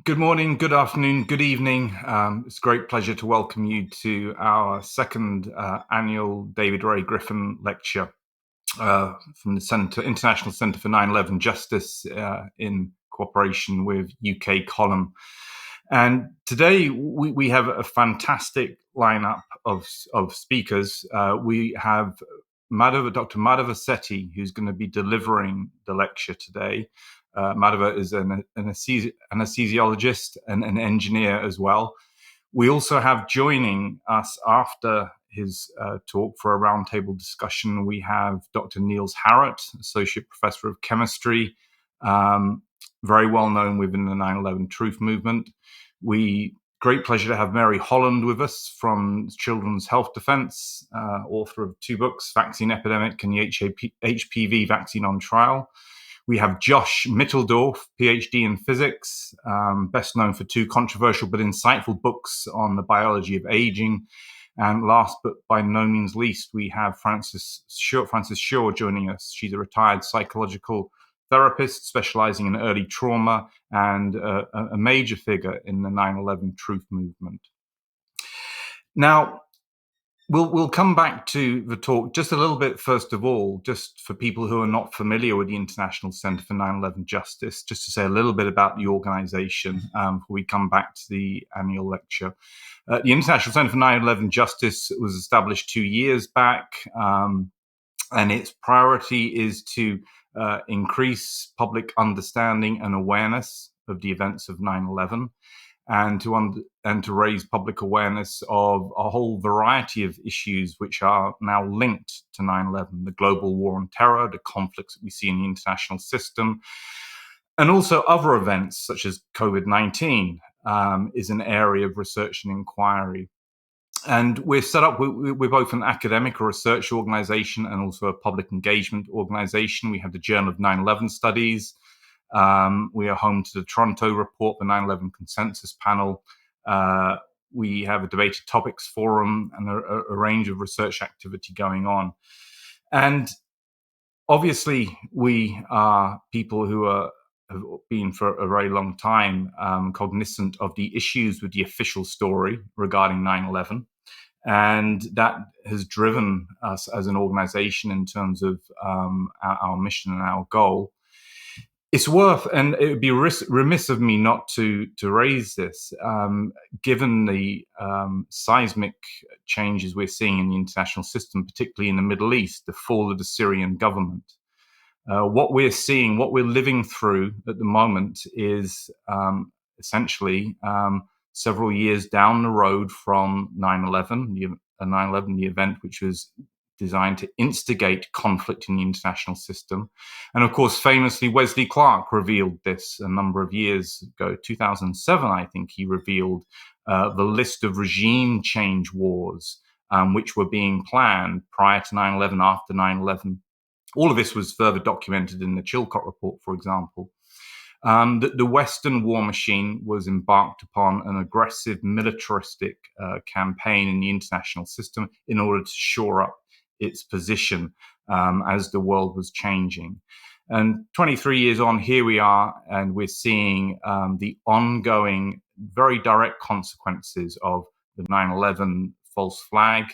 Good morning, good afternoon, good evening. It's a great pleasure to welcome you to our second annual David Ray Griffin lecture from the International Centre for 9/11 Justice in cooperation with UK Column. And today we have a fantastic lineup of speakers. We have Dr. Madhava Setty, who's going to be delivering the lecture today. Madhava is an anesthesiologist and an engineer as well. We also have joining us after his talk for a roundtable discussion, we have Dr. Niels Harrit, Associate Professor of Chemistry, very well known within the 9/11 Truth Movement. Great pleasure to have Mary Holland with us from Children's Health Defense, author of 2 books, Vaccine Epidemic and the HPV Vaccine on Trial. We have Josh Mitteldorf, PhD in physics, best known for 2 controversial but insightful books on the biology of aging. And last but by no means least, we have Frances Shaw joining us. She's a retired psychological therapist specializing in early trauma and a major figure in the 9/11 Truth Movement. Now, We'll come back to the talk just a little bit, first of all, just for people who are not familiar with the International Centre for 9/11 Justice, just to say a little bit about the organization before we come back to the annual lecture. The International Centre for 9/11 Justice was established 2 years back, and its priority is to increase public understanding and awareness of the events of 9/11. And to raise public awareness of a whole variety of issues which are now linked to 9/11, the global war on terror, the conflicts that we see in the international system, and also other events such as COVID-19 is an area of research and inquiry. And we're set up, we're both an academic or research organization and also a public engagement organization. We have the Journal of 9/11 Studies. We are home to the Toronto Report, the 9/11 Consensus Panel. We have a debated topics forum and a range of research activity going on. And obviously, we are people who have been for a very long time cognizant of the issues with the official story regarding 9/11. And that has driven us as an organization in terms of our mission and our goal. It's worth, and it would be remiss of me not to raise this, given the seismic changes we're seeing in the international system, particularly in the Middle East, the fall of the Syrian government. What we're seeing, what we're living through at the moment is essentially several years down the road from 9/11, the event which was designed to instigate conflict in the international system. And of course, famously, Wesley Clark revealed this a number of years ago, 2007, I think he revealed the list of regime change wars which were being planned prior to 9/11, after 9/11. All of this was further documented in the Chilcot Report, for example. The Western war machine was embarked upon an aggressive militaristic campaign in the international system in order to shore up its position as the world was changing. And 23 years on, here we are, and we're seeing the ongoing, very direct consequences of the 9/11 false flag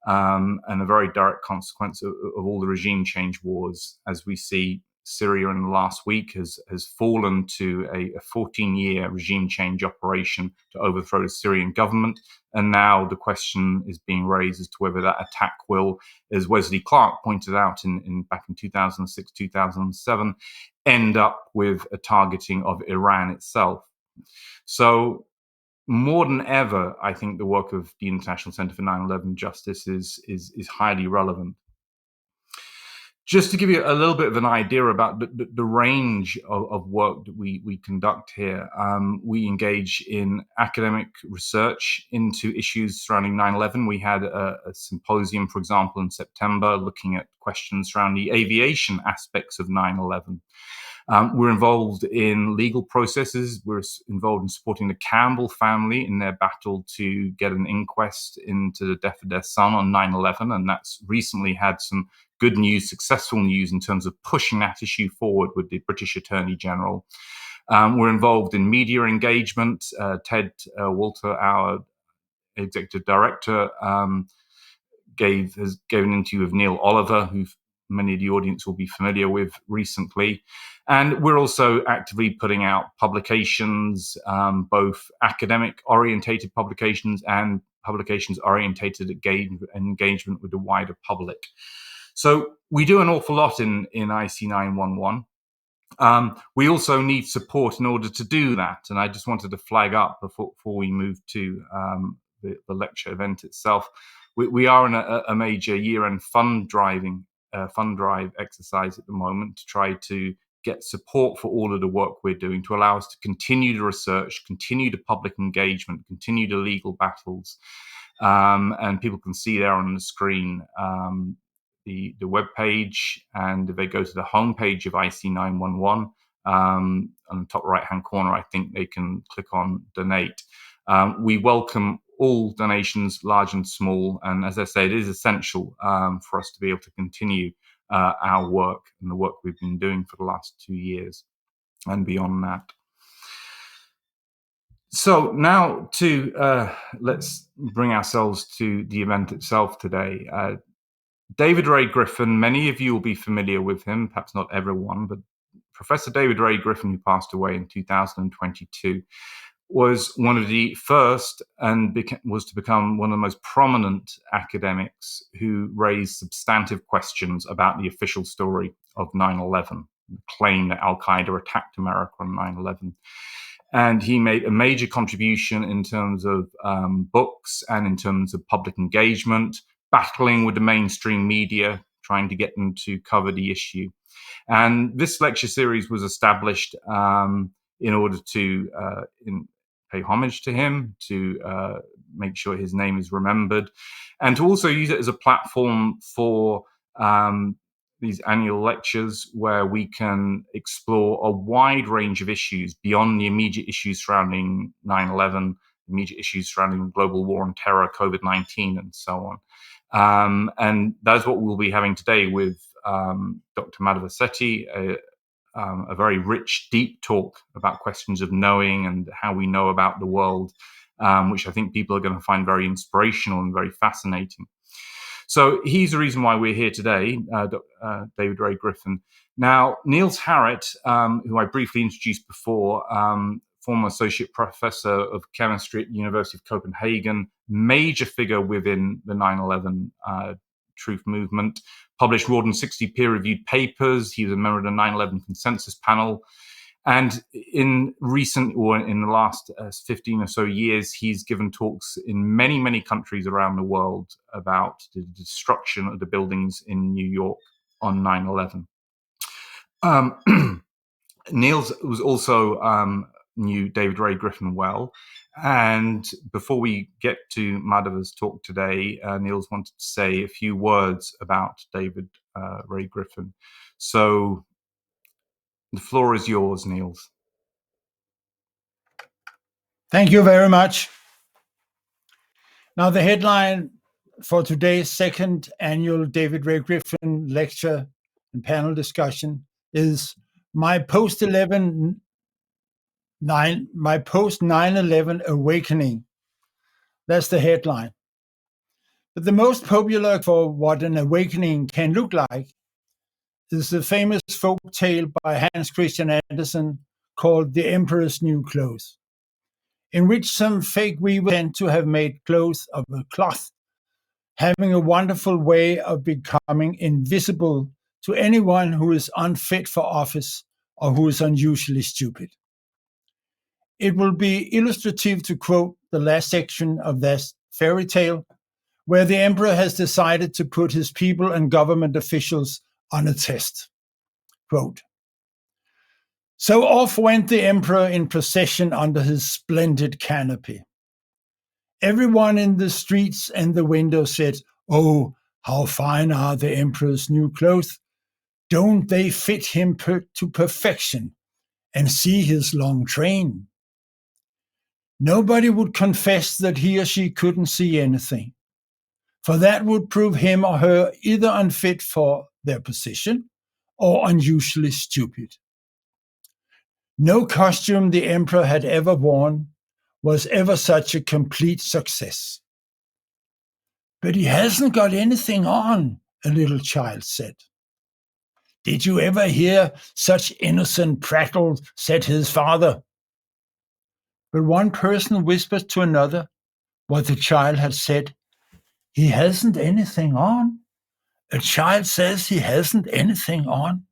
and a very direct consequence of all the regime change wars, as we see Syria in the last week has fallen to a 14-year regime change operation to overthrow the Syrian government. And now the question is being raised as to whether that attack will, as Wesley Clark pointed out back in 2006, 2007, end up with a targeting of Iran itself. So more than ever, I think the work of the International Centre for 9/11 Justice is highly relevant. Just to give you a little bit of an idea about the range of work that we conduct here, we engage in academic research into issues surrounding 9/11. We had a symposium, for example, in September, looking at questions surrounding the aviation aspects of 9/11. We're involved in legal processes. We're involved in supporting the Campbell family in their battle to get an inquest into the death of their son on 9/11. And that's recently had some good news, successful news in terms of pushing that issue forward with the British Attorney General. We're involved in media engagement. Ted Walter, our executive director, has given an interview with Neil Oliver, who many of the audience will be familiar with recently. And we're also actively putting out publications, both academic orientated publications and publications orientated at engagement with the wider public. So we do an awful lot in IC 911. We also need support in order to do that. And I just wanted to flag up before we move to the lecture event itself. We are in a major year-end fund drive exercise at the moment to try to get support for all of the work we're doing to allow us to continue the research, continue the public engagement, continue the legal battles. And people can see there on the screen the web page, and if they go to the homepage of IC 911, on the top right-hand corner, I think they can click on donate. We welcome all donations, large and small, and as I say, it is essential for us to be able to continue our work and the work we've been doing for the last 2 years and beyond that. So now let's bring ourselves to the event itself today. David Ray Griffin, many of you will be familiar with him, perhaps not everyone, but Professor David Ray Griffin, who passed away in 2022, was one of the first and was to become one of the most prominent academics who raised substantive questions about the official story of 9/11, the claim that Al-Qaeda attacked America on 9/11. And he made a major contribution in terms of books and in terms of public engagement, battling with the mainstream media, trying to get them to cover the issue. And this lecture series was established in order to pay homage to him, to make sure his name is remembered, and to also use it as a platform for these annual lectures where we can explore a wide range of issues beyond the immediate issues surrounding 9/11, immediate issues surrounding global war on terror, COVID-19, and so on. And that's what we'll be having today with Dr. Madhava Setty, a very rich, deep talk about questions of knowing and how we know about the world, which I think people are going to find very inspirational and very fascinating. So he's the reason why we're here today, David Ray Griffin. Now, Niels Harrit, who I briefly introduced before, former associate professor of chemistry at the University of Copenhagen, major figure within the 9/11 truth movement, published more than 60 peer-reviewed papers. He was a member of the 9/11 consensus panel. And in the last 15 or so years, he's given talks in many, many countries around the world about the destruction of the buildings in New York on 9/11. Niels was also knew David Ray Griffin well. And before we get to Madhava's talk today, Niels wanted to say a few words about David Ray Griffin. So the floor is yours, Niels. Thank you very much. Now, the headline for today's second annual David Ray Griffin lecture and panel discussion is My Post-9/11 Awakening. That's the headline. But the most popular for what an awakening can look like is the famous folk tale by Hans Christian Andersen called The Emperor's New Clothes, in which some fake weaver tend to have made clothes of a cloth, having a wonderful way of becoming invisible to anyone who is unfit for office or who is unusually stupid. It will be illustrative to quote the last section of this fairy tale, where the emperor has decided to put his people and government officials on a test. Quote, "So off went the emperor in procession under his splendid canopy. Everyone in the streets and the windows said, 'Oh, how fine are the emperor's new clothes. Don't they fit him to perfection? And see his long train.' Nobody would confess that he or she couldn't see anything, for that would prove him or her either unfit for their position or unusually stupid. No costume the emperor had ever worn was ever such a complete success. But he hasn't got anything on, a little child said. Did you ever hear such innocent prattle, said his father. But one person whispered to another what the child had said. He hasn't anything on. A child says he hasn't anything on.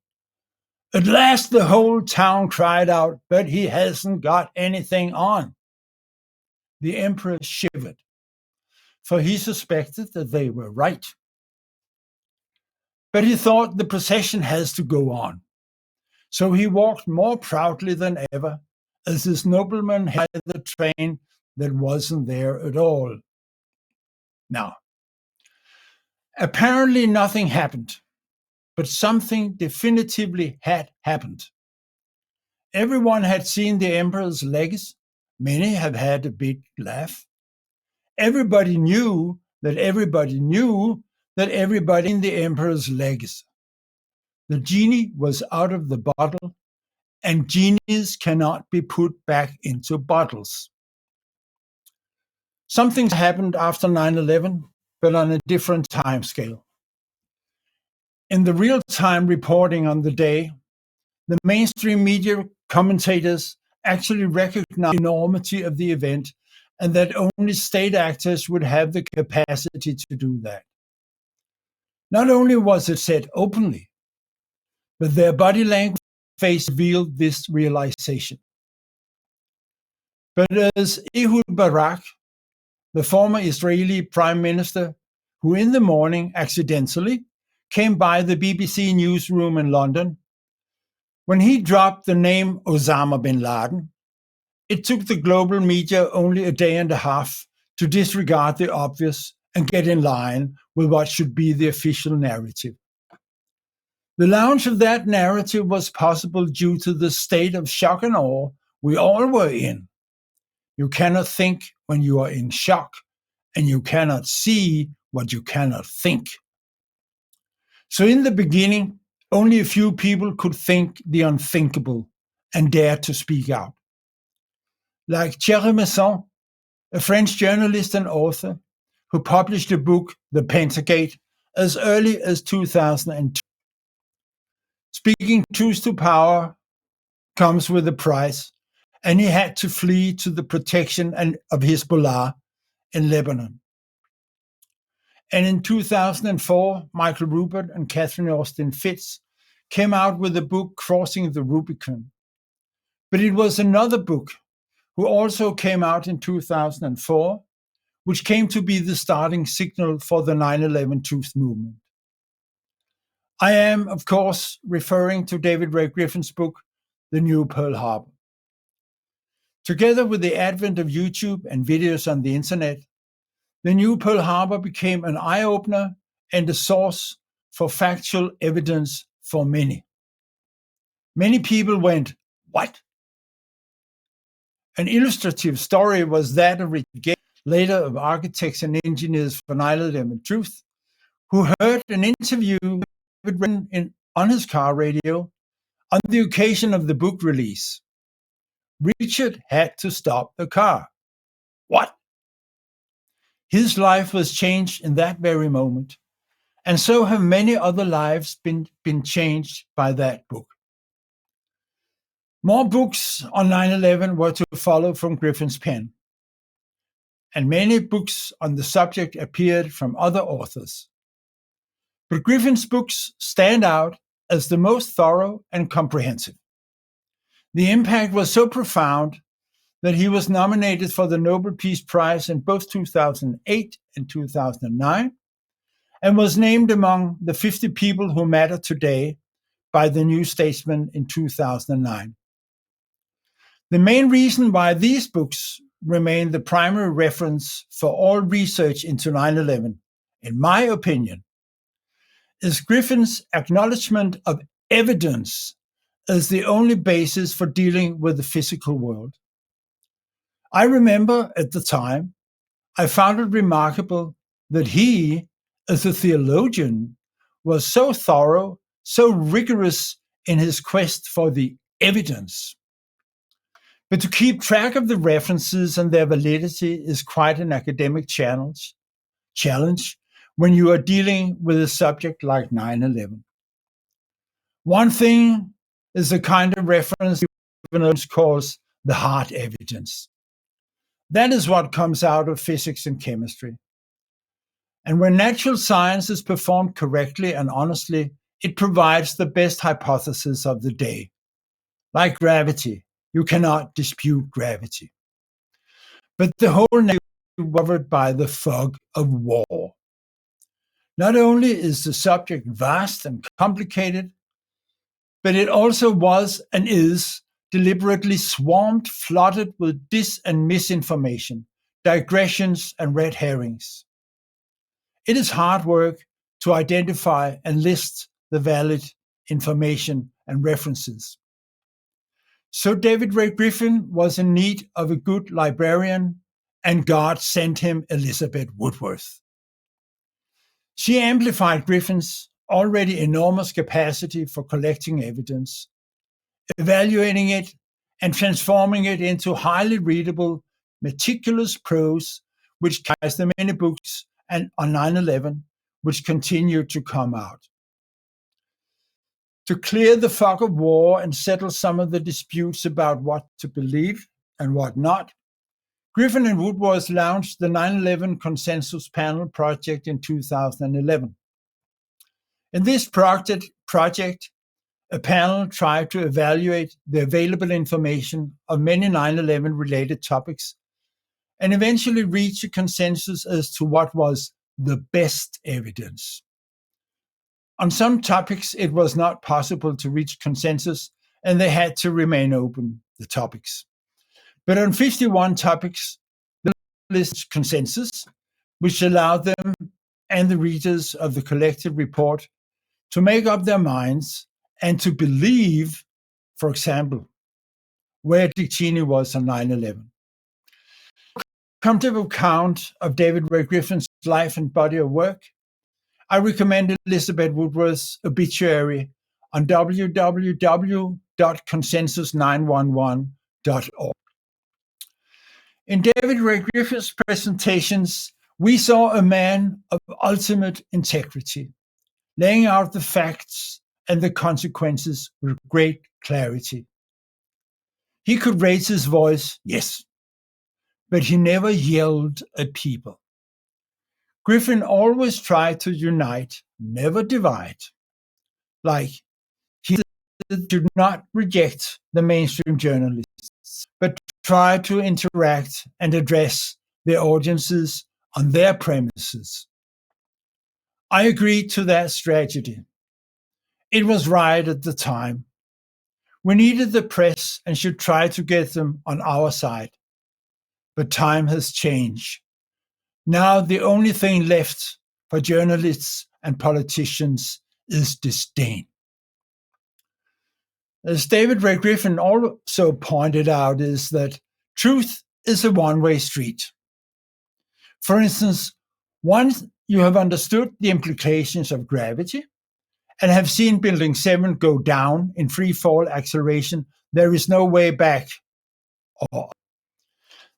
At last the whole town cried out, but he hasn't got anything on. The emperor shivered, for he suspected that they were right. But he thought the procession has to go on. So he walked more proudly than ever, as this nobleman had the train that wasn't there at all. Now, apparently nothing happened, but something definitively had happened. Everyone had seen the emperor's legs. Many have had a big laugh. Everybody knew that everybody knew that everybody in the emperor's legs. The genie was out of the bottle, and genies cannot be put back into bottles. Something happened after 9/11, but on a different time scale. In the real-time reporting on the day, the mainstream media commentators actually recognized the enormity of the event and that only state actors would have the capacity to do that. Not only was it said openly, but their body language face revealed this realization. But as Ehud Barak, the former Israeli prime minister, who in the morning accidentally came by the BBC newsroom in London, when he dropped the name Osama bin Laden, it took the global media only a day and a half to disregard the obvious and get in line with what should be the official narrative. The launch of that narrative was possible due to the state of shock and awe we all were in. You cannot think when you are in shock, and you cannot see what you cannot think. So in the beginning, only a few people could think the unthinkable and dare to speak out. Like Thierry Masson, a French journalist and author who published a book, The Pentagate, as early as 2002. Speaking truth to power comes with a price, and he had to flee to the protection of Hezbollah in Lebanon. And in 2004, Michael Rupert and Catherine Austin Fitz came out with the book Crossing the Rubicon. But it was another book who also came out in 2004, which came to be the starting signal for the 9/11 truth movement. I am, of course, referring to David Ray Griffin's book, The New Pearl Harbor. Together with the advent of YouTube and videos on the internet, the New Pearl Harbor became an eye-opener and a source for factual evidence for many. Many people went, "What?" An illustrative story was that of Richard, later of Architects and Engineers for 9/11 Truth, who heard an interview written on his car radio on the occasion of the book release. Richard had to stop the car. What? His life was changed in that very moment, and so have many other lives been changed by that book. More books on 9/11 were to follow from Griffin's pen, and many books on the subject appeared from other authors. But Griffin's books stand out as the most thorough and comprehensive. The impact was so profound that he was nominated for the Nobel Peace Prize in both 2008 and 2009, and was named among the 50 people who matter today by the New Statesman in 2009. The main reason why these books remain the primary reference for all research into 9/11, in my opinion, is Griffin's acknowledgement of evidence as the only basis for dealing with the physical world. I remember at the time, I found it remarkable that he, as a theologian, was so thorough, so rigorous in his quest for the evidence. But to keep track of the references and their validity is quite an academic challenge when you are dealing with a subject like 9/11. One thing is the kind of reference calls the hard evidence. That is what comes out of physics and chemistry. And when natural science is performed correctly and honestly, it provides the best hypothesis of the day. Like gravity, you cannot dispute gravity. But the whole nation is covered by the fog of war. Not only is the subject vast and complicated, but it also was and is deliberately swarmed, flooded with dis and misinformation, digressions and red herrings. It is hard work to identify and list the valid information and references. So David Ray Griffin was in need of a good librarian, and God sent him Elizabeth Woodworth. She amplified Griffin's already enormous capacity for collecting evidence, evaluating it, and transforming it into highly readable, meticulous prose, which guides the many books and on 9/11, which continue to come out. To clear the fog of war and settle some of the disputes about what to believe and what not, Griffin and Woodworth launched the 9/11 Consensus Panel Project in 2011. In this project, a panel tried to evaluate the available information of many 9/11 related topics and eventually reach a consensus as to what was the best evidence. On some topics, it was not possible to reach consensus, and they had to remain open, the topics. But on 51 topics, the list consensus, which allowed them and the readers of the collected report to make up their minds and to believe, for example, where Dick Cheney was on 9/11. Come to account of David Ray Griffin's life and body of work, I recommend Elizabeth Woodworth's obituary on www.consensus911.org. In David Ray Griffin's presentations, we saw a man of ultimate integrity, laying out the facts and the consequences with great clarity. He could raise his voice, yes, but he never yelled at people. Griffin always tried to unite, never divide. Like, he did not reject the mainstream journalists, but try to interact and address their audiences on their premises. I agreed to that strategy. It was right at the time. We needed the press and should try to get them on our side. But time has changed. Now the only thing left for journalists and politicians is disdain. As David Ray Griffin also pointed out, is that truth is a one-way street. For instance, once you have understood the implications of gravity and have seen Building 7 go down in free fall acceleration, there is no way back. Or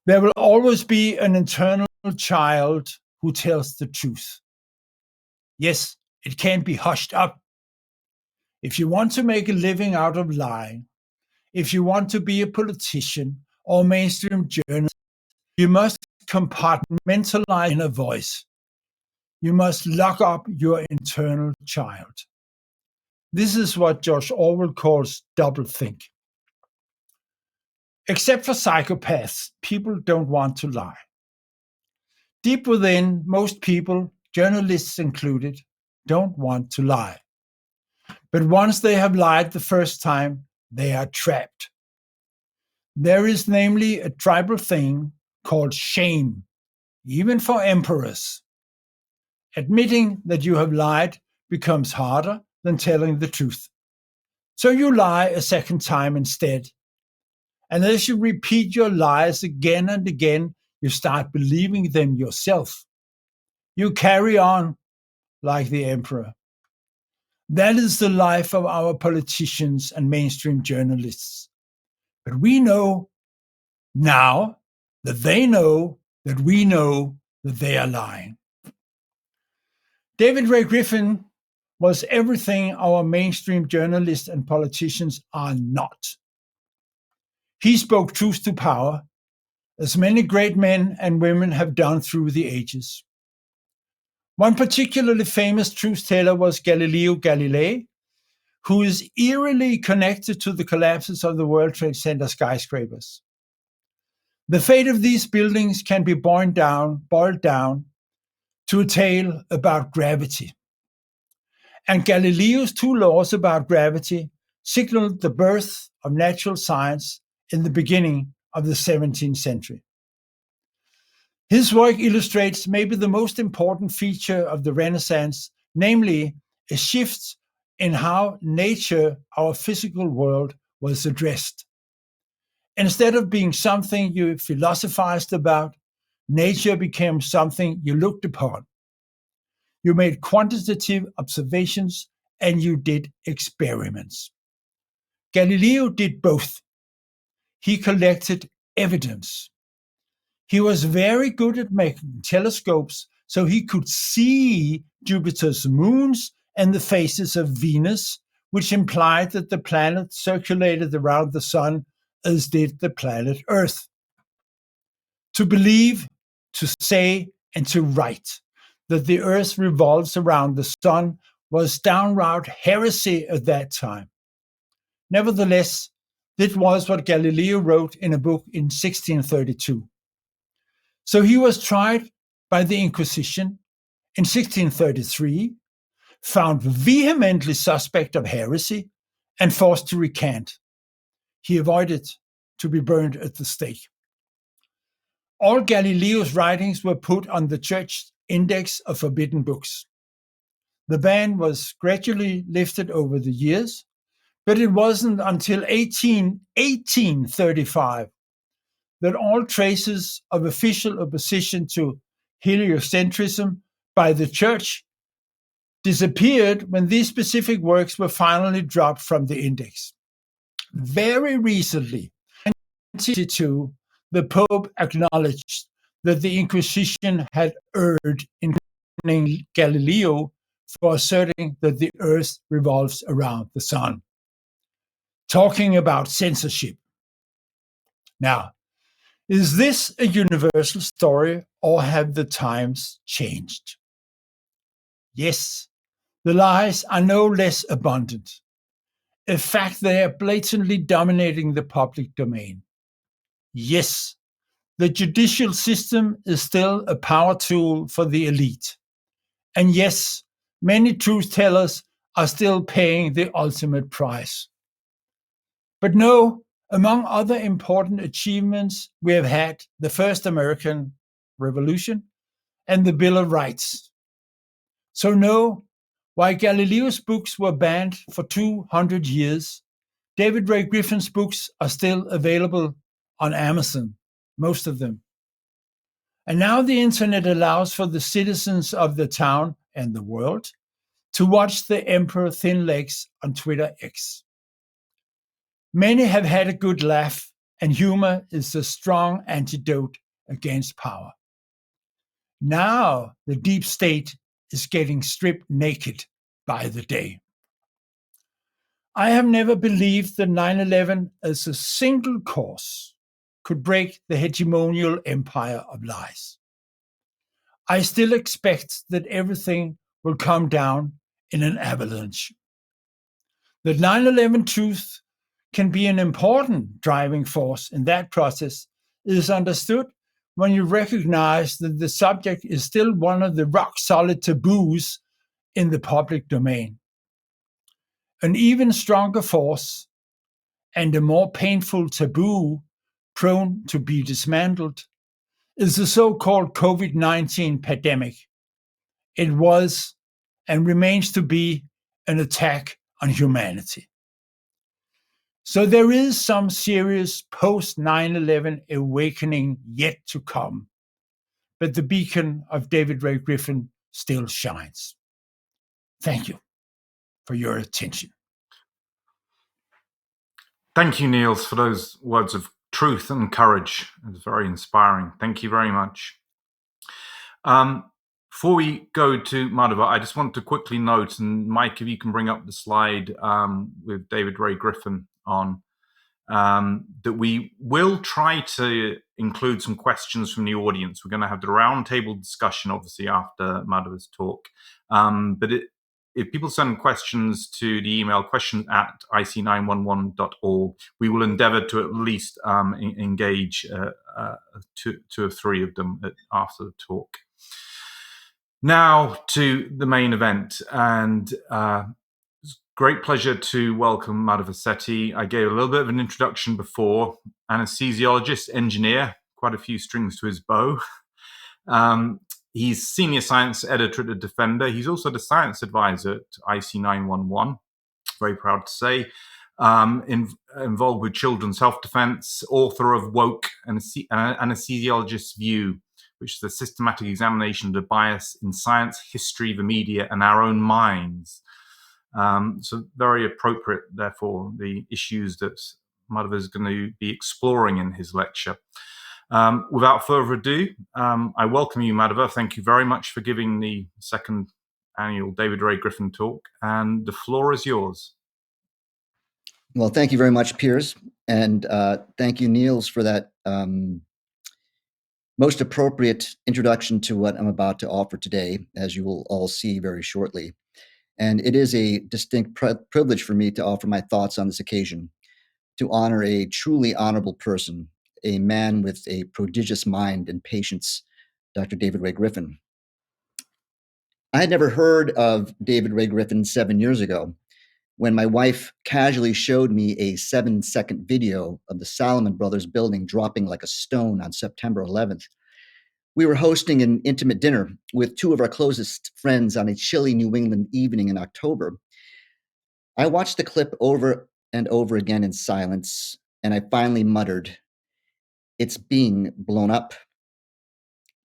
there will always be an internal child who tells the truth. Yes, it can't be hushed up. If you want to make a living out of lying, if you want to be a politician or mainstream journalist, you must compartmentalize in a voice. You must lock up your internal child. This is what George Orwell calls doublethink. Except for psychopaths, people don't want to lie. Deep within, most people, journalists included, don't want to lie. But once they have lied the first time, they are trapped. There is namely a tribal thing called shame, even for emperors. Admitting that you have lied becomes harder than telling the truth. So you lie a second time instead. And as you repeat your lies again and again, you start believing them yourself. You carry on like the emperor. That is the life of our politicians and mainstream journalists. But we know now that they know that we know that they are lying. David Ray Griffin was everything our mainstream journalists and politicians are not. He spoke truth to power, as many great men and women have done through the ages. One particularly famous truth-teller was Galileo Galilei, who is eerily connected to the collapses of the World Trade Center skyscrapers. The fate of these buildings can be boiled down to a tale about gravity. And Galileo's two laws about gravity signaled the birth of natural science in the beginning of the 17th century. His work illustrates maybe the most important feature of the Renaissance, namely a shift in how nature, our physical world, was addressed. Instead of being something you philosophized about, nature became something you looked upon. You made quantitative observations and you did experiments. Galileo did both. He collected evidence. He was very good at making telescopes so he could see Jupiter's moons and the phases of Venus, which implied that the planet circulated around the sun as did the planet Earth. To believe, to say, and to write that the Earth revolves around the sun was downright heresy at that time. Nevertheless, this was what Galileo wrote in a book in 1632. So he was tried by the Inquisition in 1633, found vehemently suspect of heresy, and forced to recant. He avoided to be burned at the stake. All Galileo's writings were put on the church index of forbidden books. The ban was gradually lifted over the years, but it wasn't until 1835 that all traces of official opposition to heliocentrism by the church disappeared when these specific works were finally dropped from the index. Very recently, in 1922, the Pope acknowledged that the Inquisition had erred in condemning Galileo for asserting that the Earth revolves around the sun. Talking about censorship. Now, is this a universal story or have the times changed? Yes, the lies are no less abundant. In fact, they are blatantly dominating the public domain. Yes, the judicial system is still a power tool for the elite. And yes, many truth tellers are still paying the ultimate price. But no, among other important achievements, we have had the first American Revolution and the Bill of Rights. So no, while Galileo's books were banned for 200 years, David Ray Griffin's books are still available on Amazon, most of them. And now the internet allows for the citizens of the town and the world to watch the Emperor Thin Legs on Twitter X. Many have had a good laugh, and humor is a strong antidote against power. Now the deep state is getting stripped naked by the day. I have never believed that 9/11 as a single cause could break the hegemonial empire of lies. I still expect that everything will come down in an avalanche. That 9/11 truth can be an important driving force in that process is understood when you recognize that the subject is still one of the rock-solid taboos in the public domain. An even stronger force and a more painful taboo prone to be dismantled is the so-called COVID-19 pandemic. It was and remains to be an attack on humanity. So there is some serious post-9/11 awakening yet to come, but the beacon of David Ray Griffin still shines. Thank you for your attention. Thank you, Niels, for those words of truth and courage. It's very inspiring. Thank you very much. Before we go to Madhava, I just want to quickly note, and Mike, if you can bring up the slide with David Ray Griffin on, that we will try to include some questions from the audience. We're going to have the roundtable discussion, obviously, after Madhava's talk. But if people send questions to the email question@ic911.org, we will endeavor to at least engage two or three of them after the talk. Now to the main event, and it's a great pleasure to welcome Madhava Setty. I gave a little bit of an introduction before. Anesthesiologist, engineer, quite a few strings to his bow. He's senior science editor at The Defender. He's also the science advisor at IC911, very proud to say. Involved with children's self-defense, author of Woke, Anesthesiologist's View, which is a systematic examination of the bias in science, history, the media, and our own minds. So very appropriate, therefore, the issues that Madhava is going to be exploring in his lecture. Without further ado, I welcome you, Madhava. Thank you very much for giving the second annual David Ray Griffin talk, and the floor is yours. Well, thank you very much, Piers, and thank you, Niels, for that most appropriate introduction to what I'm about to offer today, as you will all see very shortly. And it is a distinct privilege for me to offer my thoughts on this occasion, to honor a truly honorable person, a man with a prodigious mind and patience, Dr. David Ray Griffin. I had never heard of David Ray Griffin 7 years ago, when my wife casually showed me a 7-second video of the Salomon Brothers building dropping like a stone on September 11th. We were hosting an intimate dinner with two of our closest friends on a chilly New England evening in October. I watched the clip over and over again in silence, and I finally muttered, "It's being blown up."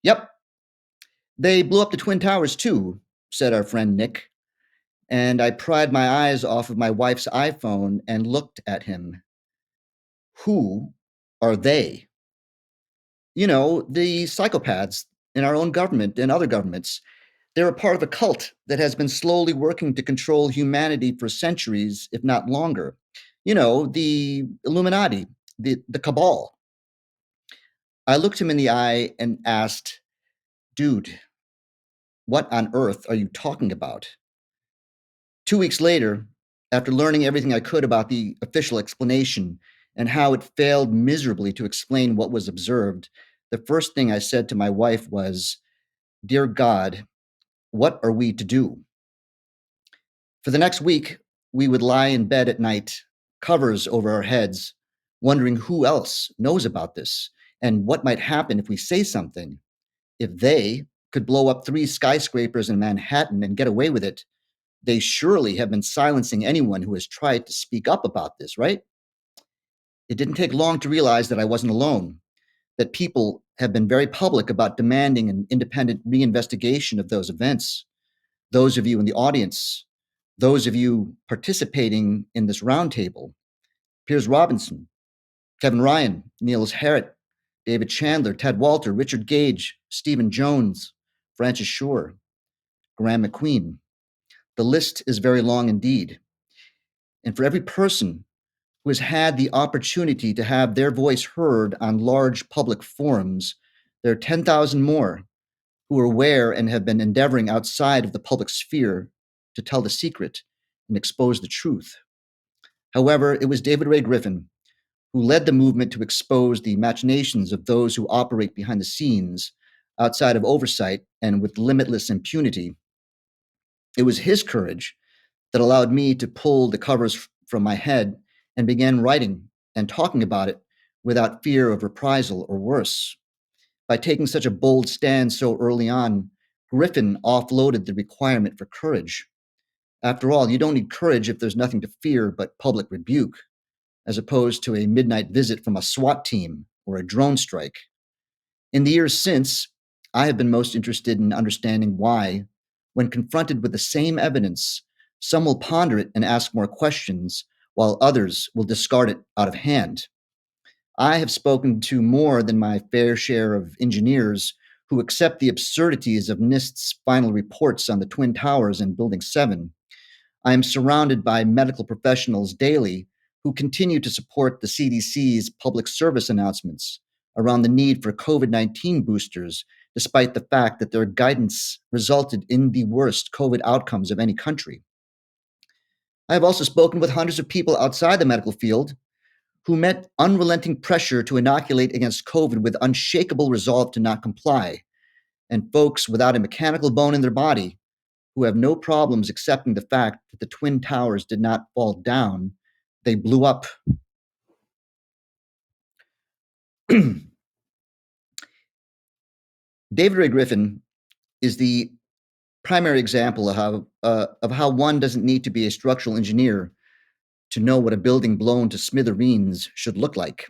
"Yep, they blew up the Twin Towers too," said our friend Nick. And I pried my eyes off of my wife's iPhone and looked at him. Who are they? You know, the psychopaths in our own government and other governments. They're a part of a cult that has been slowly working to control humanity for centuries, if not longer. You know, the Illuminati, the cabal. I looked him in the eye and asked, "Dude, what on earth are you talking about?" 2 weeks later, after learning everything I could about the official explanation and how it failed miserably to explain what was observed, the first thing I said to my wife was, "Dear God, what are we to do?" For the next week, we would lie in bed at night, covers over our heads, wondering who else knows about this and what might happen if we say something. If they could blow up 3 skyscrapers in Manhattan and get away with it, they surely have been silencing anyone who has tried to speak up about this, right? It didn't take long to realize that I wasn't alone, that people have been very public about demanding an independent reinvestigation of those events. Those of you in the audience, those of you participating in this roundtable, Piers Robinson, Kevin Ryan, Niels Harrit, David Chandler, Ted Walter, Richard Gage, Stephen Jones, Francis Shore, Graham McQueen. The list is very long indeed. And for every person who has had the opportunity to have their voice heard on large public forums, there are 10,000 more who are aware and have been endeavoring outside of the public sphere to tell the secret and expose the truth. However, it was David Ray Griffin who led the movement to expose the machinations of those who operate behind the scenes, outside of oversight and with limitless impunity. It was his courage that allowed me to pull the covers from my head and began writing and talking about it without fear of reprisal or worse. By taking such a bold stand so early on, Griffin offloaded the requirement for courage. After all, you don't need courage if there's nothing to fear but public rebuke, as opposed to a midnight visit from a SWAT team or a drone strike. In the years since, I have been most interested in understanding why, when confronted with the same evidence, some will ponder it and ask more questions, while others will discard it out of hand. I have spoken to more than my fair share of engineers who accept the absurdities of NIST's final reports on the Twin Towers and Building 7. I am surrounded by medical professionals daily who continue to support the CDC's public service announcements around the need for COVID-19 boosters, despite the fact that their guidance resulted in the worst COVID outcomes of any country. I have also spoken with hundreds of people outside the medical field who met unrelenting pressure to inoculate against COVID with unshakable resolve to not comply, and folks without a mechanical bone in their body who have no problems accepting the fact that the Twin Towers did not fall down, they blew up. David Ray Griffin is the primary example of how one doesn't need to be a structural engineer to know what a building blown to smithereens should look like.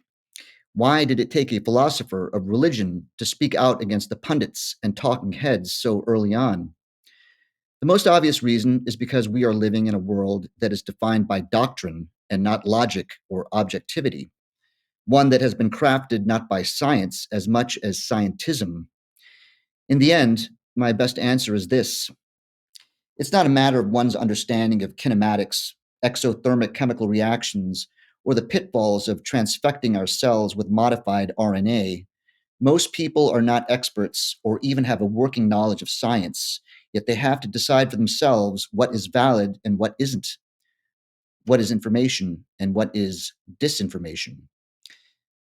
Why did it take a philosopher of religion to speak out against the pundits and talking heads so early on? The most obvious reason is because we are living in a world that is defined by doctrine and not logic or objectivity, one that has been crafted not by science as much as scientism. In the end, my best answer is this. It's not a matter of one's understanding of kinematics, exothermic chemical reactions, or the pitfalls of transfecting our cells with modified RNA. Most people are not experts or even have a working knowledge of science, yet they have to decide for themselves what is valid and what isn't, what is information and what is disinformation.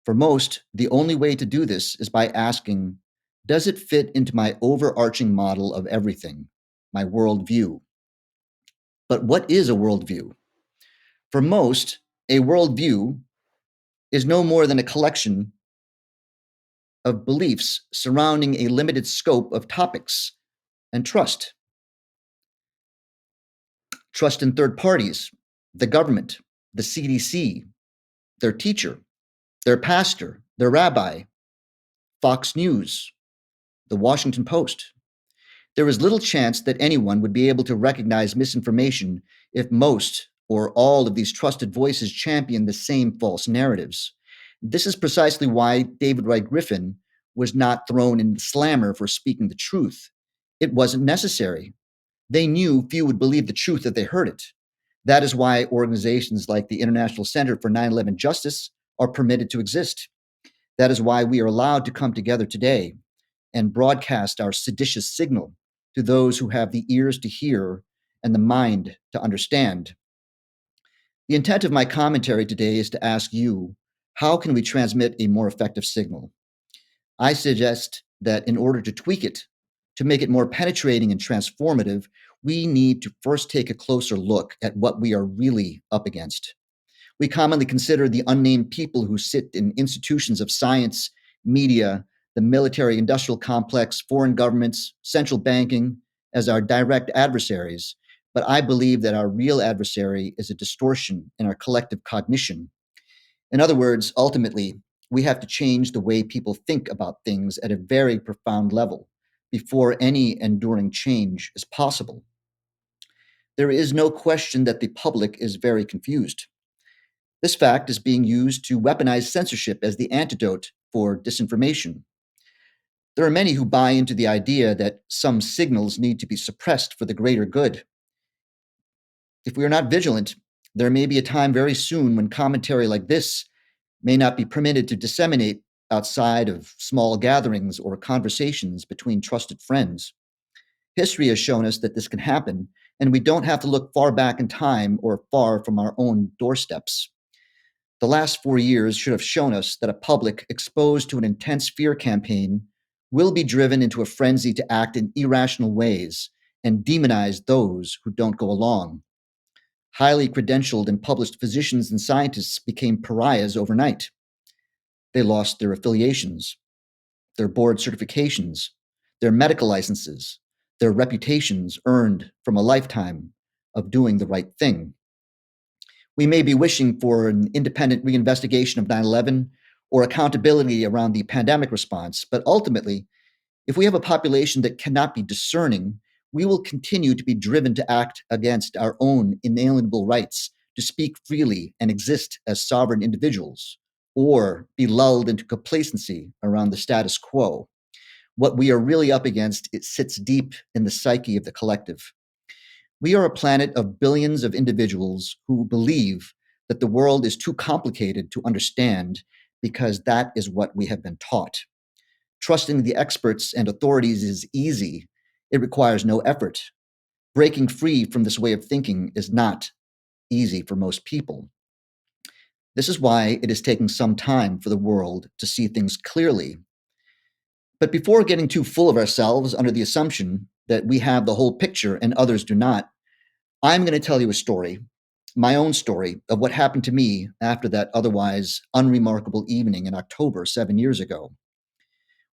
For most, the only way to do this is by asking, does it fit into my overarching model of everything, my worldview? But what is a worldview? For most, a worldview is no more than a collection of beliefs surrounding a limited scope of topics and trust. Trust in third parties, the government, the CDC, their teacher, their pastor, their rabbi, Fox News, the Washington Post. There is little chance that anyone would be able to recognize misinformation if most or all of these trusted voices champion the same false narratives. This is precisely why David Ray Griffin was not thrown in the slammer for speaking the truth. It wasn't necessary. They knew few would believe the truth if they heard it. That is why organizations like the International Center for 9/11 Justice are permitted to exist. That is why we are allowed to come together today and broadcast our seditious signal to those who have the ears to hear and the mind to understand. The intent of my commentary today is to ask you, how can we transmit a more effective signal? I suggest that in order to tweak it, to make it more penetrating and transformative, we need to first take a closer look at what we are really up against. We commonly consider the unnamed people who sit in institutions of science, media, the military-industrial complex, foreign governments, central banking as our direct adversaries, but I believe that our real adversary is a distortion in our collective cognition. In other words, ultimately, we have to change the way people think about things at a very profound level before any enduring change is possible. There is no question that the public is very confused. This fact is being used to weaponize censorship as the antidote for disinformation. There are many who buy into the idea that some signals need to be suppressed for the greater good. If we are not vigilant, there may be a time very soon when commentary like this may not be permitted to disseminate outside of small gatherings or conversations between trusted friends. History has shown us that this can happen, and we don't have to look far back in time or far from our own doorsteps. The last 4 years should have shown us that a public exposed to an intense fear campaign will be driven into a frenzy to act in irrational ways and demonize those who don't go along. Highly credentialed and published physicians and scientists became pariahs overnight. They lost their affiliations, their board certifications, their medical licenses, their reputations earned from a lifetime of doing the right thing. We may be wishing for an independent reinvestigation of 9/11 or accountability around the pandemic response, but ultimately, if we have a population that cannot be discerning, we will continue to be driven to act against our own inalienable rights to speak freely and exist as sovereign individuals, or be lulled into complacency around the status quo. What we are really up against, it sits deep in the psyche of the collective. We are a planet of billions of individuals who believe that the world is too complicated to understand because that is what we have been taught. Trusting the experts and authorities is easy. It requires no effort. Breaking free from this way of thinking is not easy for most people. This is why it is taking some time for the world to see things clearly. But before getting too full of ourselves under the assumption that we have the whole picture and others do not, I'm going to tell you a story, my own story, of what happened to me after that otherwise unremarkable evening in October 7 years ago.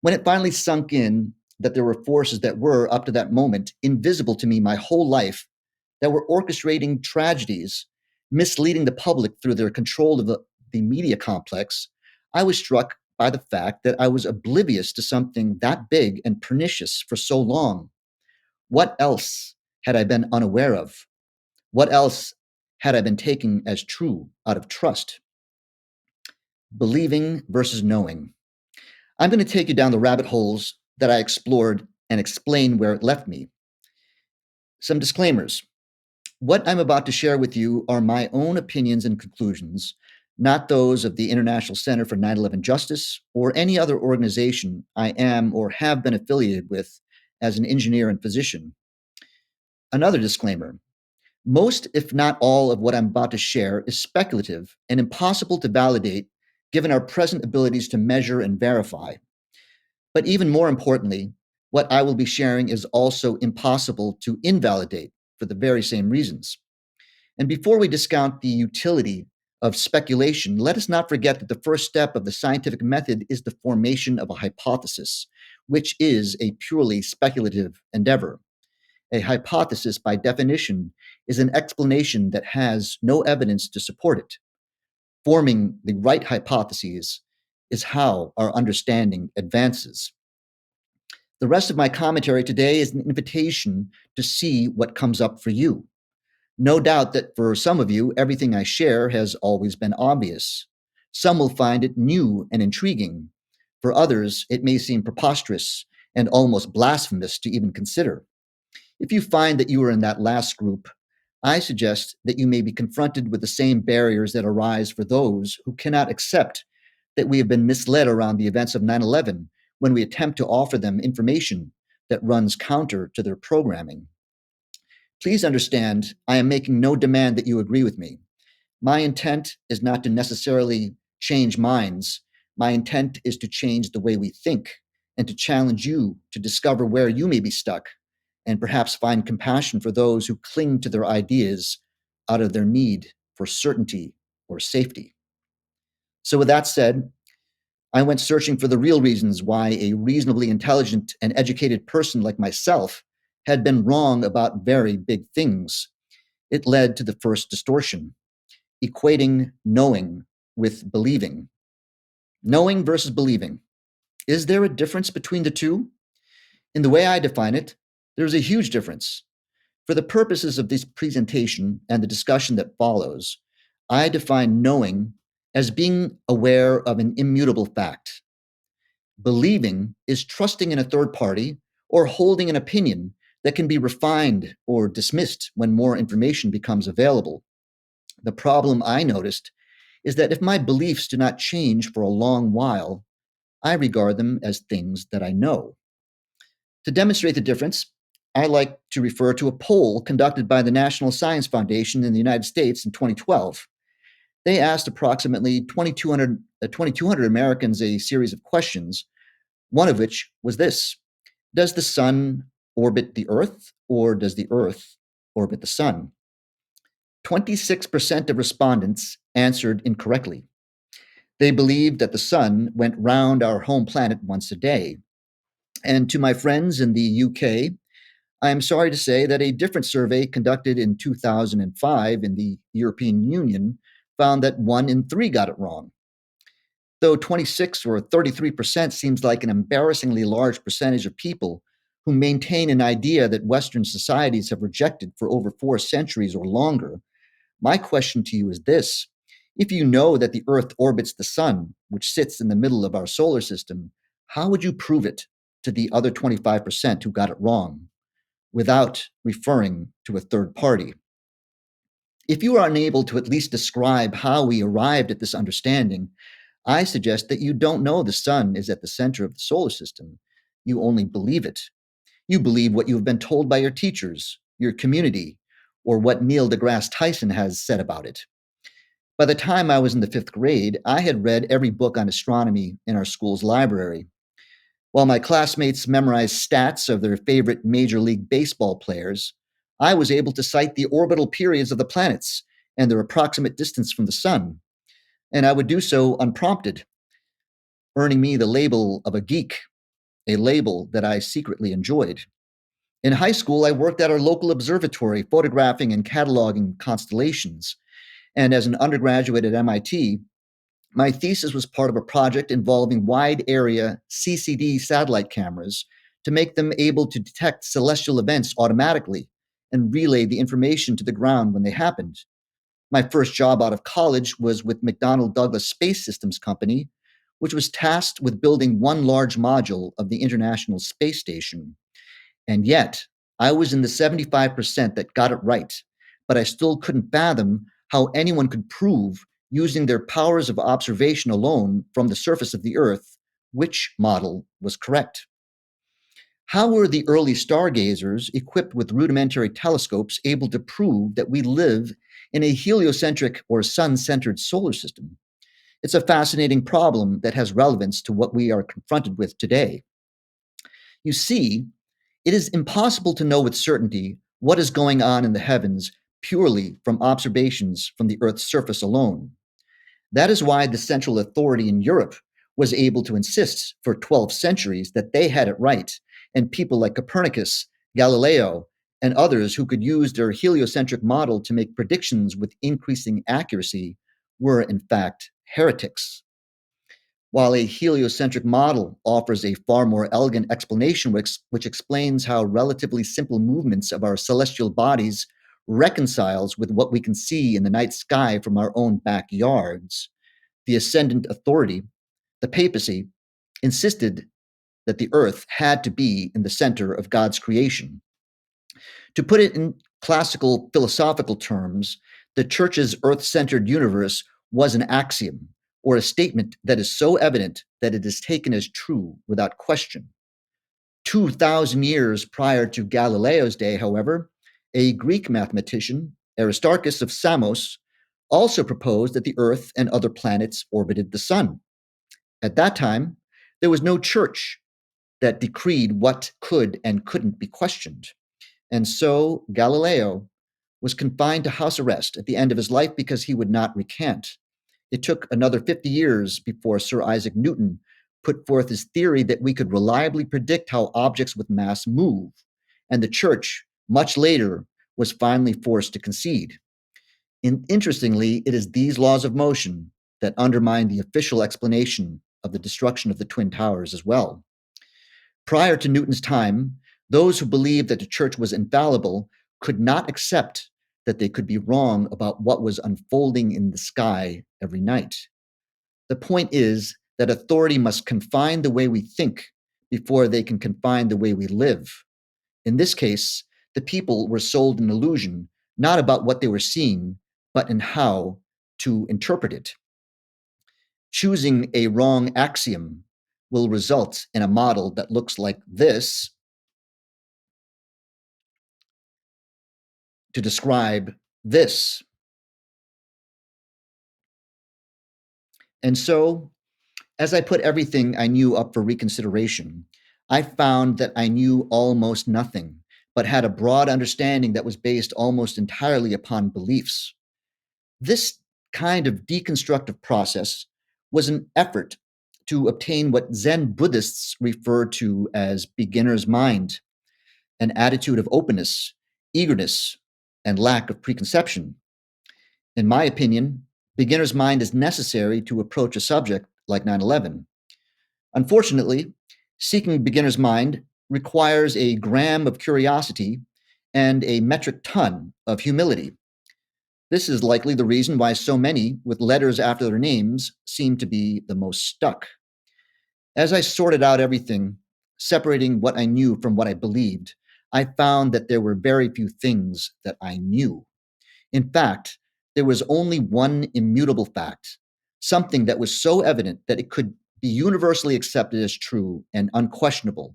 When it finally sunk in that there were forces that were, up to that moment, invisible to me my whole life, that were orchestrating tragedies, misleading the public through their control of the media complex, I was struck by the fact that I was oblivious to something that big and pernicious for so long. What else had I been unaware of? What else had I been taking as true out of trust? Believing versus knowing. I'm going to take you down the rabbit holes that I explored and explain where it left me. Some disclaimers. What I'm about to share with you are my own opinions and conclusions, not those of the International Center for 9/11 Justice or any other organization I am or have been affiliated with as an engineer and physician. Another disclaimer. Most, if not all, of what I'm about to share is speculative and impossible to validate given our present abilities to measure and verify. But even more importantly, what I will be sharing is also impossible to invalidate for the very same reasons. And before we discount the utility of speculation, let us not forget that the first step of the scientific method is the formation of a hypothesis, which is a purely speculative endeavor. A hypothesis, by definition, is an explanation that has no evidence to support it. Forming the right hypotheses is how our understanding advances. The rest of my commentary today is an invitation to see what comes up for you. No doubt that for some of you, everything I share has always been obvious. Some will find it new and intriguing. For others, it may seem preposterous and almost blasphemous to even consider. If you find that you are in that last group, I suggest that you may be confronted with the same barriers that arise for those who cannot accept that we have been misled around the events of 9/11 when we attempt to offer them information that runs counter to their programming. Please understand, I am making no demand that you agree with me. My intent is not to necessarily change minds. My intent is to change the way we think and to challenge you to discover where you may be stuck and perhaps find compassion for those who cling to their ideas out of their need for certainty or safety. So with that said, I went searching for the real reasons why a reasonably intelligent and educated person like myself had been wrong about very big things. It led to the first distortion, equating knowing with believing. Knowing versus believing. Is there a difference between the two? In the way I define it, there's a huge difference. For the purposes of this presentation and the discussion that follows, I define knowing as being aware of an immutable fact. Believing is trusting in a third party or holding an opinion that can be refined or dismissed when more information becomes available. The problem I noticed is that if my beliefs do not change for a long while, I regard them as things that I know. To demonstrate the difference, I like to refer to a poll conducted by the National Science Foundation in the United States in 2012. They asked approximately 2,200 Americans a series of questions, one of which was this: does the sun orbit the Earth, or does the Earth orbit the sun? 26% of respondents answered incorrectly. They believed that the sun went round our home planet once a day. And to my friends in the UK, I am sorry to say that a different survey conducted in 2005 in the European Union found that 1 in 3 got it wrong. Though 26 or 33% seems like an embarrassingly large percentage of people who maintain an idea that Western societies have rejected for over 4 centuries or longer, my question to you is this: If you know that the Earth orbits the Sun, which sits in the middle of our solar system, how would you prove it to the other 25% who got it wrong without referring to a third party? If you are unable to at least describe how we arrived at this understanding, I suggest that you don't know the Sun is at the center of the solar system. You only believe it. You believe what you have been told by your teachers, your community, or what Neil deGrasse Tyson has said about it. By the time I was in the 5th grade, I had read every book on astronomy in our school's library. While my classmates memorized stats of their favorite Major League Baseball players, I was able to cite the orbital periods of the planets and their approximate distance from the Sun, and I would do so unprompted, earning me the label of a geek, a label that I secretly enjoyed. In high school, I worked at our local observatory, photographing and cataloging constellations. And as an undergraduate at MIT, my thesis was part of a project involving wide area CCD satellite cameras to make them able to detect celestial events automatically and relay the information to the ground when they happened. My first job out of college was with McDonnell Douglas Space Systems Company, which was tasked with building one large module of the International Space Station. And yet, I was in the 75% that got it right, but I still couldn't fathom how anyone could prove, using their powers of observation alone from the surface of the Earth, which model was correct. How were the early stargazers, equipped with rudimentary telescopes, able to prove that we live in a heliocentric or sun-centered solar system? It's a fascinating problem that has relevance to what we are confronted with today. You see, it is impossible to know with certainty what is going on in the heavens purely from observations from the Earth's surface alone. That is why the central authority in Europe was able to insist for 12 centuries that they had it right, and people like Copernicus, Galileo, and others who could use their heliocentric model to make predictions with increasing accuracy were, in fact, heretics. While a heliocentric model offers a far more elegant explanation which explains how relatively simple movements of our celestial bodies reconciles with what we can see in the night sky from our own backyards, the ascendant authority, the papacy, insisted that the earth had to be in the center of God's creation. To put it in classical philosophical terms, the church's earth-centered universe was an axiom, or a statement that is so evident that it is taken as true without question. 2,000 years prior to Galileo's day, however, a Greek mathematician, Aristarchus of Samos, also proposed that the Earth and other planets orbited the Sun. At that time, there was no church that decreed what could and couldn't be questioned. And so Galileo was confined to house arrest at the end of his life because he would not recant. It took another 50 years before Sir Isaac Newton put forth his theory that we could reliably predict how objects with mass move, and the church, much later, was finally forced to concede. Interestingly, it is these laws of motion that undermine the official explanation of the destruction of the Twin Towers as well. Prior to Newton's time, those who believed that the church was infallible could not accept that they could be wrong about what was unfolding in the sky every night. The point is that authority must confine the way we think before they can confine the way we live. In this case, the people were sold an illusion, not about what they were seeing, but in how to interpret it. Choosing a wrong axiom will result in a model that looks like this to describe this. And so, as I put everything I knew up for reconsideration, I found that I knew almost nothing, but had a broad understanding that was based almost entirely upon beliefs. This kind of deconstructive process was an effort to obtain what Zen Buddhists refer to as beginner's mind, an attitude of openness, eagerness, and lack of preconception. In my opinion, beginner's mind is necessary to approach a subject like 9/11. Unfortunately, seeking beginner's mind requires a gram of curiosity and a metric ton of humility. This is likely the reason why so many with letters after their names seem to be the most stuck. As I sorted out everything, separating what I knew from what I believed, I found that there were very few things that I knew. In fact, there was only one immutable fact, something that was so evident that it could be universally accepted as true and unquestionable.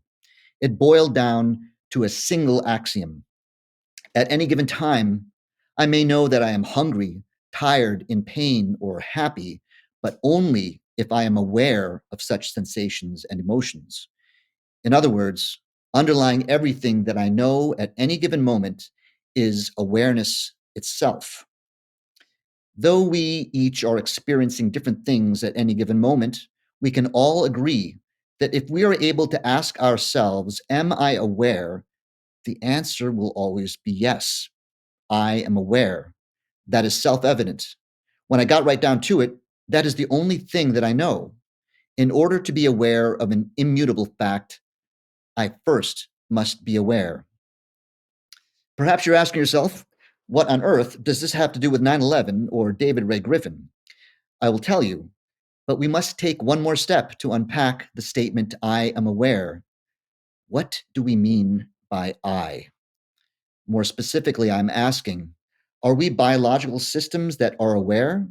It boiled down to a single axiom. At any given time, I may know that I am hungry, tired, in pain, or happy, but only if I am aware of such sensations and emotions. In other words, underlying everything that I know at any given moment is awareness itself. Though we each are experiencing different things at any given moment, we can all agree that if we are able to ask ourselves, am I aware? The answer will always be yes. I am aware. That is self-evident. When I got right down to it, that is the only thing that I know. In order to be aware of an immutable fact, I first must be aware. Perhaps you're asking yourself, what on earth does this have to do with 9/11 or David Ray Griffin? I will tell you, but we must take one more step to unpack the statement, I am aware. What do we mean by I? More specifically, I'm asking, are we biological systems that are aware,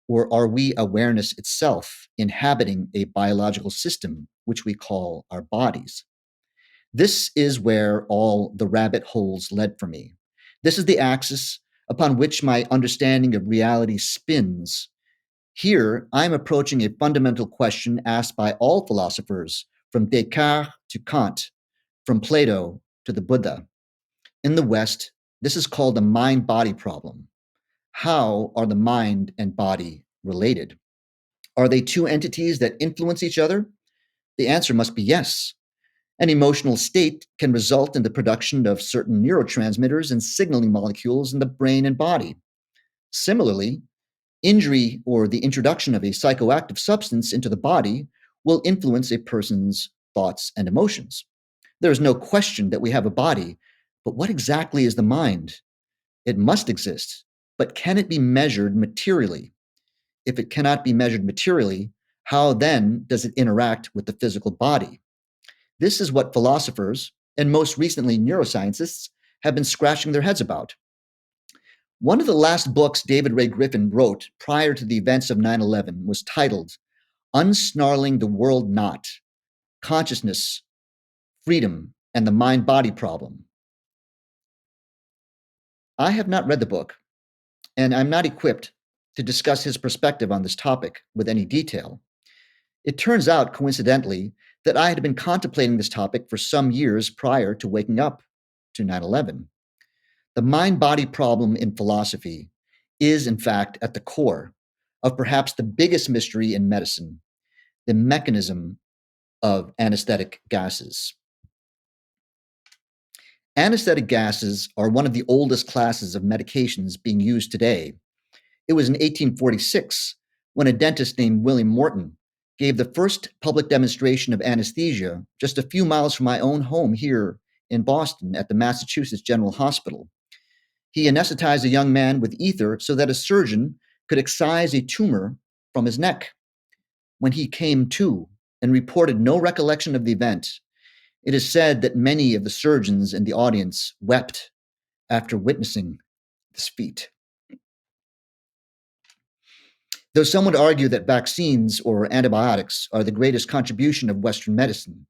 or are we awareness itself inhabiting a biological system, which we call our bodies? This is where all the rabbit holes led for me. This is the axis upon which my understanding of reality spins. Here, I'm approaching a fundamental question asked by all philosophers, from Descartes to Kant, from Plato to the Buddha. In the West, this is called the mind-body problem. How are the mind and body related? Are they two entities that influence each other? The answer must be yes. An emotional state can result in the production of certain neurotransmitters and signaling molecules in the brain and body. Similarly, injury or the introduction of a psychoactive substance into the body will influence a person's thoughts and emotions. There is no question that we have a body, but what exactly is the mind? It must exist, but can it be measured materially? If it cannot be measured materially, how then does it interact with the physical body? This is what philosophers, and most recently neuroscientists, have been scratching their heads about. One of the last books David Ray Griffin wrote prior to the events of 9/11 was titled Unsnarling the World Knot: Consciousness, Freedom, and the Mind-Body Problem. I have not read the book, and I'm not equipped to discuss his perspective on this topic with any detail. It turns out, coincidentally, that I had been contemplating this topic for some years prior to waking up to 9/11. The mind-body problem in philosophy is, in fact, at the core of perhaps the biggest mystery in medicine, the mechanism of anesthetic gases. Anesthetic gases are one of the oldest classes of medications being used today. It was in 1846 when a dentist named William Morton gave the first public demonstration of anesthesia just a few miles from my own home here in Boston at the Massachusetts General Hospital. He anesthetized a young man with ether so that a surgeon could excise a tumor from his neck. When he came to and reported no recollection of the event, it is said that many of the surgeons in the audience wept after witnessing this feat. Though some would argue that vaccines or antibiotics are the greatest contribution of Western medicine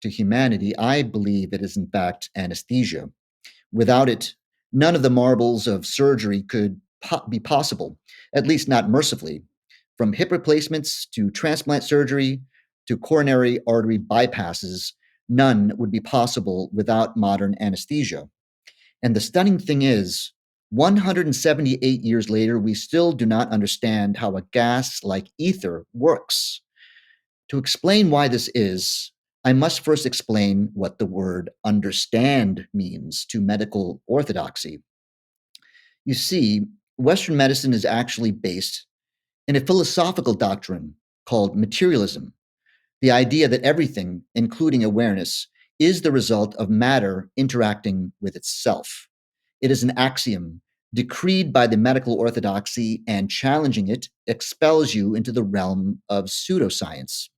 to humanity, I believe it is in fact anesthesia. Without it, none of the marvels of surgery could be possible, at least not mercifully. From hip replacements to transplant surgery to coronary artery bypasses, none would be possible without modern anesthesia. And the stunning thing is, 178 years later, we still do not understand how a gas like ether works. To explain why this is, I must first explain what the word understand means to medical orthodoxy. You see, Western medicine is actually based in a philosophical doctrine called materialism, the idea that everything, including awareness, is the result of matter interacting with itself. It is an axiom decreed by the medical orthodoxy, and challenging it expels you into the realm of pseudoscience.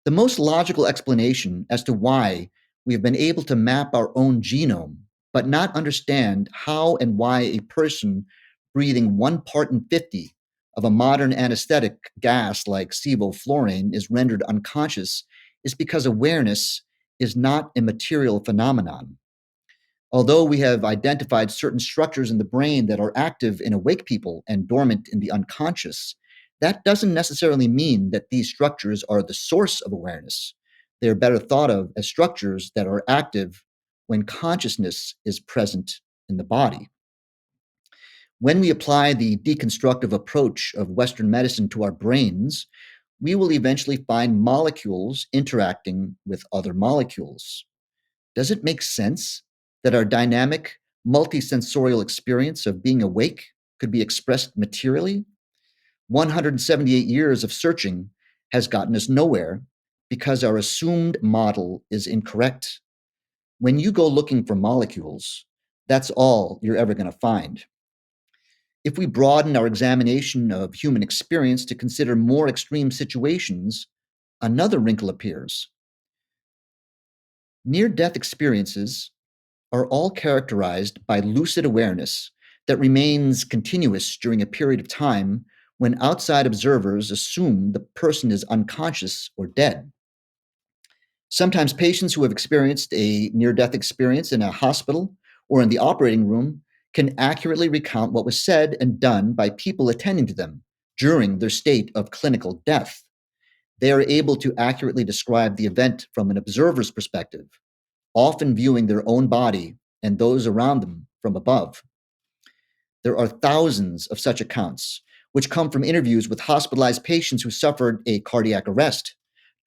The most logical explanation as to why we have been able to map our own genome, but not understand how and why a person breathing 1 part in 50 of a modern anesthetic gas like sevoflurane is rendered unconscious, is because awareness is not a material phenomenon. Although we have identified certain structures in the brain that are active in awake people and dormant in the unconscious, that doesn't necessarily mean that these structures are the source of awareness. They're better thought of as structures that are active when consciousness is present in the body. When we apply the deconstructive approach of Western medicine to our brains, we will eventually find molecules interacting with other molecules. Does it make sense that our dynamic, multisensorial experience of being awake could be expressed materially? 178 years of searching has gotten us nowhere because our assumed model is incorrect. When you go looking for molecules, that's all you're ever going to find. If we broaden our examination of human experience to consider more extreme situations, another wrinkle appears. Near-death experiences are all characterized by lucid awareness that remains continuous during a period of time when outside observers assume the person is unconscious or dead. Sometimes patients who have experienced a near-death experience in a hospital or in the operating room can accurately recount what was said and done by people attending to them during their state of clinical death. They are able to accurately describe the event from an observer's perspective, often viewing their own body and those around them from above. There are thousands of such accounts, which come from interviews with hospitalized patients who suffered a cardiac arrest.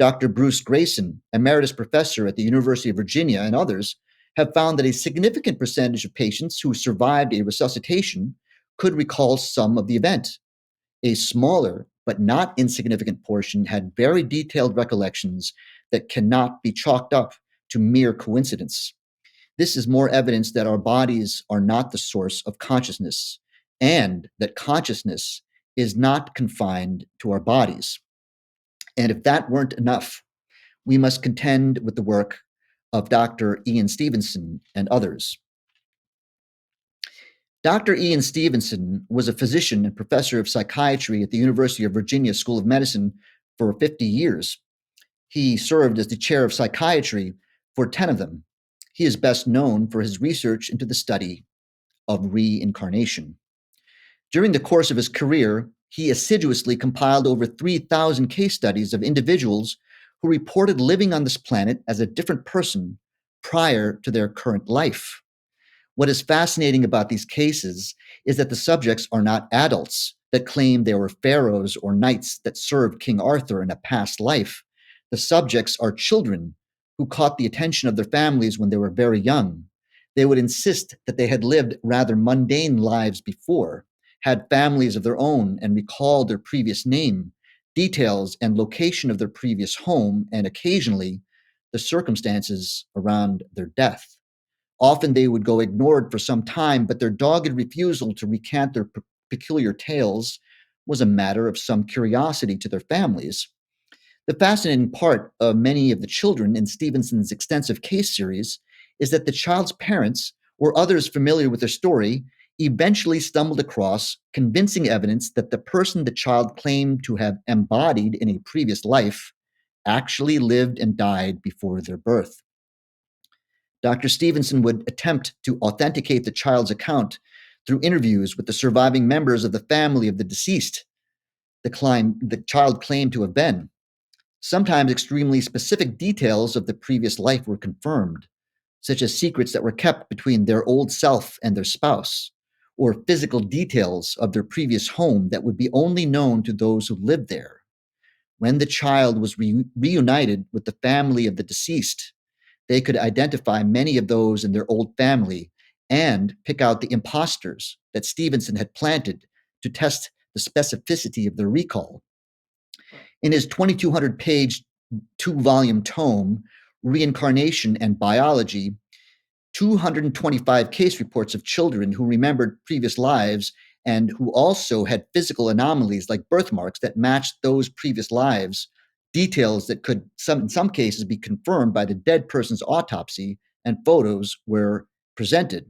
Dr. Bruce Grayson, emeritus professor at the University of Virginia, and others have found that a significant percentage of patients who survived a resuscitation could recall some of the event. A smaller but not insignificant portion had very detailed recollections that cannot be chalked up to mere coincidence. This is more evidence that our bodies are not the source of consciousness, and that consciousness is not confined to our bodies. And if that weren't enough, we must contend with the work of Dr. Ian Stevenson and others. Dr. Ian Stevenson was a physician and professor of psychiatry at the University of Virginia School of Medicine for 50 years. He served as the chair of psychiatry for 10 of them. He is best known for his research into the study of reincarnation. During the course of his career, he assiduously compiled over 3,000 case studies of individuals who reported living on this planet as a different person prior to their current life. What is fascinating about these cases is that the subjects are not adults that claim they were pharaohs or knights that served King Arthur in a past life. The subjects are children who caught the attention of their families when they were very young. They would insist that they had lived rather mundane lives before, had families of their own, and recalled their previous name, details and location of their previous home, and occasionally the circumstances around their death. Often they would go ignored for some time, but their dogged refusal to recant their peculiar tales was a matter of some curiosity to their families. The fascinating part of many of the children in Stevenson's extensive case series is that the child's parents or others familiar with their story eventually stumbled across convincing evidence that the person the child claimed to have embodied in a previous life actually lived and died before their birth. Dr. Stevenson would attempt to authenticate the child's account through interviews with the surviving members of the family of the deceased the child claimed to have been. Sometimes extremely specific details of the previous life were confirmed, such as secrets that were kept between their old self and their spouse, or physical details of their previous home that would be only known to those who lived there. When the child was reunited with the family of the deceased, they could identify many of those in their old family and pick out the imposters that Stevenson had planted to test the specificity of their recall. In his 2,200-page, 2-volume tome, Reincarnation and Biology, 225 case reports of children who remembered previous lives and who also had physical anomalies like birthmarks that matched those previous lives, details that could, in some cases, be confirmed by the dead person's autopsy, and photos were presented.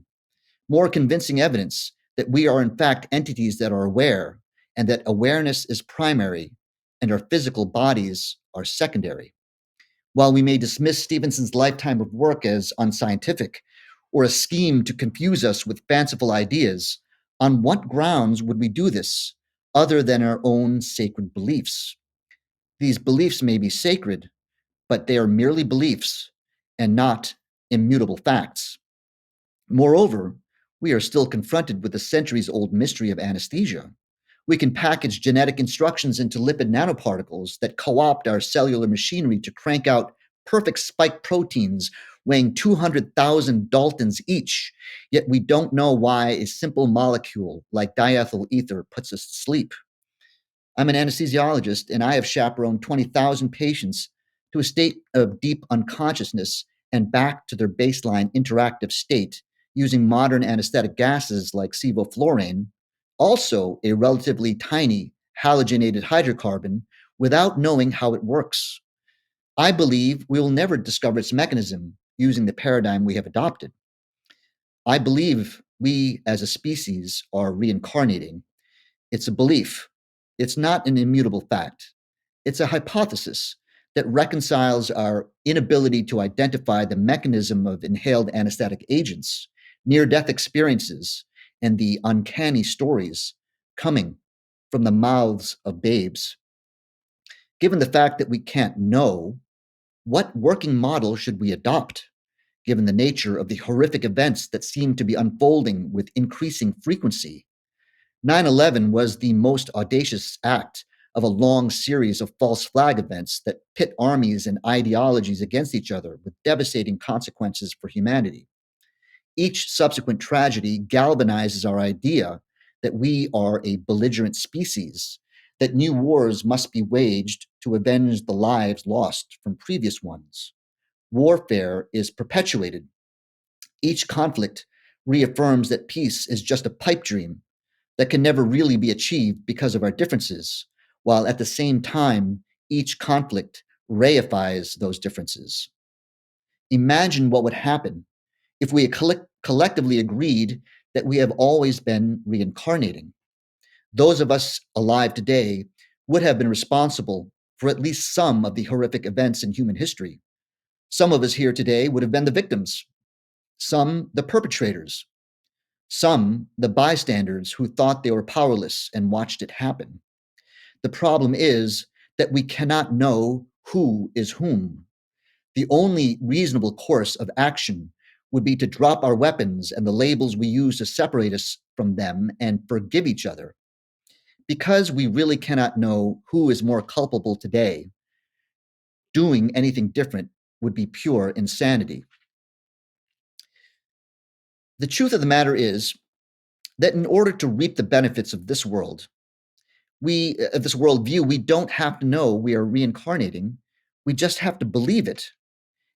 More convincing evidence that we are in fact entities that are aware, and that awareness is primary and our physical bodies are secondary. While we may dismiss Stevenson's lifetime of work as unscientific or a scheme to confuse us with fanciful ideas, on what grounds would we do this other than our own sacred beliefs? These beliefs may be sacred, but they are merely beliefs and not immutable facts. Moreover, we are still confronted with the centuries-old mystery of anesthesia. We can package genetic instructions into lipid nanoparticles that co-opt our cellular machinery to crank out perfect spike proteins weighing 200,000 daltons each, yet we don't know why a simple molecule like diethyl ether puts us to sleep. I'm an anesthesiologist, and I have chaperoned 20,000 patients to a state of deep unconsciousness and back to their baseline interactive state using modern anesthetic gases like sevoflurane, also a relatively tiny halogenated hydrocarbon, without knowing how it works. I believe we will never discover its mechanism using the paradigm we have adopted. I believe we as a species are reincarnating. It's a belief. It's not an immutable fact. It's a hypothesis that reconciles our inability to identify the mechanism of inhaled anesthetic agents, near-death experiences, and the uncanny stories coming from the mouths of babes. Given the fact that we can't know, what working model should we adopt, given the nature of the horrific events that seem to be unfolding with increasing frequency? 9/11 was the most audacious act of a long series of false flag events that pit armies and ideologies against each other with devastating consequences for humanity. Each subsequent tragedy galvanizes our idea that we are a belligerent species, that new wars must be waged to avenge the lives lost from previous ones. Warfare is perpetuated. Each conflict reaffirms that peace is just a pipe dream that can never really be achieved because of our differences, while at the same time, each conflict reifies those differences. Imagine what would happen if we collectively agreed that we have always been reincarnating. Those of us alive today would have been responsible for at least some of the horrific events in human history. Some of us here today would have been the victims, some the perpetrators, some the bystanders who thought they were powerless and watched it happen. The problem is that we cannot know who is whom. The only reasonable course of action would be to drop our weapons and the labels we use to separate us from them and forgive each other. Because we really cannot know who is more culpable today, doing anything different would be pure insanity. The truth of the matter is that in order to reap the benefits of this world, this worldview, we don't have to know we are reincarnating. We just have to believe it.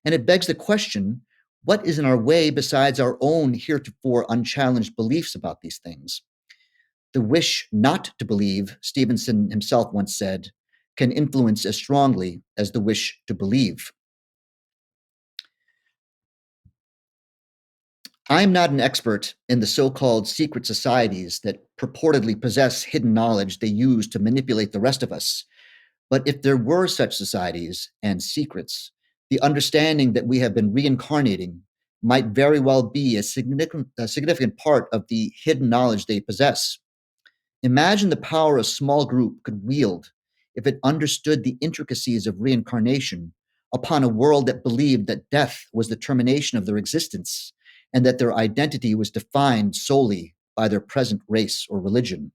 And it begs the question, what is in our way besides our own heretofore unchallenged beliefs about these things? The wish not to believe, Stevenson himself once said, can influence as strongly as the wish to believe. I'm not an expert in the so-called secret societies that purportedly possess hidden knowledge they use to manipulate the rest of us. But if there were such societies and secrets, the understanding that we have been reincarnating might very well be a significant part of the hidden knowledge they possess. Imagine the power a small group could wield if it understood the intricacies of reincarnation upon a world that believed that death was the termination of their existence and that their identity was defined solely by their present race or religion.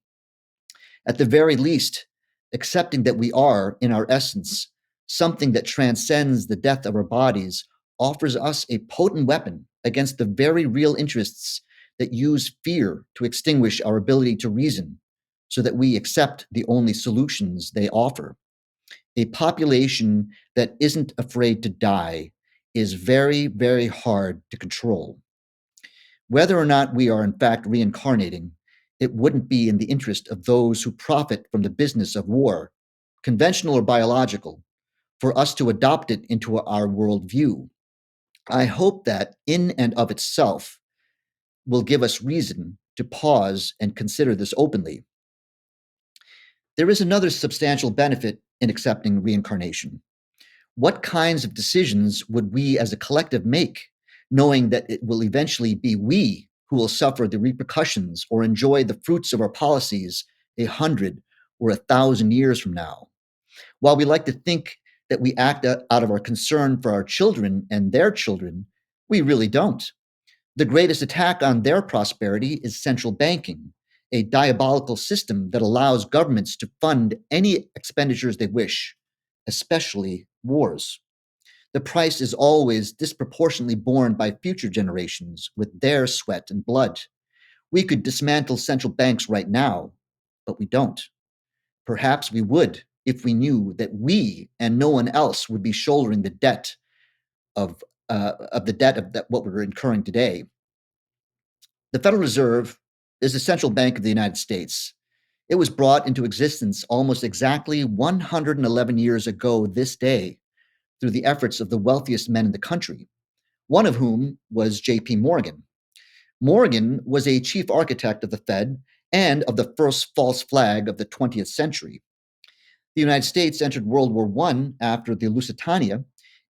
At the very least, accepting that we are, in our essence, something that transcends the death of our bodies offers us a potent weapon against the very real interests that use fear to extinguish our ability to reason, so that we accept the only solutions they offer. A population that isn't afraid to die is very, very hard to control. Whether or not we are in fact reincarnating, it wouldn't be in the interest of those who profit from the business of war, conventional or biological, for us to adopt it into our worldview. I hope that, in and of itself, will give us reason to pause and consider this openly. There is another substantial benefit in accepting reincarnation. What kinds of decisions would we as a collective make, knowing that it will eventually be we who will suffer the repercussions or enjoy the fruits of our policies 100 or 1,000 years from now? While we like to think that we act out of our concern for our children and their children, we really don't. The greatest attack on their prosperity is central banking, a diabolical system that allows governments to fund any expenditures they wish, especially wars. The price is always disproportionately borne by future generations with their sweat and blood. We could dismantle central banks right now, but we don't. Perhaps we would if we knew that we and no one else would be shouldering the debt of what we're incurring today. The Federal Reserve is the central bank of the United States. It was brought into existence almost exactly 111 years ago this day through the efforts of the wealthiest men in the country, one of whom was J.P. Morgan. Morgan was a chief architect of the Fed and of the first false flag of the 20th century. The United States entered World War I after the Lusitania,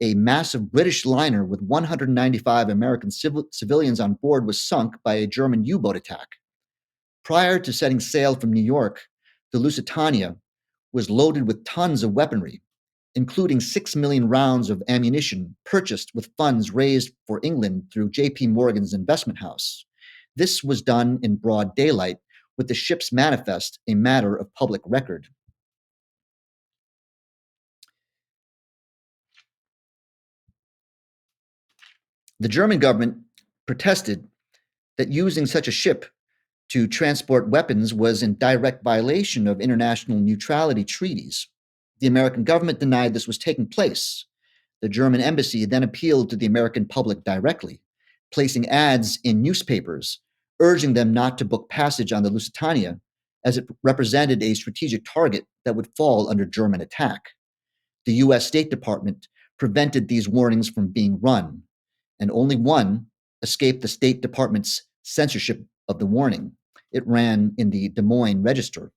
a massive British liner with 195 American civilians on board, was sunk by a German U-boat attack. Prior to setting sail from New York, the Lusitania was loaded with tons of weaponry, including 6 million rounds of ammunition purchased with funds raised for England through J.P. Morgan's investment house. This was done in broad daylight, with the ship's manifest a matter of public record. The German government protested that using such a ship to transport weapons was in direct violation of international neutrality treaties. The American government denied this was taking place. The German embassy then appealed to the American public directly, placing ads in newspapers, urging them not to book passage on the Lusitania, as it represented a strategic target that would fall under German attack. The U.S. State Department prevented these warnings from being run, and only one escaped the State Department's censorship of the warning. It ran in the Des Moines Register.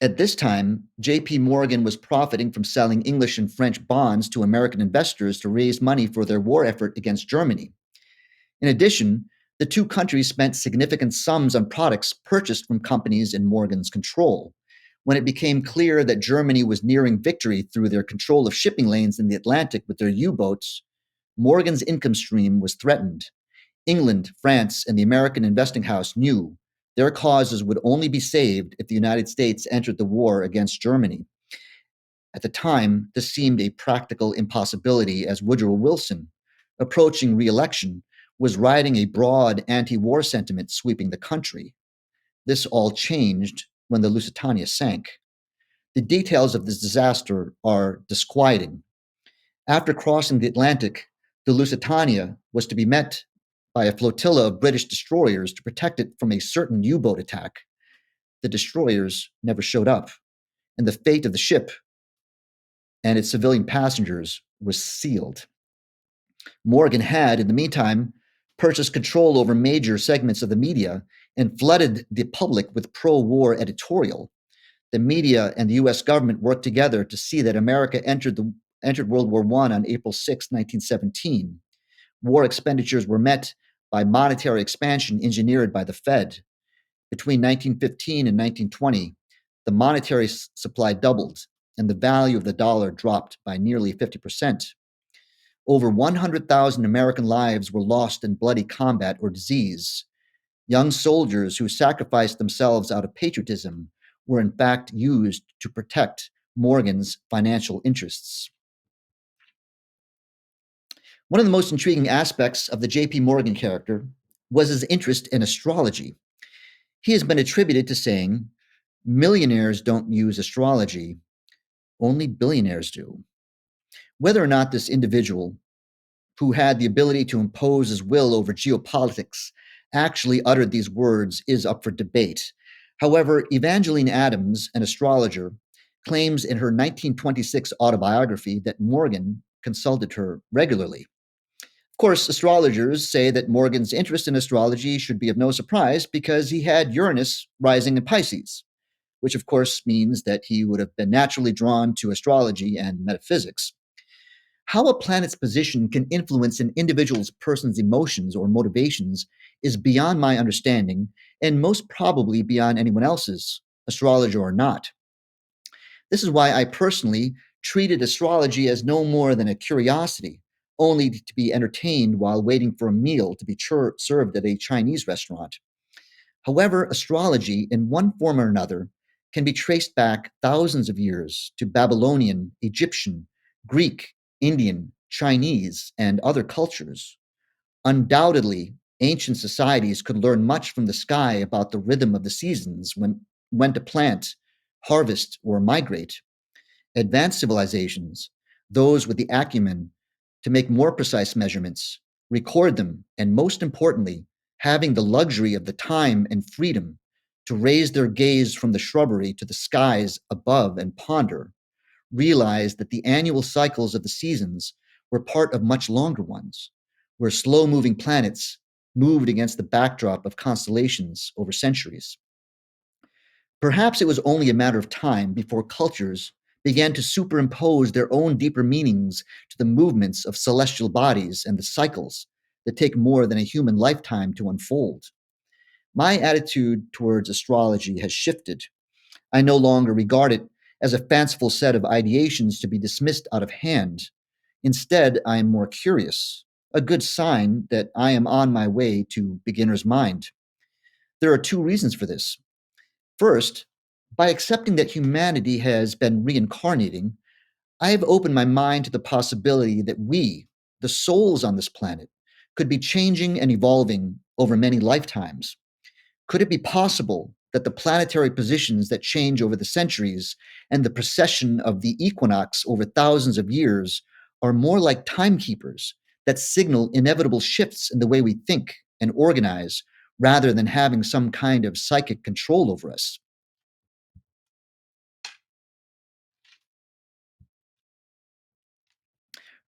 At this time, J.P. Morgan was profiting from selling English and French bonds to American investors to raise money for their war effort against Germany. In addition, the two countries spent significant sums on products purchased from companies in Morgan's control. When it became clear that Germany was nearing victory through their control of shipping lanes in the Atlantic with their U-boats, Morgan's income stream was threatened. England, France, and the American investing house knew their causes would only be saved if the United States entered the war against Germany. At the time, this seemed a practical impossibility, as Woodrow Wilson, approaching re-election, was riding a broad anti-war sentiment sweeping the country. This all changed when the Lusitania sank. The details of this disaster are disquieting. After crossing the Atlantic, the Lusitania was to be met by a flotilla of British destroyers to protect it from a certain U-boat attack. The destroyers never showed up, and the fate of the ship and its civilian passengers was sealed. Morgan had, in the meantime, purchased control over major segments of the media and flooded the public with pro-war editorial. The media and the U.S. government worked together to see that America entered World War I on April 6, 1917. War expenditures were met by monetary expansion engineered by the Fed. Between 1915 and 1920, the monetary supply doubled, and the value of the dollar dropped by nearly 50%. Over 100,000 American lives were lost in bloody combat or disease. Young soldiers who sacrificed themselves out of patriotism were in fact used to protect Morgan's financial interests. One of the most intriguing aspects of the J.P. Morgan character was his interest in astrology. He has been attributed to saying, "Millionaires don't use astrology, only billionaires do." Whether or not this individual who had the ability to impose his will over geopolitics, actually uttered these words is up for debate. However, Evangeline Adams, an astrologer, claims in her 1926 autobiography that Morgan consulted her regularly. Of course, astrologers say that Morgan's interest in astrology should be of no surprise because he had Uranus rising in Pisces, which of course means that he would have been naturally drawn to astrology and metaphysics. How a planet's position can influence an individual's person's emotions or motivations is beyond my understanding, and most probably beyond anyone else's, astrologer or not. This is why I personally treated astrology as no more than a curiosity, only to be entertained while waiting for a meal to be served at a Chinese restaurant. However, astrology, in one form or another, can be traced back thousands of years to Babylonian, Egyptian, Greek, Indian, Chinese, and other cultures. Undoubtedly, ancient societies could learn much from the sky about the rhythm of the seasons, when to plant, harvest, or migrate. Advanced civilizations, those with the acumen to make more precise measurements, record them, and most importantly, having the luxury of the time and freedom to raise their gaze from the shrubbery to the skies above and ponder, realized that the annual cycles of the seasons were part of much longer ones, where slow-moving planets moved against the backdrop of constellations over centuries. Perhaps it was only a matter of time before cultures began to superimpose their own deeper meanings to the movements of celestial bodies and the cycles that take more than a human lifetime to unfold. My attitude towards astrology has shifted. I no longer regard it as a fanciful set of ideations to be dismissed out of hand. Instead, I am more curious, a good sign that I am on my way to beginner's mind. There are two reasons for this. First, by accepting that humanity has been reincarnating, I have opened my mind to the possibility that we, the souls on this planet, could be changing and evolving over many lifetimes. Could it be possible that the planetary positions that change over the centuries and the precession of the equinox over thousands of years are more like timekeepers that signal inevitable shifts in the way we think and organize rather than having some kind of psychic control over us?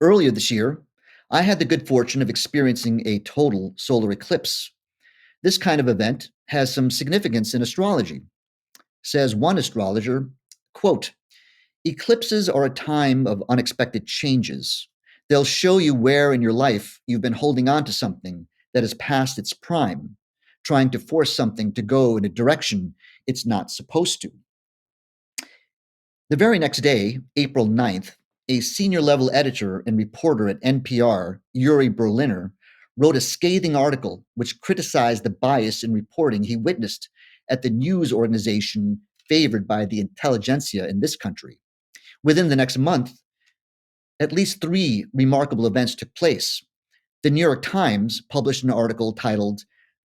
Earlier this year, I had the good fortune of experiencing a total solar eclipse. This kind of event has some significance in astrology. Says one astrologer, quote, "Eclipses are a time of unexpected changes. They'll show you where in your life you've been holding on to something that is past its prime, trying to force something to go in a direction it's not supposed to." The very next day, April 9th, a senior level editor and reporter at NPR, Yuri Berliner, wrote a scathing article which criticized the bias in reporting he witnessed at the news organization favored by the intelligentsia in this country. Within the next month, at least three remarkable events took place. The New York Times published an article titled,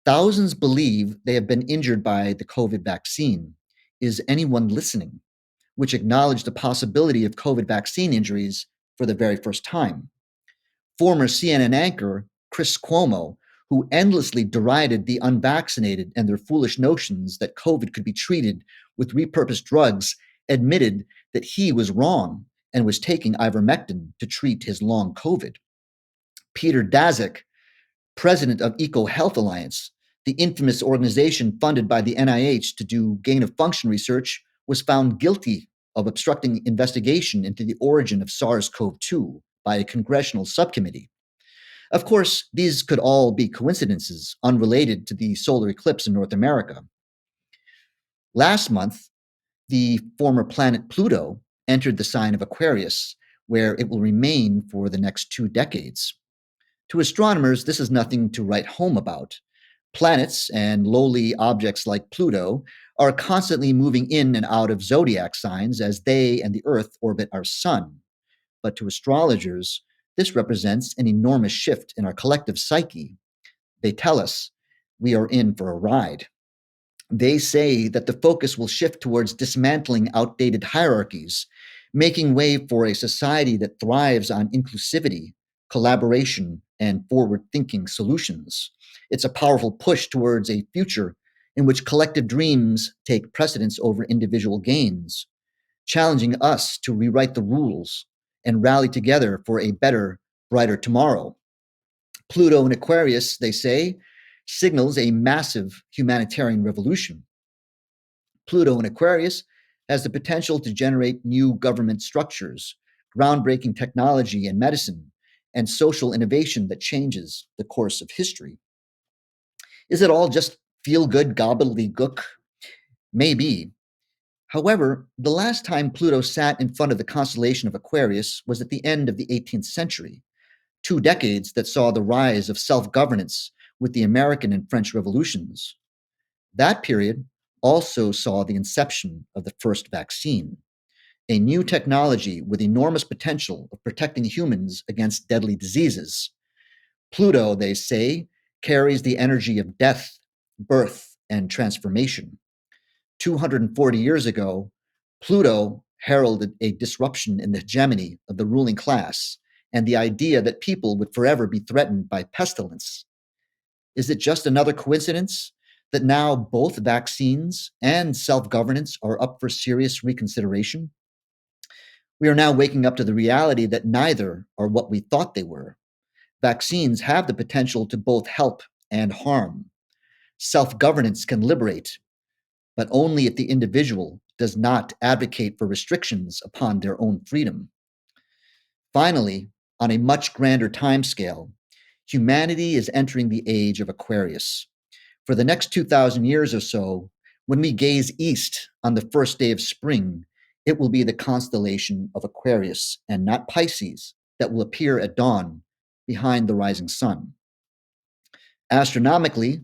"Thousands Believe They Have Been Injured by the COVID Vaccine. Is Anyone Listening?" which acknowledged the possibility of COVID vaccine injuries for the very first time. Former CNN anchor Chris Cuomo, who endlessly derided the unvaccinated and their foolish notions that COVID could be treated with repurposed drugs, admitted that he was wrong and was taking ivermectin to treat his long COVID. Peter Daszak, president of EcoHealth Alliance, the infamous organization funded by the NIH to do gain-of-function research, was found guilty of obstructing investigation into the origin of SARS-CoV-2 by a congressional subcommittee. Of course, these could all be coincidences unrelated to the solar eclipse in North America. Last month, the former planet Pluto entered the sign of Aquarius, where it will remain for the next 2 decades. To astronomers, this is nothing to write home about. Planets and lowly objects like Pluto are constantly moving in and out of zodiac signs as they and the Earth orbit our sun. But to astrologers, this represents an enormous shift in our collective psyche. They tell us we are in for a ride. They say that the focus will shift towards dismantling outdated hierarchies, making way for a society that thrives on inclusivity, collaboration, and forward-thinking solutions. It's a powerful push towards a future in which collective dreams take precedence over individual gains, challenging us to rewrite the rules and rally together for a better, brighter tomorrow. Pluto in Aquarius, they say, signals a massive humanitarian revolution. Pluto in Aquarius has the potential to generate new government structures, groundbreaking technology and medicine, and social innovation that changes the course of history. Is it all just feel-good gobbledygook? Maybe. However, the last time Pluto sat in front of the constellation of Aquarius was at the end of the 18th century, 2 decades that saw the rise of self-governance with the American and French revolutions. That period also saw the inception of the first vaccine, a new technology with enormous potential of protecting humans against deadly diseases. Pluto, they say, carries the energy of death, birth, and transformation. 240 years ago, Pluto heralded a disruption in the hegemony of the ruling class and the idea that people would forever be threatened by pestilence. Is it just another coincidence that now both vaccines and self-governance are up for serious reconsideration? We are now waking up to the reality that neither are what we thought they were. Vaccines have the potential to both help and harm. Self-governance can liberate, but only if the individual does not advocate for restrictions upon their own freedom. Finally, on a much grander timescale, humanity is entering the age of Aquarius. For the next 2,000 years or so, when we gaze east on the first day of spring, it will be the constellation of Aquarius and not Pisces that will appear at dawn behind the rising sun. Astronomically,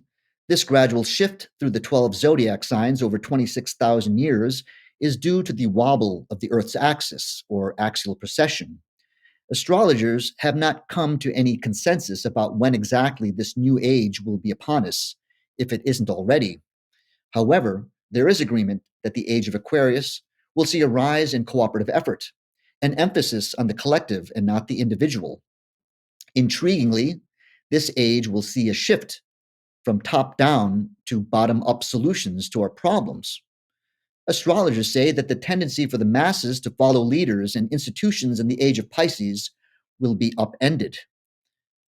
this gradual shift through the 12 zodiac signs over 26,000 years is due to the wobble of the Earth's axis, or axial precession. Astrologers have not come to any consensus about when exactly this new age will be upon us, if it isn't already. However, there is agreement that the age of Aquarius will see a rise in cooperative effort, an emphasis on the collective and not the individual. Intriguingly, this age will see a shift from top-down to bottom-up solutions to our problems. Astrologers say that the tendency for the masses to follow leaders and institutions in the age of Pisces will be upended.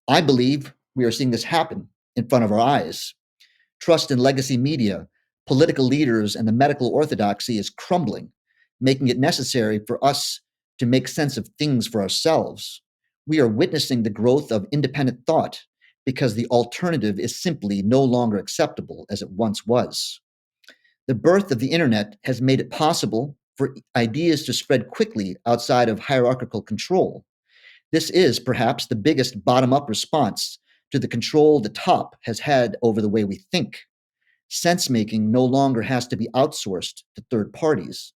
I believe we are seeing this happen in front of our eyes. Trust in legacy media, political leaders, and the medical orthodoxy is crumbling, making it necessary for us to make sense of things for ourselves. We are witnessing the growth of independent thought because the alternative is simply no longer acceptable as it once was. The birth of the internet has made it possible for ideas to spread quickly outside of hierarchical control. This is perhaps the biggest bottom-up response to the control the top has had over the way we think. Sense-making no longer has to be outsourced to third parties.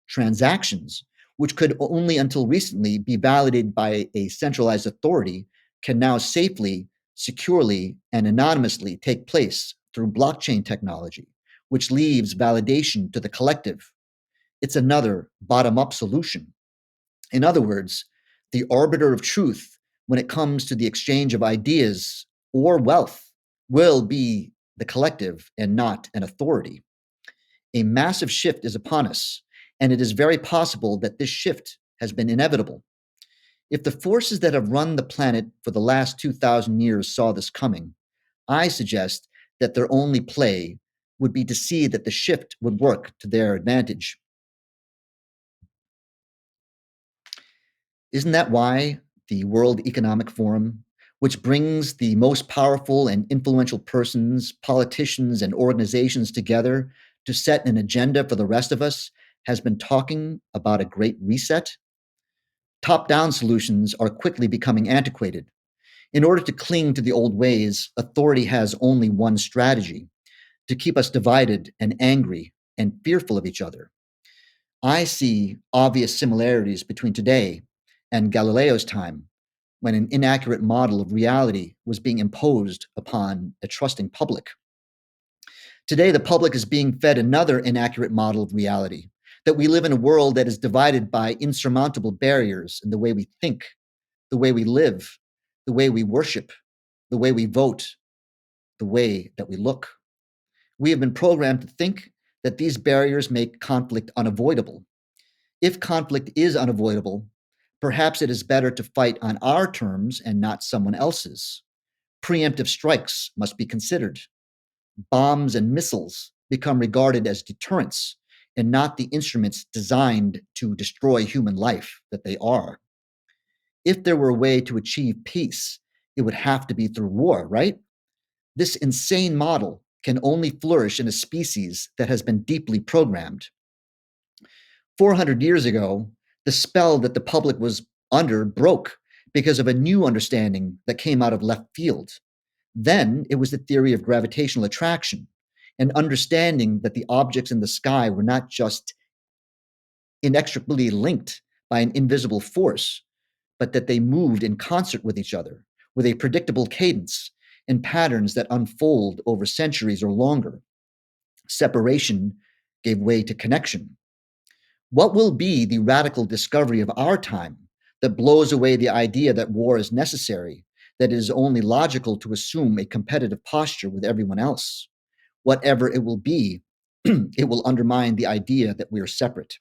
Transactions, which could only until recently be validated by a centralized authority, can now safely, securely, and anonymously take place through blockchain technology, which leaves validation to the collective. It's another bottom-up solution. In other words, the arbiter of truth when it comes to the exchange of ideas or wealth will be the collective and not an authority. A massive shift is upon us, and it is very possible that this shift has been inevitable. If the forces that have run the planet for the last 2,000 years saw this coming, I suggest that their only play would be to see that the shift would work to their advantage. Isn't that why the World Economic Forum, which brings the most powerful and influential persons, politicians, and organizations together to set an agenda for the rest of us, has been talking about a great reset? Top-down solutions are quickly becoming antiquated. In order to cling to the old ways, authority has only one strategy: to keep us divided and angry and fearful of each other. I see obvious similarities between today and Galileo's time, when an inaccurate model of reality was being imposed upon a trusting public. Today, the public is being fed another inaccurate model of reality, that we live in a world that is divided by insurmountable barriers in the way we think, the way we live, the way we worship, the way we vote, the way that we look. We have been programmed to think that these barriers make conflict unavoidable. If conflict is unavoidable, perhaps it is better to fight on our terms and not someone else's. Preemptive strikes must be considered. Bombs and missiles become regarded as deterrents and not the instruments designed to destroy human life that they are. If there were a way to achieve peace, it would have to be through war, right? This insane model can only flourish in a species that has been deeply programmed. 400 years ago, the spell that the public was under broke because of a new understanding that came out of left field. Then it was the theory of gravitational attraction, an understanding that the objects in the sky were not just inextricably linked by an invisible force, but that they moved in concert with each other, with a predictable cadence and patterns that unfold over centuries or longer. Separation gave way to connection. What will be the radical discovery of our time that blows away the idea that war is necessary, that it is only logical to assume a competitive posture with everyone else? Whatever it will be, it will undermine the idea that we are separate,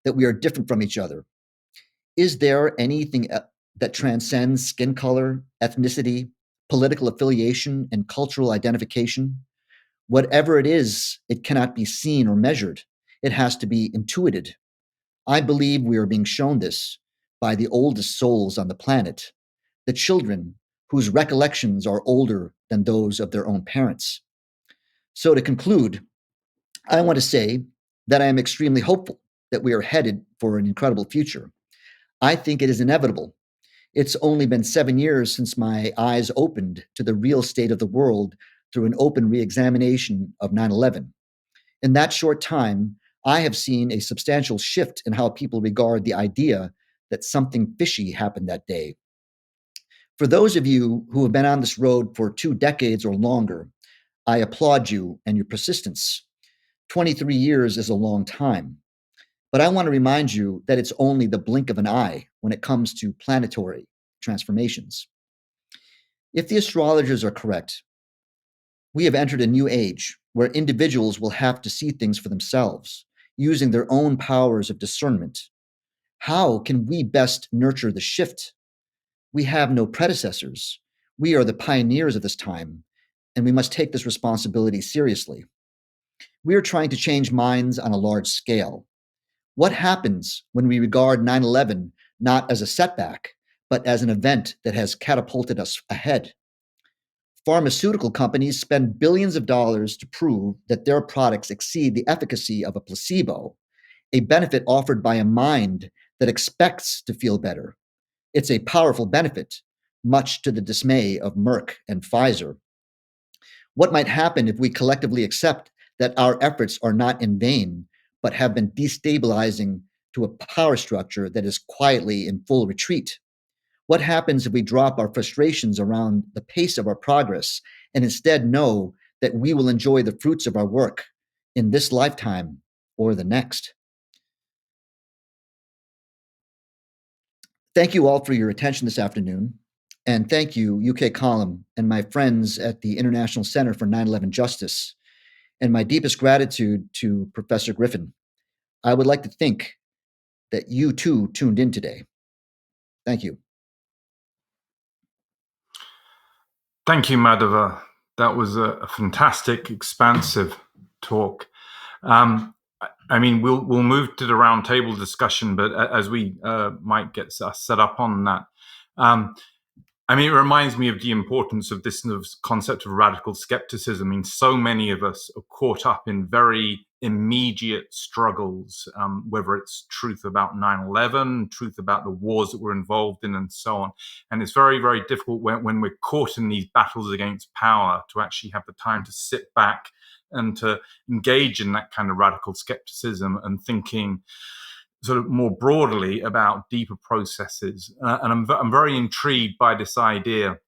that we are different from each other. Is there anything that transcends skin color, ethnicity, political affiliation, and cultural identification? Whatever it is, it cannot be seen or measured. It has to be intuited. I believe we are being shown this by the oldest souls on the planet, the children whose recollections are older than those of their own parents. So to conclude, I want to say that I am extremely hopeful that we are headed for an incredible future. I think it is inevitable. It's only been 7 years since my eyes opened to the real state of the world through an open re-examination of 9/11. In that short time, I have seen a substantial shift in how people regard the idea that something fishy happened that day. For those of you who have been on this road for 2 decades or longer, I applaud you and your persistence. 23 years is a long time. But I want to remind you that it's only the blink of an eye when it comes to planetary transformations. If the astrologers are correct, we have entered a new age where individuals will have to see things for themselves, using their own powers of discernment. How can we best nurture the shift? We have no predecessors. We are the pioneers of this time, and we must take this responsibility seriously. We are trying to change minds on a large scale. What happens when we regard 9/11 not as a setback, but as an event that has catapulted us ahead? Pharmaceutical companies spend billions of dollars to prove that their products exceed the efficacy of a placebo, a benefit offered by a mind that expects to feel better. It's a powerful benefit, much to the dismay of Merck and Pfizer. What might happen if we collectively accept that our efforts are not in vain, but have been destabilizing to a power structure that is quietly in full retreat? What happens if we drop our frustrations around the pace of our progress and instead know that we will enjoy the fruits of our work in this lifetime or the next? Thank you all for your attention this afternoon. And thank you, UK Column, and my friends at the International Center for 9/11 Justice, and my deepest gratitude to Professor Griffin. I would like to think that you too tuned in today. Thank you. Thank you, Madhava. That was a fantastic, expansive talk. I mean, we'll move to the roundtable discussion, but as we might get set up on that, I mean, it reminds me of the importance of this concept of radical skepticism. I mean, so many of us are caught up in very immediate struggles, whether it's truth about 9/11, truth about the wars that we're involved in, and so on. And it's very, very difficult when we're caught in these battles against power to actually have the time to sit back and to engage in that kind of radical skepticism and thinking sort of more broadly about deeper processes. And I'm very intrigued by this idea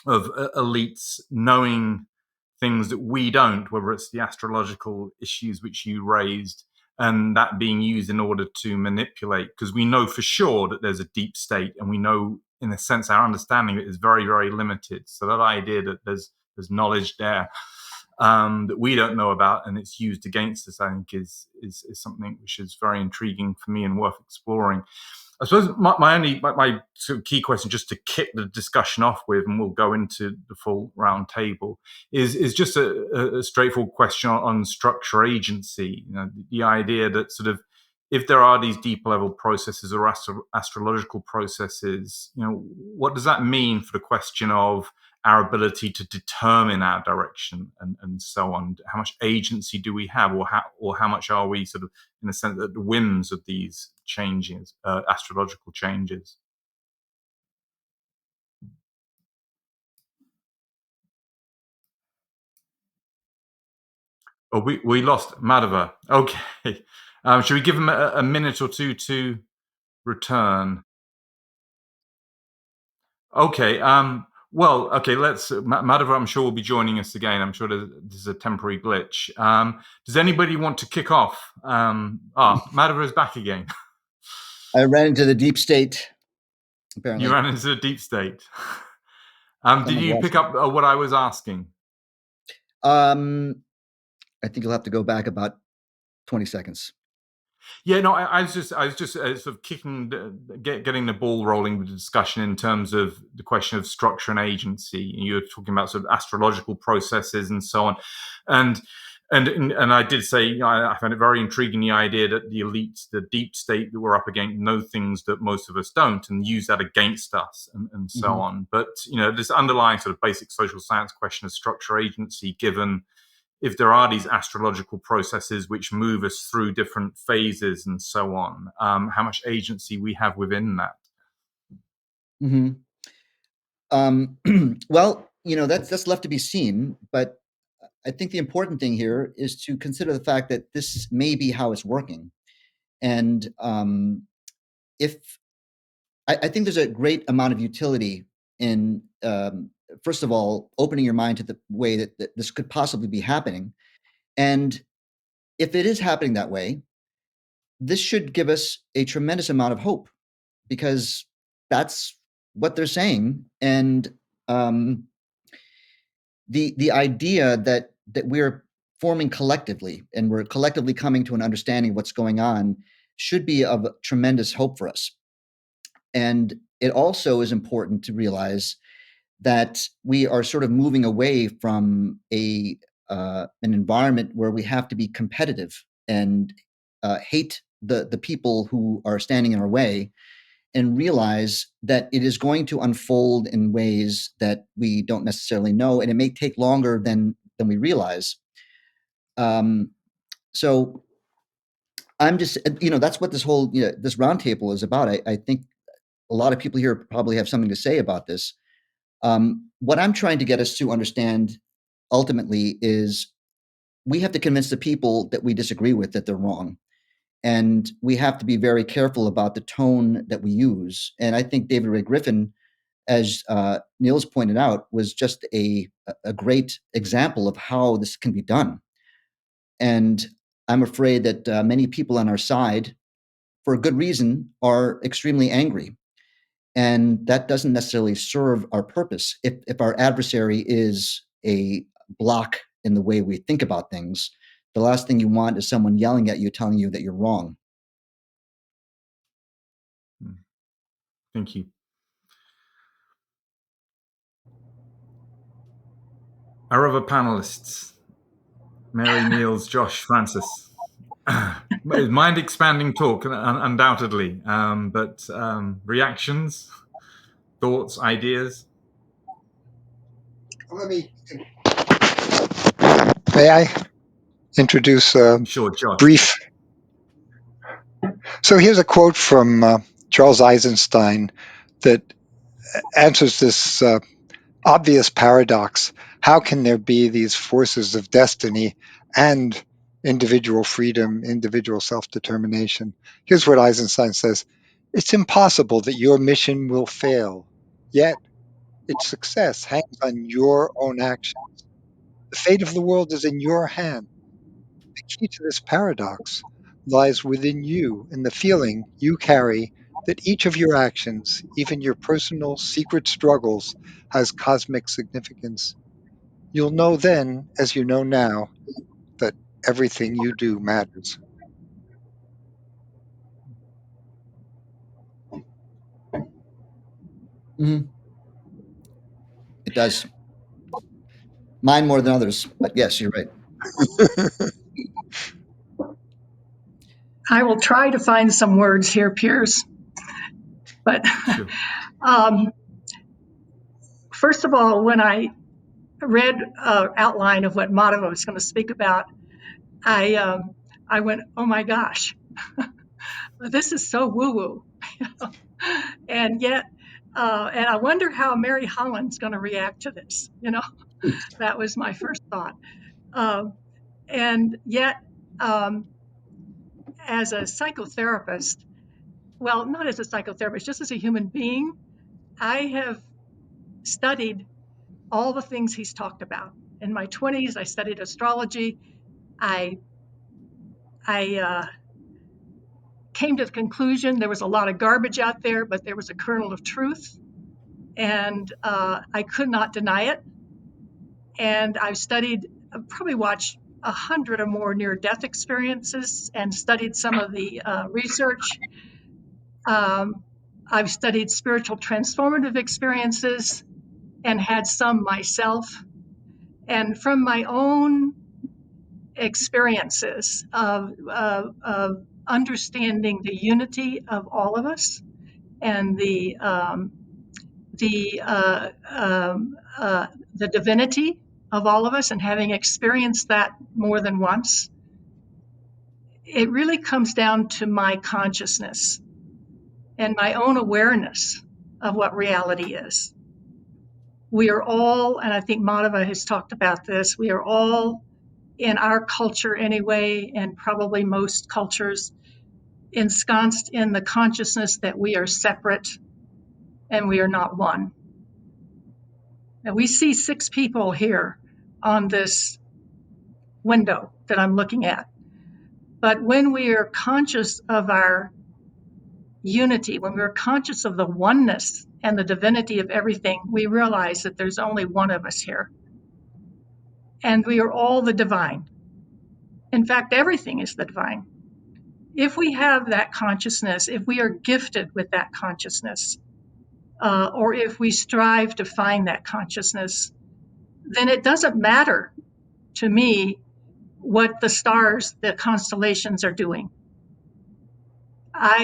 of elites knowing things that we don't, whether it's the astrological issues which you raised, and that being used in order to manipulate, because we know for sure that there's a deep state, and we know, in a sense, our understanding of it is very, very limited. So that idea that there's knowledge there that we don't know about, and it's used against us, I think is something which is very intriguing for me and worth exploring. I suppose my sort of key question, just to kick the discussion off with, and we'll go into the full round table, is just a straightforward question on structure agency. You know, the idea that sort of, if there are these deep level processes or astrological processes, you know, what does that mean for the question of our ability to determine our direction and so on? How much agency do we have, or how much are we sort of, in a sense, at the whims of these changes, astrological changes? Oh, we lost Madhava. Okay. Should we give him a minute or two to return? Okay. Well, okay. Let's. Madhava, I'm sure, will be joining us again. I'm sure there's a temporary glitch. Does anybody want to kick off? Madhava is back again. I ran into the deep state. Apparently, You ran into the deep state. Did you pick up what I was asking? I think you'll have to go back about 20 seconds. Yeah, no, I was just sort of getting the ball rolling with the discussion in terms of the question of structure and agency. You were talking about sort of astrological processes and so on, and I did say, you know, I found it very intriguing, the idea that the elites, the deep state that we're up against, know things that most of us don't, and use that against us, and so on. But you know, this underlying sort of basic social science question of structure agency, given if there are these astrological processes which move us through different phases and so on, how much agency we have within that. Well, you know, that's left to be seen, but I think the important thing here is to consider the fact that this may be how it's working. And if I think there's a great amount of utility in, first of all, opening your mind to the way that this could possibly be happening. And if it is happening that way, this should give us a tremendous amount of hope, because that's what they're saying. And the idea that we're forming collectively, and we're collectively coming to an understanding of what's going on, should be of tremendous hope for us. And it also is important to realize that we are sort of moving away from an environment where we have to be competitive and hate the people who are standing in our way, and realize that it is going to unfold in ways that we don't necessarily know, and it may take longer than we realize. So I'm just, you know, that's what this whole, you know, this roundtable is about. I think a lot of people here probably have something to say about this. What I'm trying to get us to understand ultimately is we have to convince the people that we disagree with that they're wrong. And we have to be very careful about the tone that we use. And I think David Ray Griffin, as Niels pointed out, was just a great example of how this can be done. And I'm afraid that many people on our side, for a good reason, are extremely angry. And that doesn't necessarily serve our purpose. If our adversary is a block in the way we think about things, the last thing you want is someone yelling at you, telling you that you're wrong. Thank you. Our other panelists, Mary, Niels, Josh, Francis. Mind-expanding talk, undoubtedly. But reactions, thoughts, ideas? May I introduce a Sure, Josh. brief? So here's a quote from Charles Eisenstein that answers this obvious paradox. How can there be these forces of destiny and individual freedom, individual self-determination? Here's what Eisenstein says. It's impossible that your mission will fail, yet its success hangs on your own actions. The fate of the world is in your hand. The key to this paradox lies within you in the feeling you carry that each of your actions, even your personal secret struggles, has cosmic significance. You'll know then, as you know now, that everything you do matters. Mhm. It does. Mine more than others, but yes, you're right. I will try to find some words here, Piers. But Sure. first of all, when I read an outline of what Madhava was going to speak about, I went, oh my gosh, this is so woo-woo. And yet, and I wonder how Mary Holland's going to react to this. That was my first thought. And yet, as a psychotherapist, well, not as a psychotherapist, just as a human being, I have studied all the things he's talked about. In my 20s, I studied astrology. I came to the conclusion there was a lot of garbage out there, but there was a kernel of truth, and I could not deny it. And I've probably watched 100 or more near-death experiences and studied some of the research. I've studied spiritual transformative experiences and had some myself. And from my own experiences of understanding the unity of all of us and the divinity of all of us, and having experienced that more than once, it really comes down to my consciousness and my own awareness of what reality is. We are all, and I think Madhava has talked about this, we are all, in our culture anyway, and probably most cultures, ensconced in the consciousness that we are separate and we are not one. Now, we see 6 people here on this window that I'm looking at. But when we are conscious of our unity, when we're conscious of the oneness and the divinity of everything, we realize that there's only one of us here. And we are all the divine. In fact, everything is the divine. If we have that consciousness, if we are gifted with that consciousness, or if we strive to find that consciousness, then it doesn't matter to me what the stars, the constellations are doing.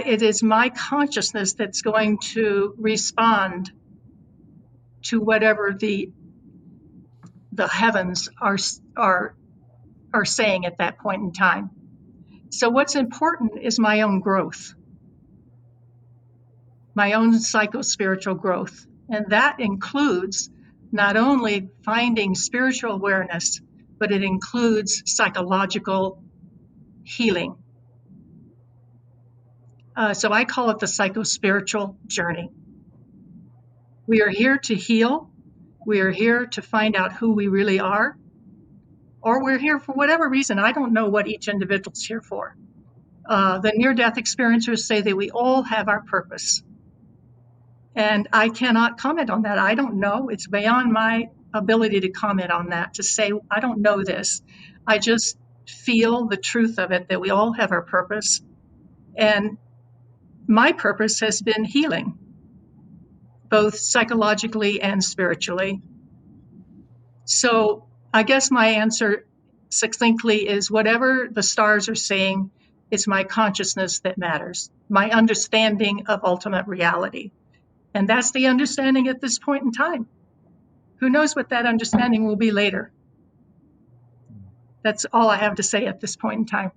It is my consciousness that's going to respond to whatever the heavens are saying at that point in time. So what's important is my own growth, my own psycho-spiritual growth. And that includes not only finding spiritual awareness, but it includes psychological healing. So I call it the psycho-spiritual journey. We are here to heal. We are here to find out who we really are. Or we're here for whatever reason. I don't know what each individual's here for. The near-death experiencers say that we all have our purpose. And I cannot comment on that. I don't know. It's beyond my ability to comment on that, to say, I don't know this. I just feel the truth of it, that we all have our purpose. And my purpose has been healing, both psychologically and spiritually. So I guess my answer succinctly is whatever the stars are saying, it's my consciousness that matters, my understanding of ultimate reality. And that's the understanding at this point in time. Who knows what that understanding will be later? That's all I have to say at this point in time.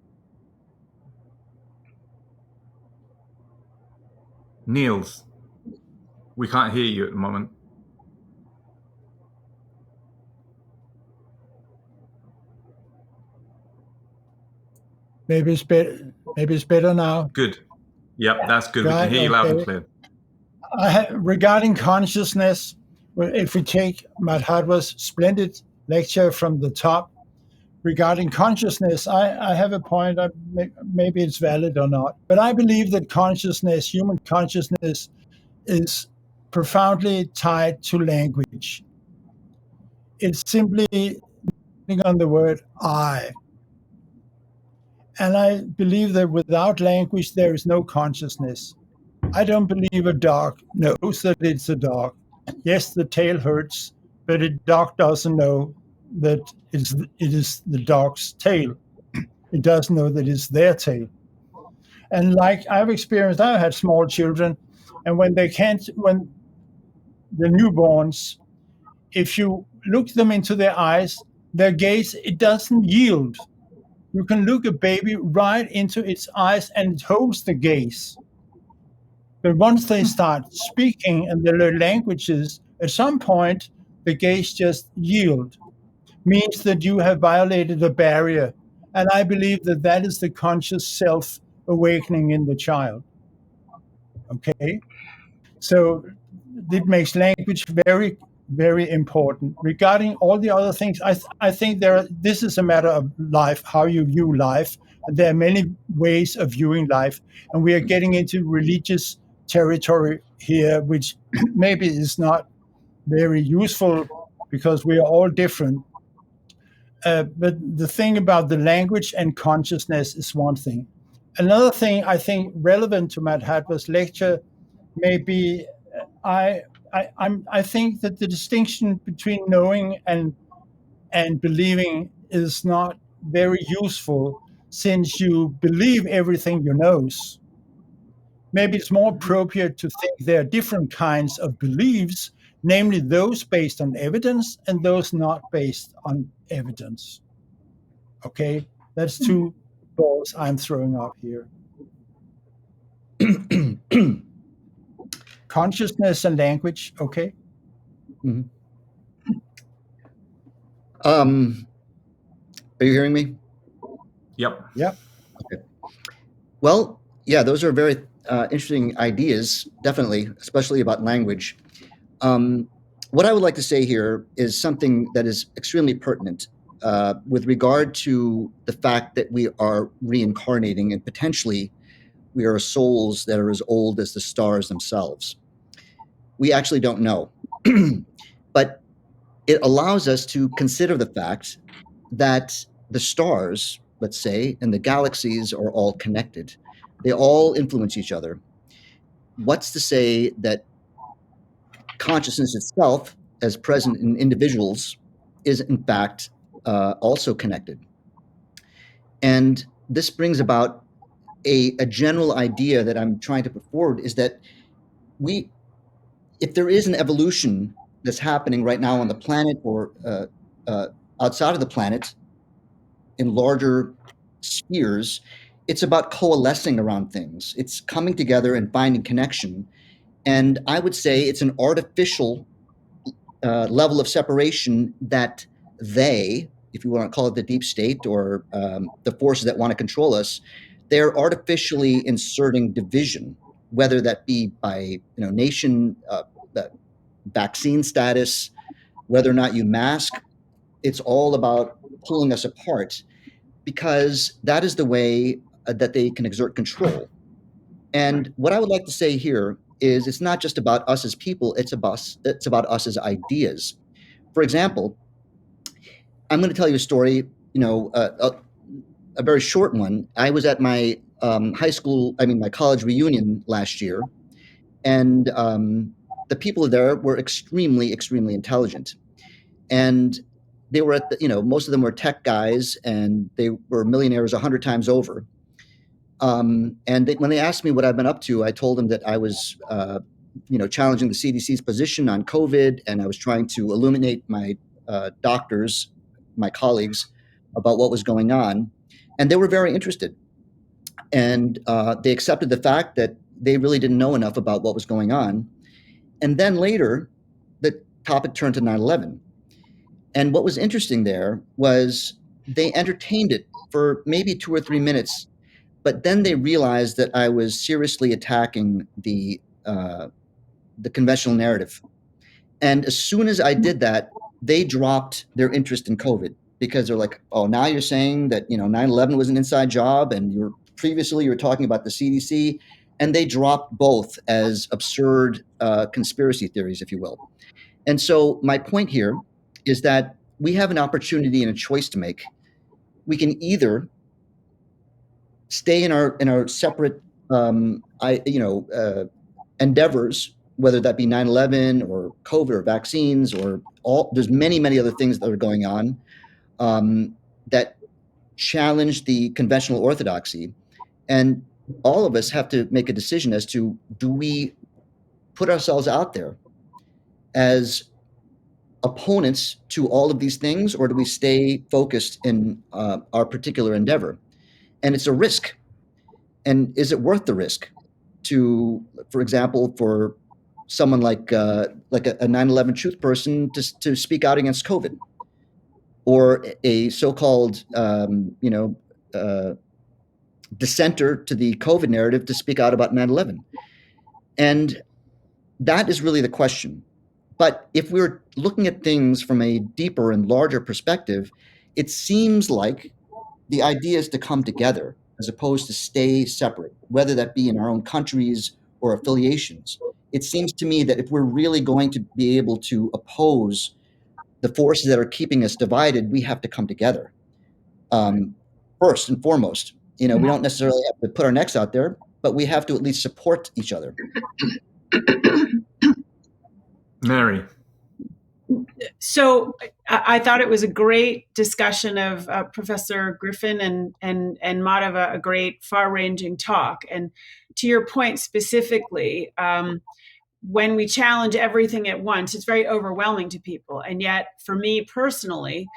Niels, we can't hear you at the moment. Maybe it's better. Maybe it's better now. Good. Yep, that's good. We Right, can hear you loud and okay. clear. Regarding consciousness, if we take Madhava's splendid lecture from the top, regarding consciousness, I have a point. Maybe it's valid or not, but I believe that consciousness, human consciousness, is profoundly tied to language. It's simply on the word I. And I believe that without language, there is no consciousness. I don't believe a dog knows that it's a dog. Yes, the tail hurts, but a dog doesn't know that it is the dog's tail. It doesn't know that it's their tail. And like I've had small children, and when the newborns, if you look them into their eyes, their gaze, it doesn't yield. You can look a baby right into its eyes and it holds the gaze. But once they start speaking and they learn languages, at some point, the gaze just yield. Means that you have violated a barrier. And I believe that that is the conscious self awakening in the child. Okay? So it makes language very, very important. Regarding all the other things, I think this is a matter of life, how you view life. There are many ways of viewing life, and we are getting into religious territory here, which maybe is not very useful because we are all different. But the thing about the language and consciousness is one thing. Another thing I think relevant to Madhava's lecture may be I think that the distinction between knowing and believing is not very useful, since you believe everything you know. Maybe it's more appropriate to think there are different kinds of beliefs, namely those based on evidence and those not based on evidence. Okay, that's two balls I'm throwing up here. Consciousness and language, okay? Mm-hmm. Are you hearing me? Yep. Okay. Well, yeah, those are very interesting ideas, definitely, especially about language. What I would like to say here is something that is extremely pertinent with regard to the fact that we are reincarnating and potentially we are souls that are as old as the stars themselves. We actually don't know. But it allows us to consider the fact that the stars, let's say, and the galaxies are all connected. They all influence each other. What's to say that consciousness itself, as present in individuals, is in fact also connected? And this brings about a general idea that I'm trying to put forward, is that if there is an evolution that's happening right now on the planet or outside of the planet in larger spheres, it's about coalescing around things. It's coming together and finding connection. And I would say it's an artificial level of separation that they, if you want to call it the deep state or the forces that want to control us, they're artificially inserting division, whether that be by nation, vaccine status, whether or not you mask. It's all about pulling us apart, because that is the way that they can exert control. And what I would like to say here is it's not just about us as people, it's about us as ideas. For example, I'm going to tell you a story, a very short one. I was at my my college reunion last year, and the people there were extremely, extremely intelligent. And they were most of them were tech guys, and they were millionaires 100 times over. And when they asked me what I've been up to, I told them that I was, challenging the CDC's position on COVID, and I was trying to illuminate my doctors, my colleagues, about what was going on. And they were very interested. And they accepted the fact that they really didn't know enough about what was going on. And then later, the topic turned to 9/11. And what was interesting there was they entertained it for maybe 2 or 3 minutes, but then they realized that I was seriously attacking the conventional narrative. And as soon as I did that, they dropped their interest in COVID. because they're like, oh, now you're saying that 9/11 was an inside job, and previously you were talking about the CDC, and they dropped both as absurd conspiracy theories, if you will. And so my point here is that we have an opportunity and a choice to make. We can either stay in our separate endeavors, whether that be 9/11 or COVID or vaccines or there's many other things that are going on that challenge the conventional orthodoxy. And all of us have to make a decision as to, do we put ourselves out there as opponents to all of these things, or do we stay focused in our particular endeavor? And it's a risk. And is it worth the risk to, for example, for someone like a 9/11 truth person to speak out against COVID, or a so-called dissenter to the COVID narrative to speak out about 9/11? And that is really the question. But if we're looking at things from a deeper and larger perspective, it seems like the idea is to come together as opposed to stay separate, whether that be in our own countries or affiliations. It seems to me that if we're really going to be able to oppose the forces that are keeping us divided, we have to come together. First and foremost, we don't necessarily have to put our necks out there, but we have to at least support each other. Mary. So I thought it was a great discussion of Professor Griffin and Madhava, a great far-ranging talk. And to your point specifically, when we challenge everything at once, it's very overwhelming to people. And yet, for me personally,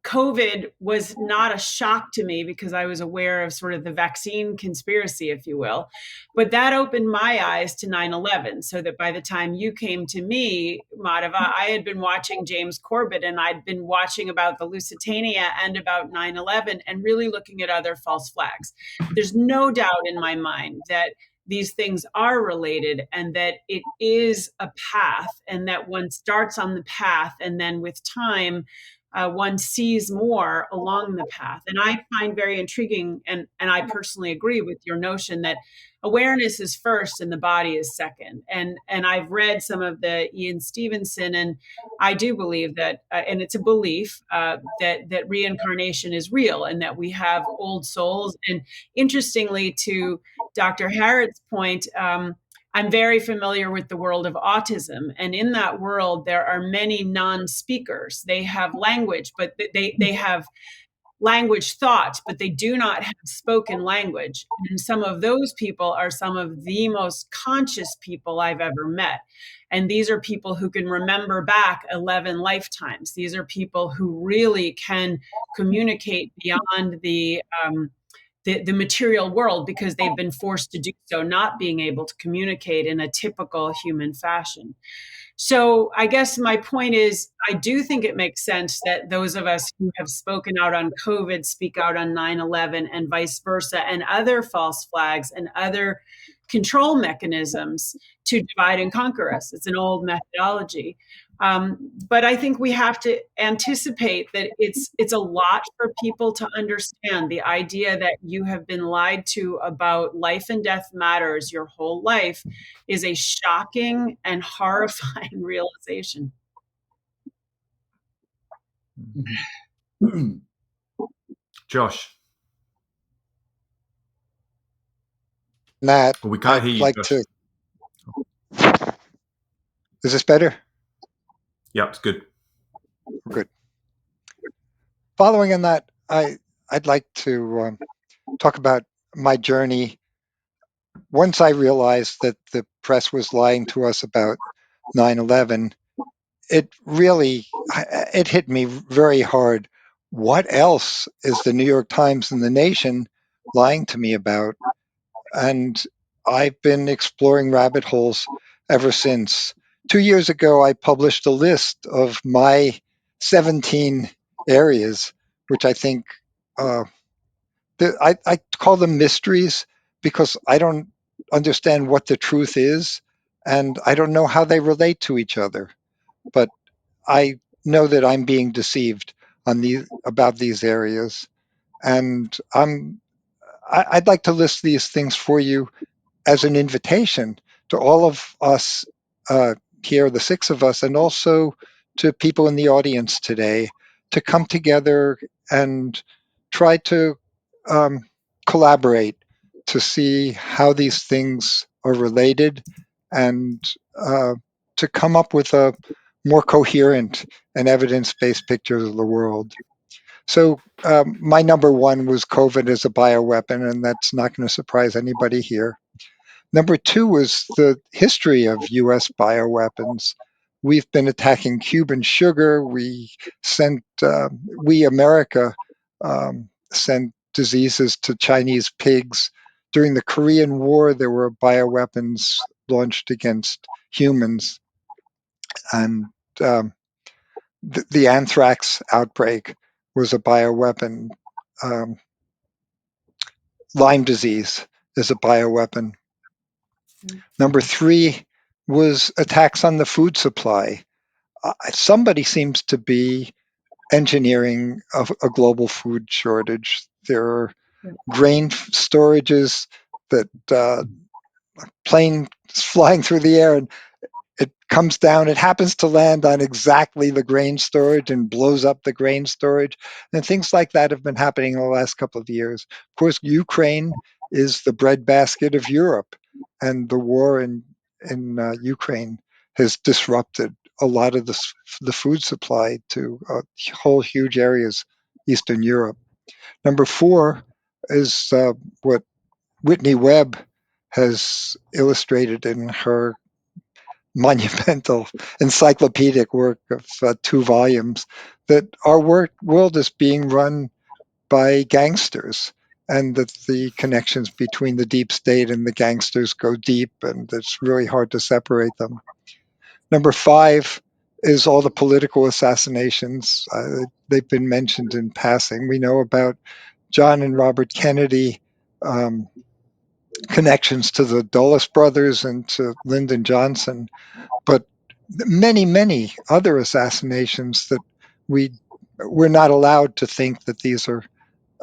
COVID was not a shock to me because I was aware of sort of the vaccine conspiracy, if you will. But that opened my eyes to 9/11, so that by the time you came to me, Madhava, I had been watching James Corbett, and I'd been watching about the Lusitania and about 9/11 and really looking at other false flags. There's no doubt in my mind that these things are related, and that it is a path, and that one starts on the path, and then with time, one sees more along the path. And I find very intriguing, and I personally agree with your notion that awareness is first and the body is second. And I've read some of the Ian Stevenson, and I do believe that, and it's a belief, that reincarnation is real, and that we have old souls. And interestingly, to Dr. Harrit's point, I'm very familiar with the world of autism. And in that world, there are many non-speakers. They have language, but they have language thoughts, but they do not have spoken language. And some of those people are some of the most conscious people I've ever met. And these are people who can remember back 11 lifetimes. These are people who really can communicate beyond the material world, because they've been forced to do so, not being able to communicate in a typical human fashion. So I guess my point is, I do think it makes sense that those of us who have spoken out on COVID speak out on 9/11, and vice versa, and other false flags and other control mechanisms to divide and conquer us. It's an old methodology. But I think we have to anticipate that it's a lot for people to understand. The idea that you have been lied to about life and death matters your whole life is a shocking and horrifying realization. Josh. Matt, Well, we can't hear you, like Josh. Is this better? Yeah, it's good. Good. Following on that, I'd like to talk about my journey. Once I realized that the press was lying to us about 9/11, it hit me very hard. What else is the New York Times and the Nation lying to me about? And I've been exploring rabbit holes ever since. 2 years ago, I published a list of my 17 areas, which I think I call them mysteries, because I don't understand what the truth is, and I don't know how they relate to each other. But I know that I'm being deceived about these areas, and I'd like to list these things for you as an invitation to all of us here, the six of us, and also to people in the audience today, to come together and try to um, collaborate to see how these things are related, and to come up with a more coherent and evidence-based picture of the world. So my number one was COVID as a bioweapon, and that's not going to surprise anybody here. Number two was the history of U.S. bioweapons. We've been attacking Cuban sugar. America, sent diseases to Chinese pigs. During the Korean War, there were bioweapons launched against humans. And the anthrax outbreak was a bioweapon. Um, Lyme disease is a bioweapon. Number three was attacks on the food supply. Somebody seems to be engineering a global food shortage. There are grain storages that plane flying through the air, and it comes down, it happens to land on exactly the grain storage and blows up the grain storage. And things like that have been happening in the last couple of years. Of course, Ukraine is the breadbasket of Europe, and the war in Ukraine has disrupted a lot of the food supply to whole huge areas, Eastern Europe. Number four is what Whitney Webb has illustrated in her monumental encyclopedic work of 2 volumes, that our world is being run by gangsters, and that the connections between the deep state and the gangsters go deep, and it's really hard to separate them. Number five is all the political assassinations. They've been mentioned in passing. We know about John and Robert Kennedy, connections to the Dulles brothers and to Lyndon Johnson, but many, many other assassinations that we're not allowed to think that these are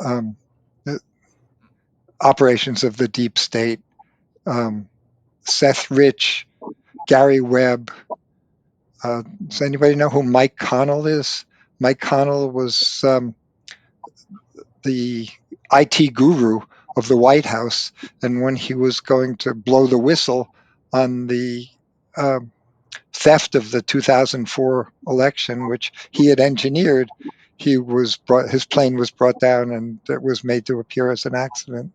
um, operations of the deep state. Seth Rich, Gary Webb. Does anybody know who Mike Connell is? Mike Connell was the IT guru of the White House, and when he was going to blow the whistle on the theft of the 2004 election, which he had engineered, his plane was brought down, and it was made to appear as an accident.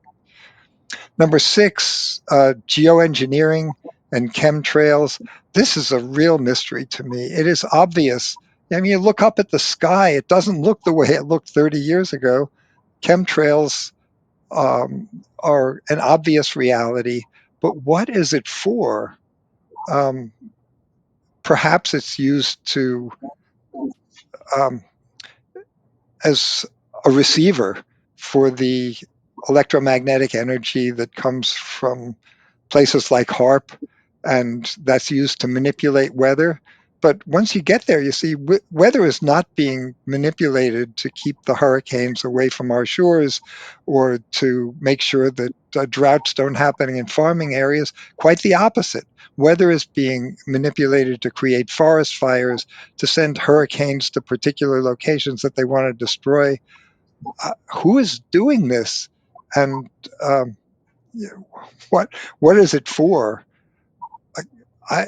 Number six, geoengineering and chemtrails. This is a real mystery to me. It is obvious. I mean, you look up at the sky, it doesn't look the way it looked 30 years ago. Chemtrails are an obvious reality, but what is it for? Perhaps it's used to as a receiver for the electromagnetic energy that comes from places like HARP, and that's used to manipulate weather. But once you get there, you see weather is not being manipulated to keep the hurricanes away from our shores or to make sure that droughts don't happen in farming areas. Quite the opposite. Weather is being manipulated to create forest fires, to send hurricanes to particular locations that they want to destroy. Who is doing this? And what is it for?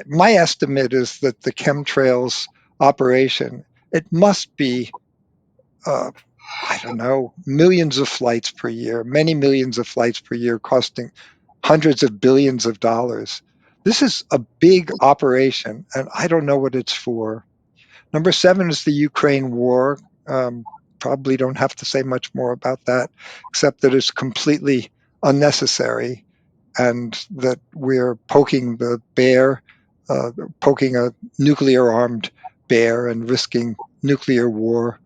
My estimate is that the chemtrails operation, it must be, I don't know, millions of flights per year, many millions of flights per year, costing hundreds of billions of dollars. This is a big operation, and I don't know what it's for. Number seven is the Ukraine war. Probably don't have to say much more about that, except that it's completely unnecessary, and that we're poking the bear, poking a nuclear-armed bear and risking nuclear war.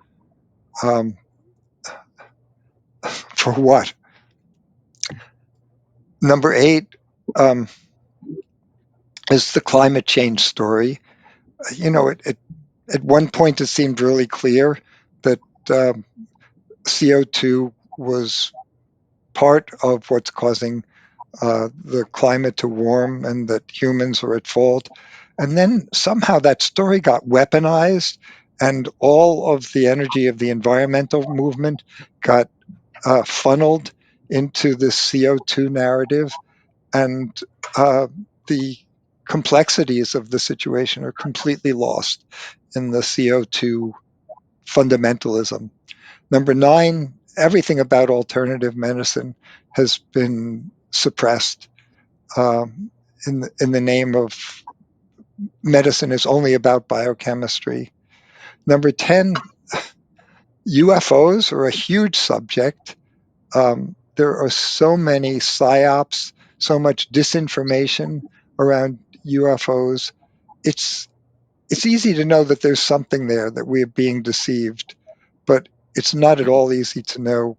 For what? Number eight is the climate change story. You know, At one point, it seemed really clear that CO2 was part of what's causing the climate to warm and that humans are at fault. And then somehow that story got weaponized, and all of the energy of the environmental movement got funneled into this CO2 narrative. And the complexities of the situation are completely lost in the CO2 fundamentalism. Number 9, everything about alternative medicine has been suppressed in the name of medicine is only about biochemistry. Number 10, UFOs are a huge subject. There are so many psyops, so much disinformation around UFOs. It's easy to know that there's something there, that we're being deceived, but it's not at all easy to know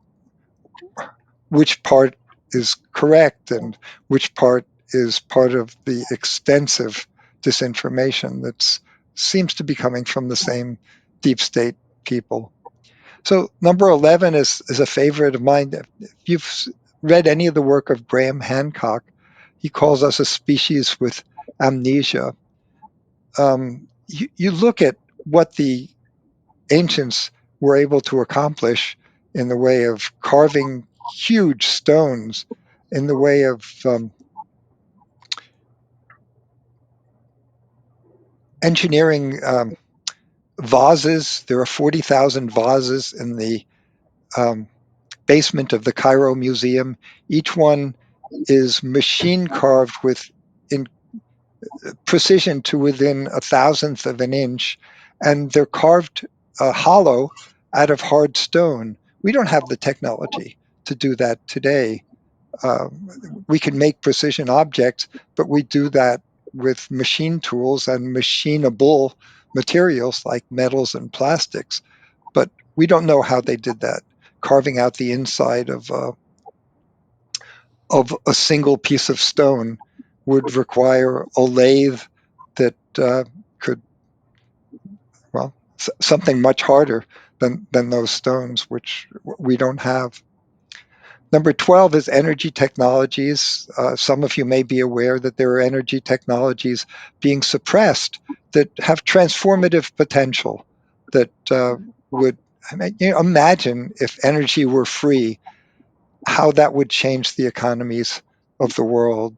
which part is correct and which part is part of the extensive disinformation that seems to be coming from the same deep state people. So number 11 is a favorite of mine. If you've read any of the work of Graham Hancock, he calls us a species with amnesia. You look at what the ancients were able to accomplish in the way of carving huge stones, in the way of engineering vases. There are 40,000 vases in the basement of the Cairo Museum. Each one is machine carved with in precision to within a thousandth of an inch, and they're carved hollow out of hard stone. We don't have the technology to do that today. We can make precision objects, but we do that with machine tools and machinable materials like metals and plastics. But we don't know how they did that, carving out the inside of a single piece of stone would require a lathe that could, well, something much harder than those stones, which we don't have. Number 12 is energy technologies. Some of you may be aware that there are energy technologies being suppressed that have transformative potential that would, I mean, imagine if energy were free, how that would change the economies of the world.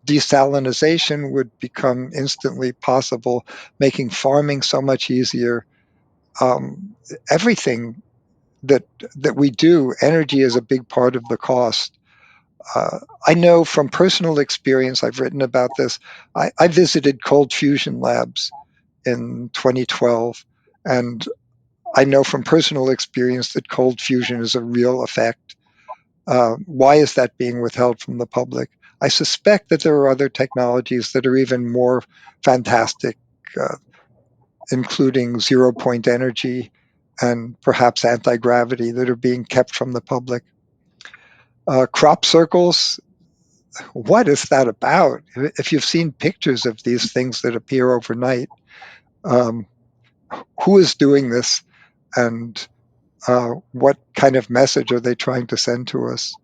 Desalinization would become instantly possible, making farming so much easier. Everything that we do, energy is a big part of the cost. I know from personal experience, I've written about this. I visited cold fusion labs in 2012, and I know from personal experience that cold fusion is a real effect. Why is that being withheld from the public? I suspect that there are other technologies that are even more fantastic, including zero-point energy and perhaps anti-gravity, that are being kept from the public. Crop circles, what is that about? If you've seen pictures of these things that appear overnight, who is doing this, and what kind of message are they trying to send to us?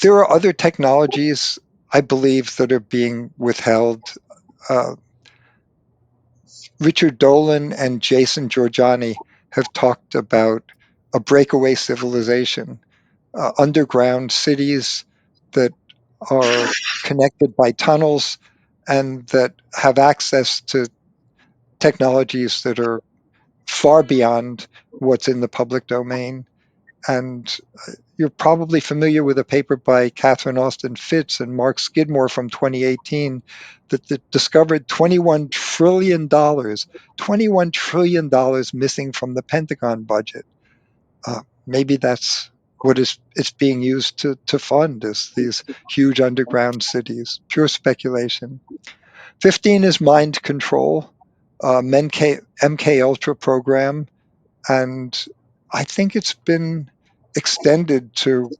There are other technologies, I believe, that are being withheld. Richard Dolan and Jason Georgiani have talked about a breakaway civilization, underground cities that are connected by tunnels and that have access to technologies that are far beyond what's in the public domain. And you're probably familiar with a paper by Catherine Austin Fitts and Mark Skidmore from 2018 that discovered $21 trillion missing from the Pentagon budget. Maybe that's what it's being used to fund, is these huge underground cities. Pure speculation. 15 is mind control, MK Ultra program, and I think it's been extended to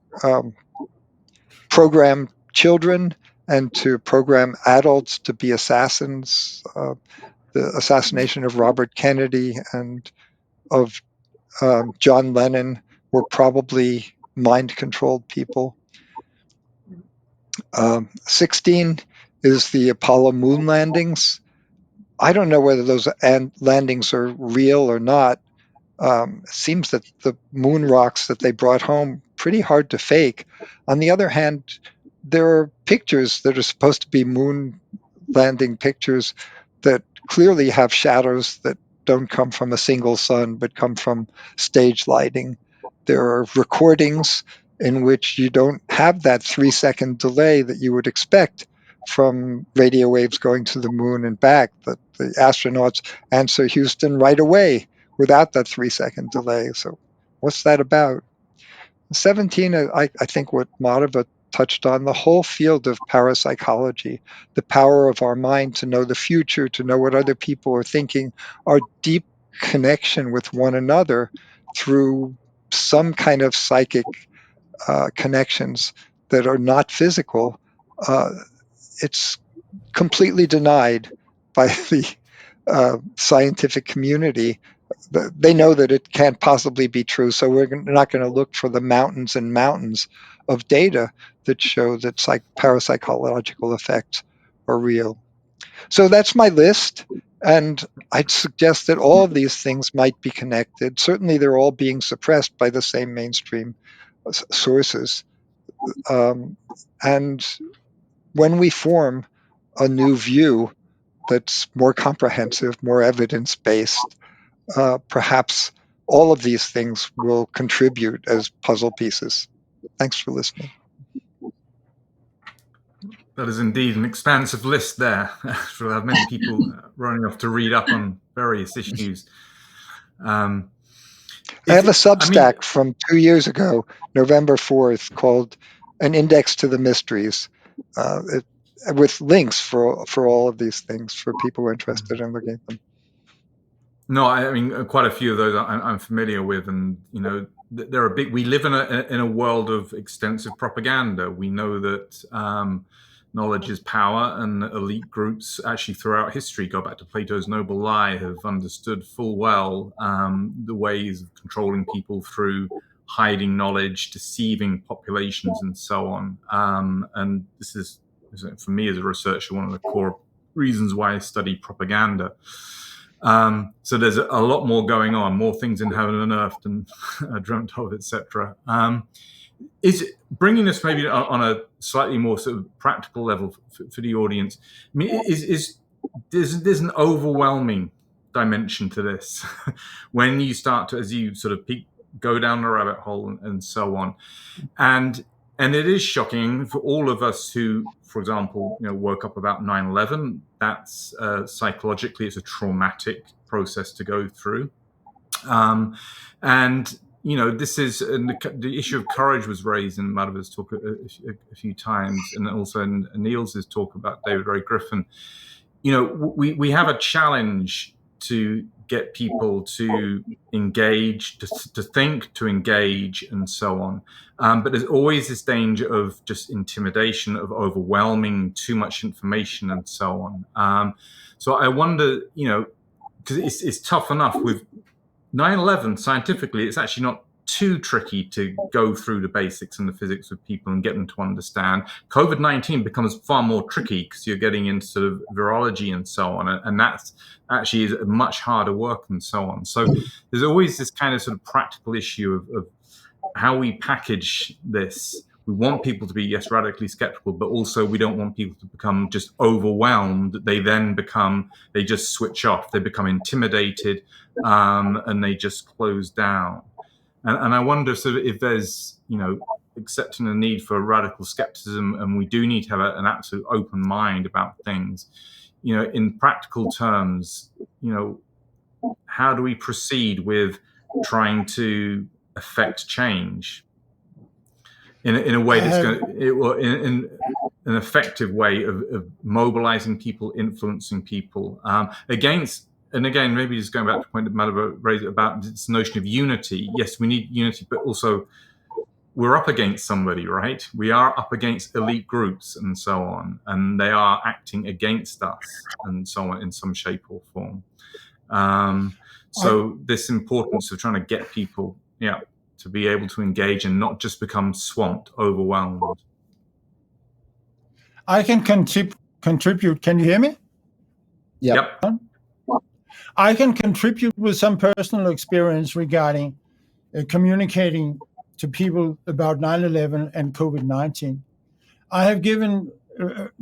program children and to program adults to be assassins. The assassination of Robert Kennedy and of John Lennon were probably mind-controlled people. 16 is the Apollo moon landings. I don't know whether those landings are real or not. It seems that the moon rocks that they brought home pretty hard to fake. On the other hand, there are pictures that are supposed to be moon landing pictures that clearly have shadows that don't come from a single sun but come from stage lighting. There are recordings in which you don't have that 3-second delay that you would expect from radio waves going to the moon and back, that the astronauts answer Houston right away without that 3-second delay. So what's that about? 17, I think what Madhava touched on, the whole field of parapsychology, the power of our mind to know the future, to know what other people are thinking, our deep connection with one another through some kind of psychic connections that are not physical. It's completely denied by the scientific community. They know that it can't possibly be true, so we're not going to look for the mountains and mountains of data that show that parapsychological effects are real. So that's my list, and I'd suggest that all of these things might be connected. Certainly, they're all being suppressed by the same mainstream sources. And when we form a new view that's more comprehensive, more evidence-based, perhaps all of these things will contribute as puzzle pieces. Thanks for listening. That is indeed an expansive list there. We'll have many people running off to read up on various issues. I have a Substack from 2 years ago, November 4th, called An Index to the Mysteries, with links for all of these things for people who are interested in looking at them. No, I mean, quite a few of those I'm familiar with, and there are big. We live in a world of extensive propaganda. We know that knowledge is power, and elite groups actually throughout history, go back to Plato's Noble Lie, have understood full well the ways of controlling people through hiding knowledge, deceiving populations, and so on. And this is, for me as a researcher, one of the core reasons why I study propaganda. So there's a lot more going on, more things in heaven and earth than I dreamt of, etc. Is bringing us maybe on a slightly more sort of practical level for the audience? I mean, there's an overwhelming dimension to this when you start to, as you sort of go down the rabbit hole and so on, and it is shocking for all of us who, for example, woke up about 9/11. That's psychologically, it's a traumatic process to go through, and this is the issue of courage was raised in Madhava's talk a few times, and also in Niels' talk about David Ray Griffin. We have a challenge to get people to engage, to think, to engage, and so on. But there's always this danger of just intimidation, of overwhelming too much information, and so on. So I wonder, because it's tough enough with 9/11 scientifically, it's actually not too tricky to go through the basics and the physics of people and get them to understand. COVID-19 becomes far more tricky because you're getting into sort of virology and so on, and that's actually is much harder work and so on. So there's always this kind of sort of practical issue of how we package this. We want people to be, yes, radically skeptical, but also we don't want people to become just overwhelmed. They just switch off. They become intimidated, and they just close down. And I wonder sort of if there's, accepting the need for radical skepticism, and we do need to have an absolute open mind about things, in practical terms, how do we proceed with trying to affect change in a way that's in an effective way of mobilizing people, influencing people against. And again, maybe just going back to the point that Madhava raised about this notion of unity. Yes, we need unity, but also we're up against somebody, right? We are up against elite groups and so on, and they are acting against us and so on in some shape or form. So this importance of trying to get people, to be able to engage and not just become swamped, overwhelmed. I can contribute. Can you hear me? Yep. I can contribute with some personal experience regarding communicating to people about 9/11 and COVID-19. I have given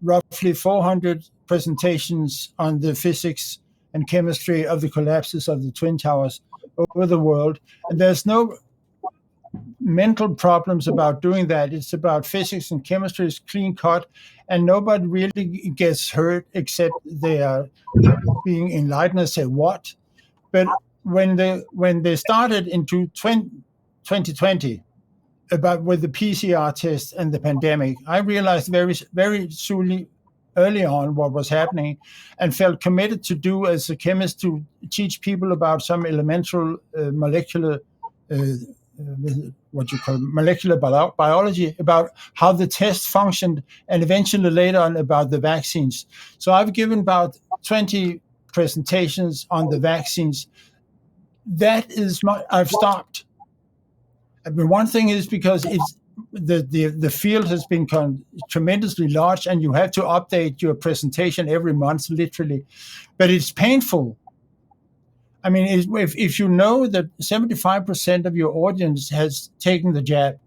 roughly 400 presentations on the physics and chemistry of the collapses of the Twin Towers over the world. And there's no mental problems about doing that. It's about physics and chemistry. It's clean cut, and nobody really gets hurt except they are being enlightened and say, what? But when they started into 2020, about with the PCR test and the pandemic, I realized very, very soon, early on, what was happening, and felt committed to do as a chemist to teach people about some elemental molecular, molecular biology, about how the test functioned, and eventually later on about the vaccines. So I've given about 20 presentations on the vaccines. That is I've stopped. I mean, one thing is because it's the field has been tremendously large, and you have to update your presentation every month, literally. But it's painful. I mean, if you know that 75% of your audience has taken the jab,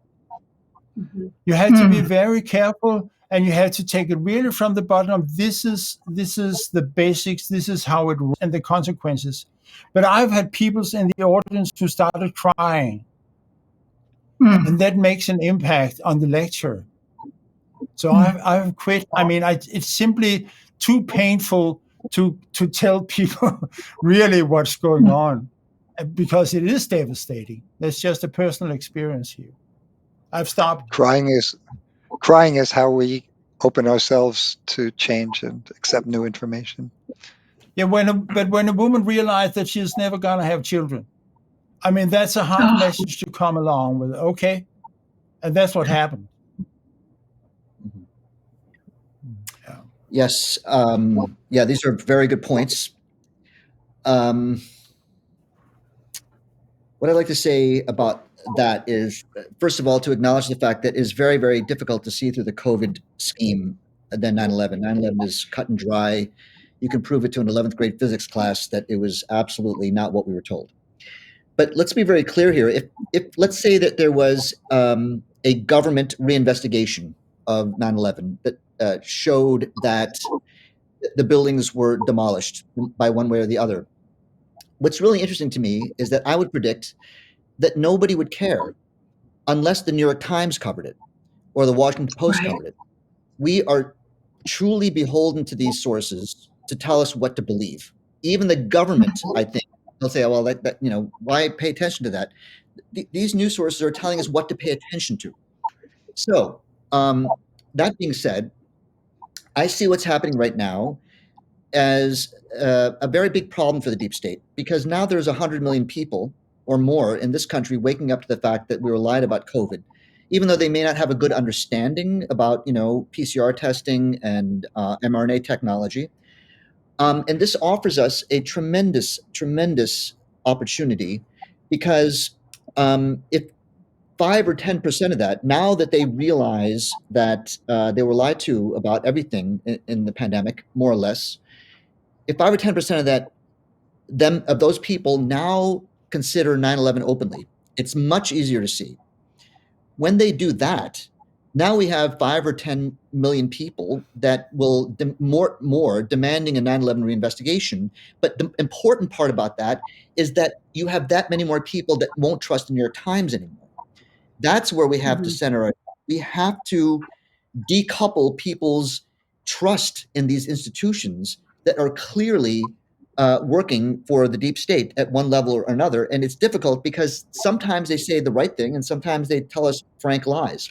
you have to be very careful, and you have to take it really from the bottom. This is the basics. This is how it works, and the consequences. But I've had people in the audience who started crying. And that makes an impact on the lecture. So I've quit. I mean, it's simply too painful to tell people really what's going on, because it is devastating. That's just a personal experience here. I've stopped. Crying is how we open ourselves to change and accept new information. Yeah, but when a woman realized that she's never going to have children, I mean, that's a hard message to come along with. Okay. And that's what happened. Yes. These are very good points. What I'd like to say about that is, first of all, to acknowledge the fact that it's very, very difficult to see through the COVID scheme than 9/11. 9/11 is cut and dry. You can prove it to an 11th grade physics class that it was absolutely not what we were told. But let's be very clear here. If let's say that there was a government reinvestigation of 9/11 that showed that the buildings were demolished by one way or the other. What's really interesting to me is that I would predict that nobody would care unless the New York Times covered it or the Washington Post covered it. We are truly beholden to these sources to tell us what to believe. Even the government, I think, they'll say, well, why pay attention to that? These news sources are telling us what to pay attention to. So that being said, I see what's happening right now as a very big problem for the deep state, because now there's 100 million people or more in this country waking up to the fact that we were lied about COVID, even though they may not have a good understanding about, PCR testing and mRNA technology. And this offers us a tremendous, tremendous opportunity, because if 5 or 10% of that, now that they realize that they were lied to about everything in the pandemic, more or less, if 5 or 10% of that, of those people now consider 9/11 openly, it's much easier to see. When they do that, now we have 5 or 10 million people that will more demanding a 9/11 reinvestigation. But the important part about that is that you have that many more people that won't trust the New York Times anymore. That's where we have to center it. We have to decouple people's trust in these institutions that are clearly working for the deep state at one level or another. And it's difficult because sometimes they say the right thing and sometimes they tell us frank lies.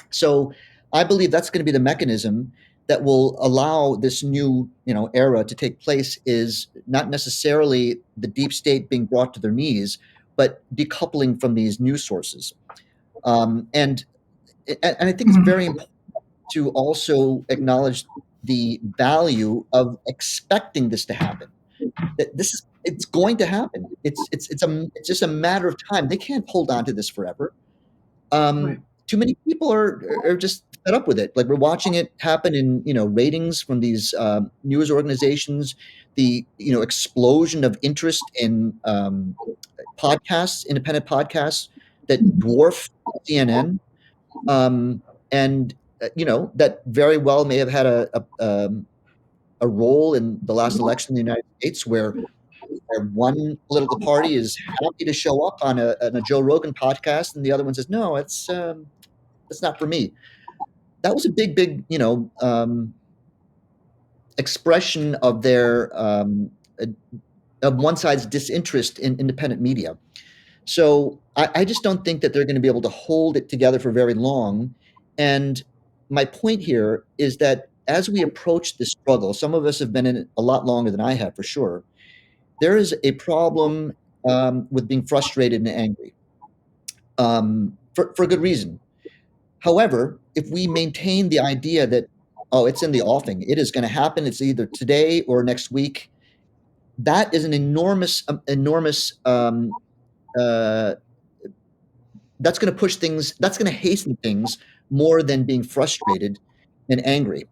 So I believe that's going to be the mechanism that will allow this new, era to take place, is not necessarily the deep state being brought to their knees, but decoupling from these news sources. And I think it's very important to also acknowledge the value of expecting this to happen. That it's going to happen. It's just a matter of time. They can't hold on to this forever. Right. Too many people are just fed up with it. Like, we're watching it happen in ratings from these news organizations, the explosion of interest in podcasts, independent podcasts that dwarf CNN, and that very well may have had a role in the last election in the United States, where one political party is happy to show up on a Joe Rogan podcast, and the other one says, no, it's not for me. That was a big, expression of their of one side's disinterest in independent media. So I just don't think that they're going to be able to hold it together for very long. And my point here is that as we approach this struggle, some of us have been in it a lot longer than I have, for sure. There is a problem with being frustrated and angry, for good reason. However, if we maintain the idea that, oh, it's in the offing, it is going to happen, it's either today or next week, that is an enormous that's going to push things, that's going to hasten things more than being frustrated and angry.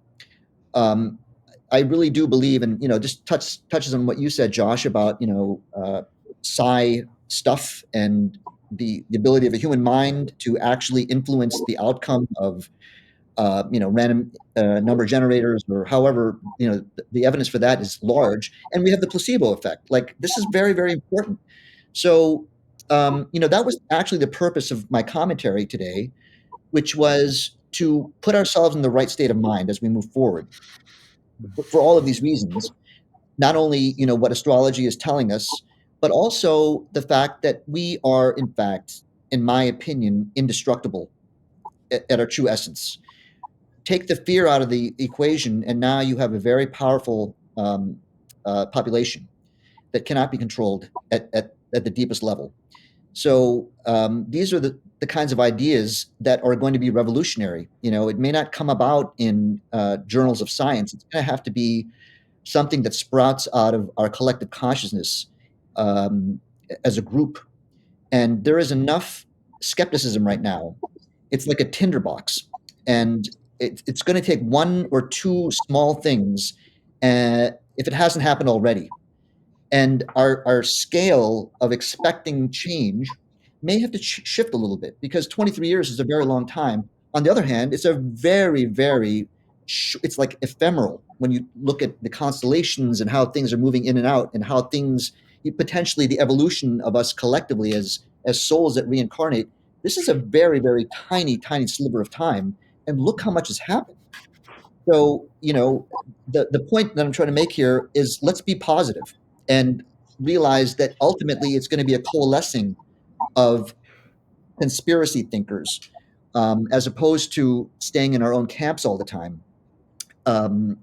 I really do believe, and just touches on what you said, Josh, about psi stuff and the ability of a human mind to actually influence the outcome of random number generators, or however, the evidence for that is large. And we have the placebo effect. Like, this is very, very important. So that was actually the purpose of my commentary today, which was to put ourselves in the right state of mind as we move forward. For all of these reasons, not only what astrology is telling us, but also the fact that we are, in fact, in my opinion, indestructible at our true essence. Take the fear out of the equation, and now you have a very powerful population that cannot be controlled at the deepest level. So these are the kinds of ideas that are going to be revolutionary. It may not come about in journals of science. It's going to have to be something that sprouts out of our collective consciousness as a group. And there is enough skepticism right now. It's like a tinderbox, and it's going to take one or two small things, if it hasn't happened already. And our scale of expecting change may have to shift a little bit, because 23 years is a very long time. On the other hand, it's a very, very, it's like ephemeral when you look at the constellations and how things are moving in and out, and how things, potentially the evolution of us collectively as souls that reincarnate. This is a very, very tiny, tiny sliver of time. And look how much has happened. So, the point that I'm trying to make here is, let's be positive and realize that ultimately it's going to be a coalescing of conspiracy thinkers, as opposed to staying in our own camps all the time, and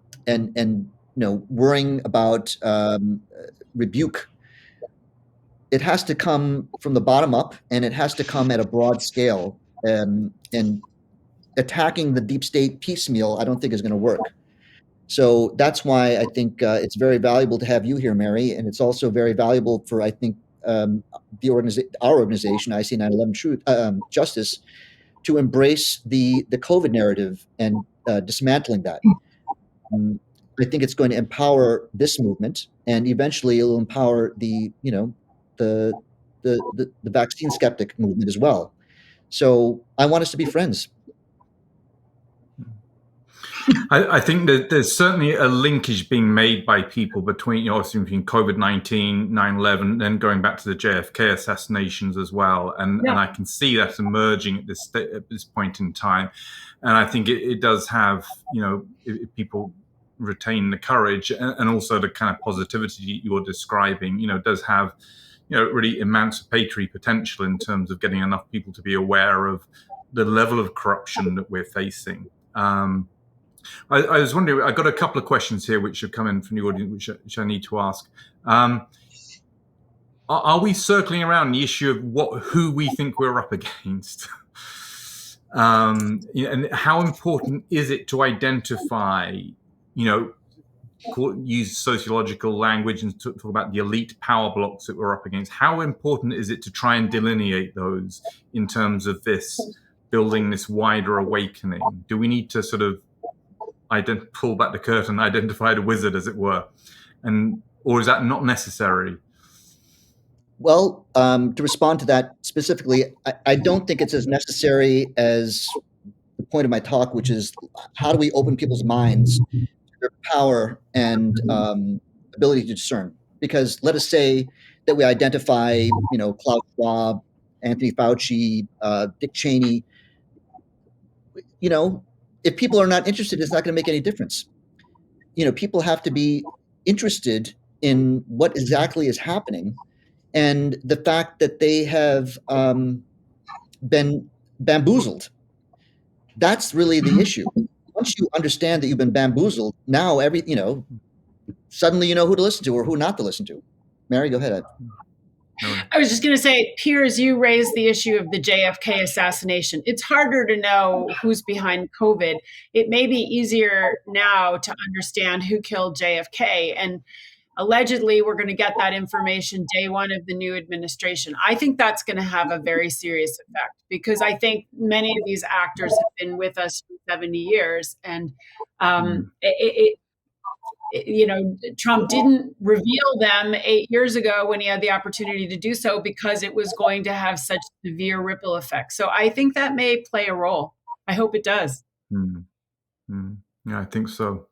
worrying about rebuke. It has to come from the bottom up, and it has to come at a broad scale. And attacking the deep state piecemeal, I don't think is going to work. So that's why I think it's very valuable to have you here, Mary, and it's also very valuable for, I think, our organization, IC 9/11 Truth, Justice, to embrace the COVID narrative and dismantling that. I think it's going to empower this movement, and eventually it'll empower the vaccine skeptic movement as well. So I want us to be friends. I think that there's certainly a linkage being made by people between, obviously, between COVID-19, 9/11, then going back to the JFK assassinations as well. And I can see that emerging at this point in time. And I think it does have, if people retain the courage and also the kind of positivity you're describing, does have, really emancipatory potential in terms of getting enough people to be aware of the level of corruption that we're facing. I was wondering, I got a couple of questions here which have come in from the audience, which I need to ask. Are we circling around the issue of who we think we're up against? And how important is it to identify, use sociological language and talk about the elite power blocks that we're up against? How important is it to try and delineate those in terms of this building this wider awakening? Do we need to sort of pull back the curtain, identify the wizard, as it were, or is that not necessary? Well, to respond to that specifically, I don't think it's as necessary as the point of my talk, which is how do we open people's minds to their power and ability to discern? Because let us say that we identify, Klaus Schwab, Anthony Fauci, Dick Cheney. If people are not interested, it's not going to make any difference. People have to be interested in what exactly is happening, and the fact that they have been bamboozled. That's really the issue. Once you understand that you've been bamboozled, now suddenly you know who to listen to or who not to listen to. Mary, go ahead. I was just going to say, Piers, you raised the issue of the JFK assassination. It's harder to know who's behind COVID. It may be easier now to understand who killed JFK. And allegedly, we're going to get that information day one of the new administration. I think that's going to have a very serious effect because I think many of these actors have been with us for 70 years. And Trump didn't reveal them 8 years ago when he had the opportunity to do so because it was going to have such severe ripple effects. So I think that may play a role. I hope it does. Yeah, I think so.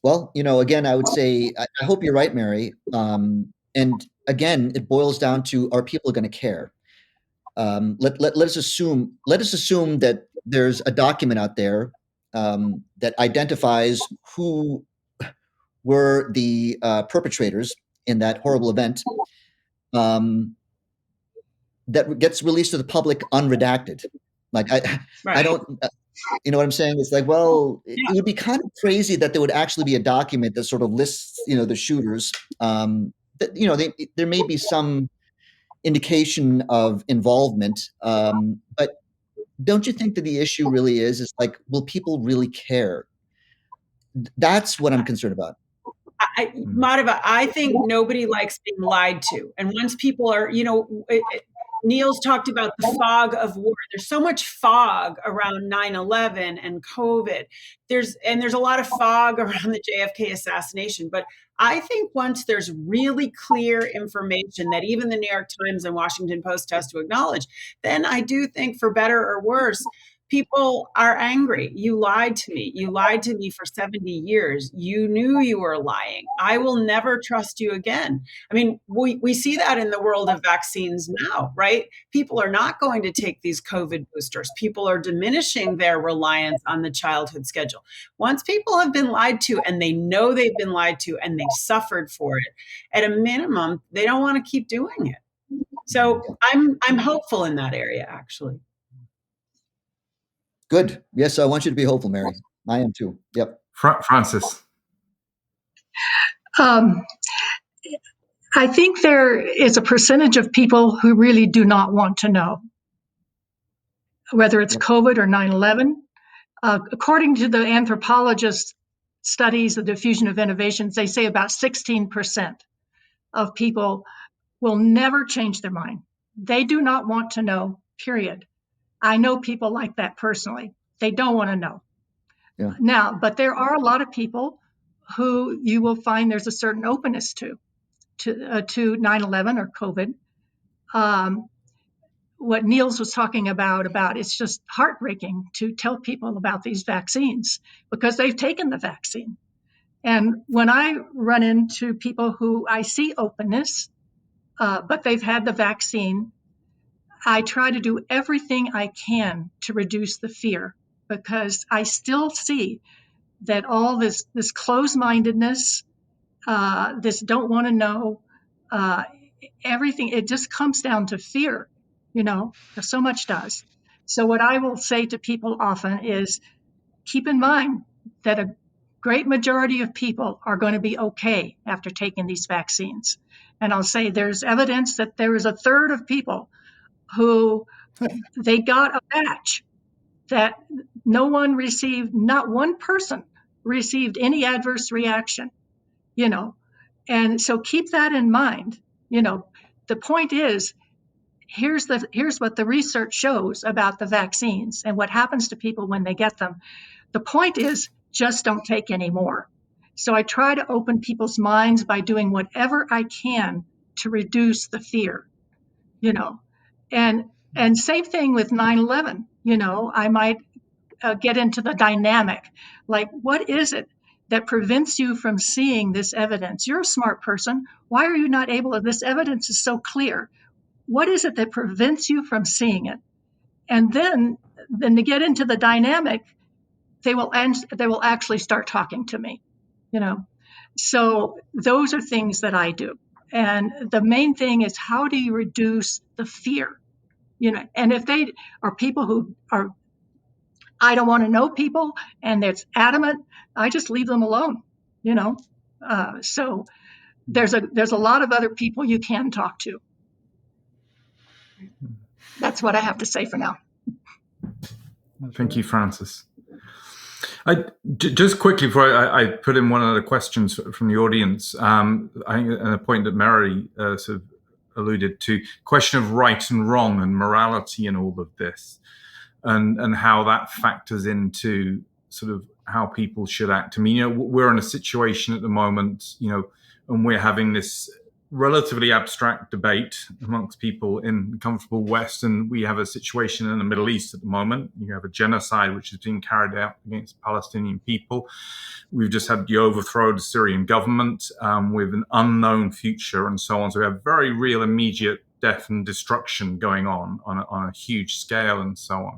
Well, again, I would say I hope you're right, Mary. And again, it boils down to, are people going to care? Let us assume that there's a document out there that identifies who were the perpetrators in that horrible event, that gets released to the public unredacted. Like I don't, you know what I'm saying? It's like, well, it would be kind of crazy that there would actually be a document that sort of lists, the shooters. That there may be some indication of involvement, but don't you think that the issue really is like, will people really care? That's what I'm concerned about. Madhava, I think nobody likes being lied to. And once people are, Niels talked about the fog of war. There's so much fog around 9/11 and COVID. There's a lot of fog around the JFK assassination. But I think once there's really clear information that even the New York Times and Washington Post has to acknowledge, then I do think, for better or worse, people are angry. You lied to me. You lied to me for 70 years. You knew you were lying. I will never trust you again. I mean, we see that in the world of vaccines now, right? People are not going to take these COVID boosters. People are diminishing their reliance on the childhood schedule. Once people have been lied to and they know they've been lied to and they've suffered for it, at a minimum, they don't want to keep doing it. So I'm hopeful in that area, actually. Good. Yes, I want you to be hopeful, Mary. I am too. Yep. Francis. I think there is a percentage of people who really do not want to know, whether it's COVID or 9/11. According to the anthropologist studies of diffusion of innovations, they say about 16% of people will never change their mind. They do not want to know, period. I know people like that personally. They don't want to know. Yeah. Now, but there are a lot of people who you will find there's a certain openness to 9/11 or COVID. What Niels was talking about it's just heartbreaking to tell people about these vaccines because they've taken the vaccine. And when I run into people who I see openness, but they've had the vaccine, I try to do everything I can to reduce the fear because I still see that all this closed-mindedness, this don't want to know, everything, it just comes down to fear, so much does. So what I will say to people often is keep in mind that a great majority of people are going to be okay after taking these vaccines. And I'll say there's evidence that there is a third of people who They got a batch that no one received, not one person received any adverse reaction, you know. And so keep that in mind. You know, the point is, here's what the research shows about the vaccines and what happens to people when they get them. The point is, just don't take any more. So I try to open people's minds by doing whatever I can to reduce the fear, you know. And same thing with 9/11. You know, I might get into the dynamic, like, what is it that prevents you from seeing this evidence? You're a smart person. Why are you not able to? This evidence is so clear. What is it that prevents you from seeing it? And then to get into the dynamic, they will actually start talking to me, you know. So those are things that I do. And the main thing is, how do you reduce the fear? You know, and if they are people who are, I don't want to know people, and it's adamant, I just leave them alone, you know. So there's a lot of other people you can talk to. That's what I have to say for now. Thank you, Frances. Just quickly before I put in one of the questions from the audience, I think a point that Mary sort of alluded to, question of right and wrong and morality and all of this, and how that factors into sort of how people should act. I mean, you know, we're in a situation at the moment, you know, and we're having this relatively abstract debate amongst people in the comfortable West, and we have a situation in the Middle East at the moment. You have a genocide which is being carried out against Palestinian people. We've just had the overthrow of the Syrian government with an unknown future and so on. So we have very real immediate death and destruction going on a huge scale and so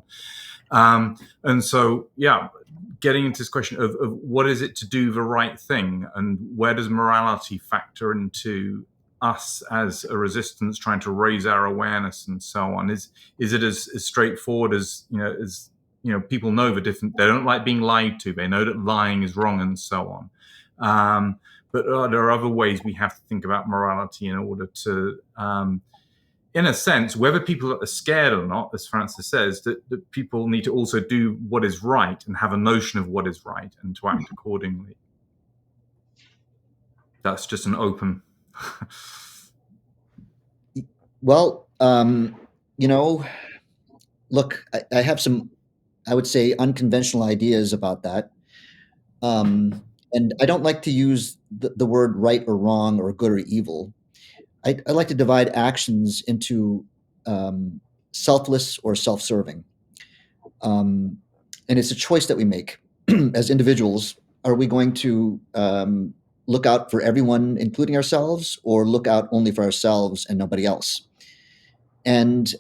on. And so, yeah, getting into this question of what is it to do the right thing, and where does morality factor into us as a resistance trying to raise our awareness and so on? Is it as straightforward as people know the different, they don't like being lied to, they know that lying is wrong and so on, but there are other ways we have to think about morality in order to in a sense, whether people are scared or not, as Frances says, that people need to also do what is right and have a notion of what is right and to act accordingly. That's just an open. Well, look, I have some, I would say, unconventional ideas about that. And I don't like to use the word right or wrong or good or evil. I like to divide actions into selfless or self-serving. And it's a choice that we make as individuals. Are we going to look out for everyone, including ourselves, or look out only for ourselves and nobody else? And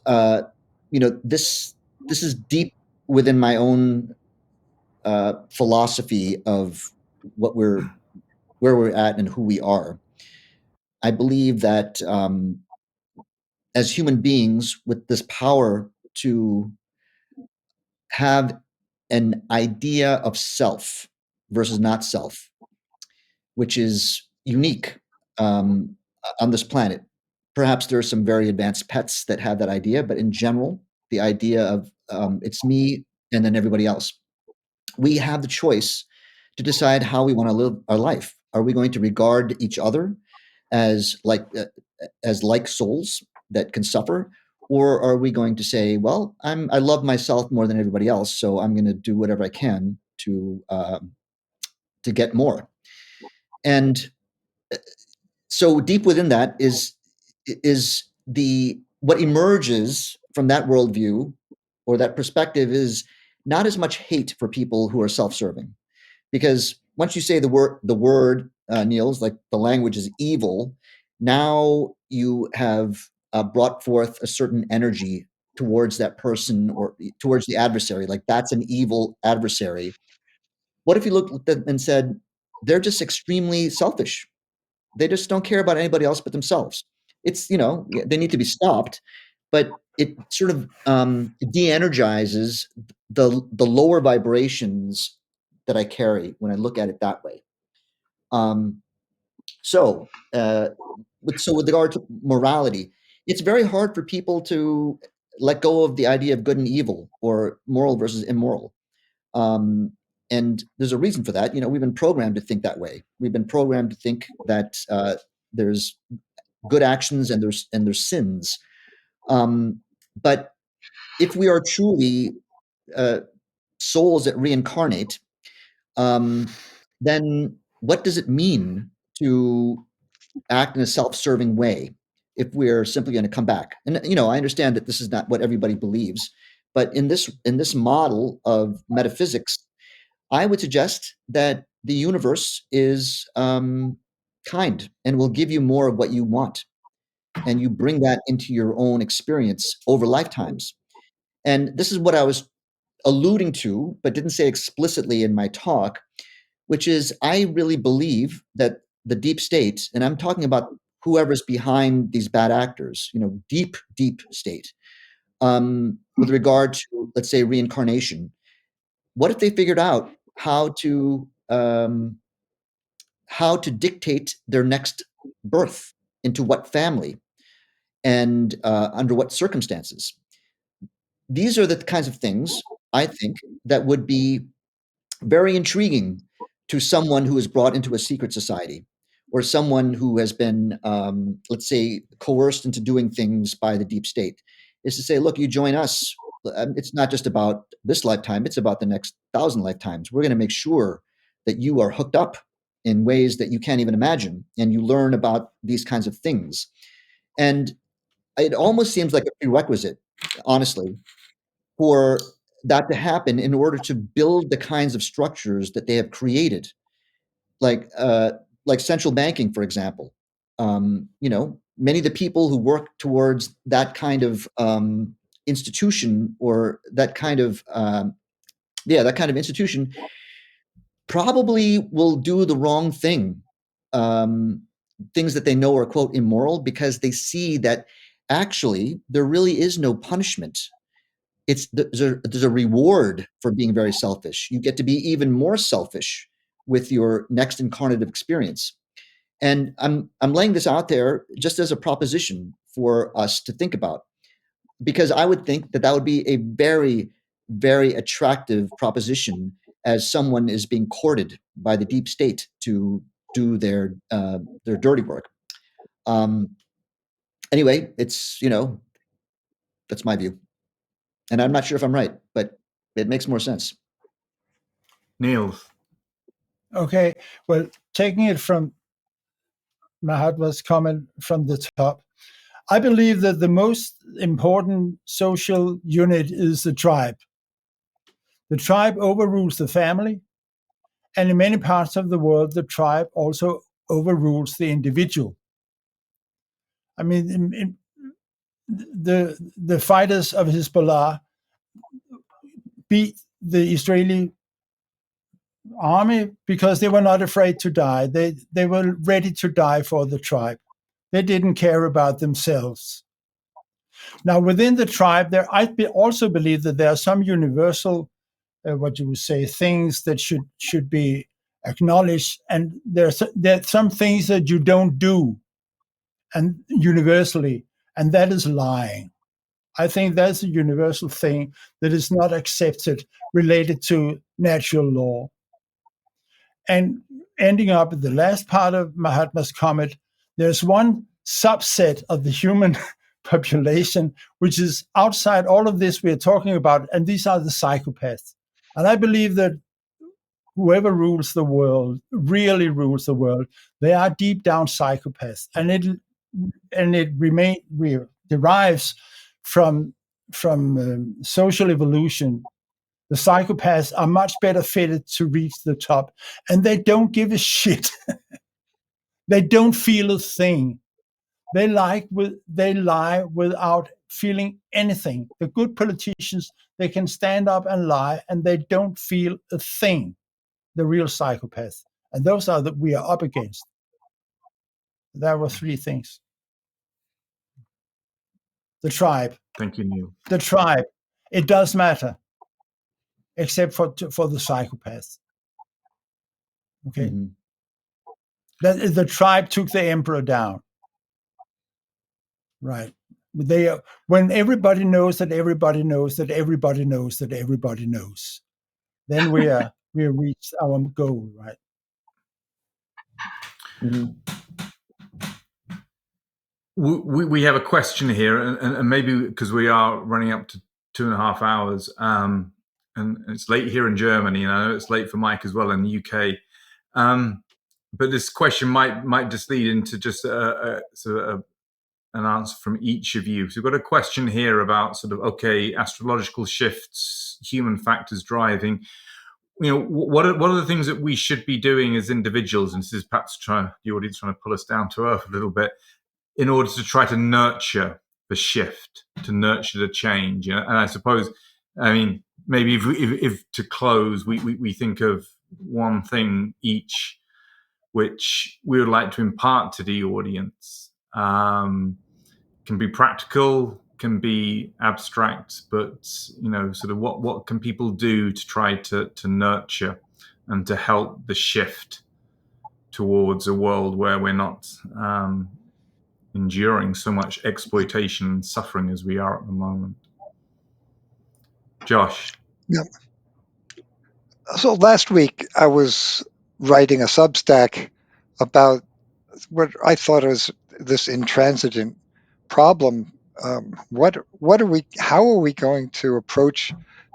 this is deep within my own philosophy of where we're at and who we are. I believe that as human beings with this power to have an idea of self versus not self, which is unique on this planet. Perhaps there are some very advanced pets that have that idea, but in general, the idea of it's me and then everybody else. We have the choice to decide how we want to live our life. Are we going to regard each other as like souls that can suffer, or are we going to say, well, I love myself more than everybody else, so I'm going to do whatever I can to get more? And so deep within that is what emerges from that worldview or that perspective is not as much hate for people who are self-serving, because once you say the word Niels, like the language is evil, now you have brought forth a certain energy towards that person or towards the adversary, like that's an evil adversary. What if you looked at them and said, they're just extremely selfish? They just don't care about anybody else but themselves. It's, they need to be stopped, but it sort of de-energizes the lower vibrations that I carry when I look at it that way. So with regard to morality, it's very hard for people to let go of the idea of good and evil or moral versus immoral. And there's a reason for that. We've been programmed to think that way. We've been programmed to think that there's good actions and there's sins. But if we are truly souls that reincarnate, then what does it mean to act in a self-serving way if we're simply going to come back? And I understand that this is not what everybody believes, but in this model of metaphysics, I would suggest that the universe is kind and will give you more of what you want, and you bring that into your own experience over lifetimes. And this is what I was alluding to, but didn't say explicitly in my talk, which is I really believe that the deep state, and I'm talking about whoever's behind these bad actors, deep, deep state, with regard to, let's say, reincarnation. What if they figured out how to dictate their next birth, into what family, and under what circumstances? These are the kinds of things, I think, that would be very intriguing to someone who is brought into a secret society, or someone who has been, let's say, coerced into doing things by the deep state, is to say, look, you join us. It's not just about this lifetime, it's about the next 1,000 lifetimes. We're going to make sure that you are hooked up in ways that you can't even imagine, and you learn about these kinds of things. And it almost seems like a prerequisite, honestly, for that to happen in order to build the kinds of structures that they have created, like central banking, for example. Many of the people who work towards that kind of institution, or that kind of institution, probably will do the wrong thing, things that they know are, quote, immoral, because they see that actually there really is no punishment. There's a reward for being very selfish. You get to be even more selfish with your next incarnative experience. And I'm laying this out there just as a proposition for us to think about, because I would think that would be a very, very attractive proposition as someone is being courted by the deep state to do their dirty work. Anyway, it's that's my view. And I'm not sure if I'm right, but it makes more sense. Niels. Okay, well, taking it from Mahatma's comment from the top, I believe that the most important social unit is the tribe. The tribe overrules the family, and in many parts of the world, the tribe also overrules the individual. I mean, the fighters of Hezbollah beat the Israeli army because they were not afraid to die. They were ready to die for the tribe. They didn't care about themselves. Now, within the tribe, I also believe that there are some universal, what you would say, things that should be acknowledged, and there's some things that you don't do, and universally, and that is lying. I think that's a universal thing that is not accepted related to natural law. And ending up at the last part of Mahatma's comment, there's one subset of the human population which is outside all of this we're talking about, and these are the psychopaths. And I believe that whoever rules the world, really rules the world, they are deep down psychopaths. And it derives from social evolution. The psychopaths are much better fitted to reach the top, and they don't give a shit. They don't feel a thing. They lie without feeling anything. The good politicians, they can stand up and lie, and they don't feel a thing. The real psychopaths, and those are that we are up against. There were three things. The tribe. Thank you, Neil. The tribe. It does matter, except for the psychopaths. Okay. Mm-hmm. The tribe took the emperor down. Right. When everybody knows that everybody knows that everybody knows that everybody knows, then we reached our goal, right? Mhm. We have a question here, and maybe because we are running up to 2.5 hours, and it's late here in Germany, and I know it's late for Mike as well in the UK. But this question might just lead into just an answer from each of you. So we've got a question here about sort of, okay, astrological shifts, human factors driving. What are the things that we should be doing as individuals? And this is perhaps the audience trying to pull us down to earth a little bit, in order to try to nurture the shift, to nurture the change. And I suppose, I mean, maybe if to close, we think of one thing each which we would like to impart to the audience. Can be practical, can be abstract, but sort of what can people do to try to nurture and to help the shift towards a world where we're not enduring so much exploitation and suffering as we are at the moment. Josh. Yeah. So last week I was writing a Substack about what I thought was this intransigent problem. How are we going to approach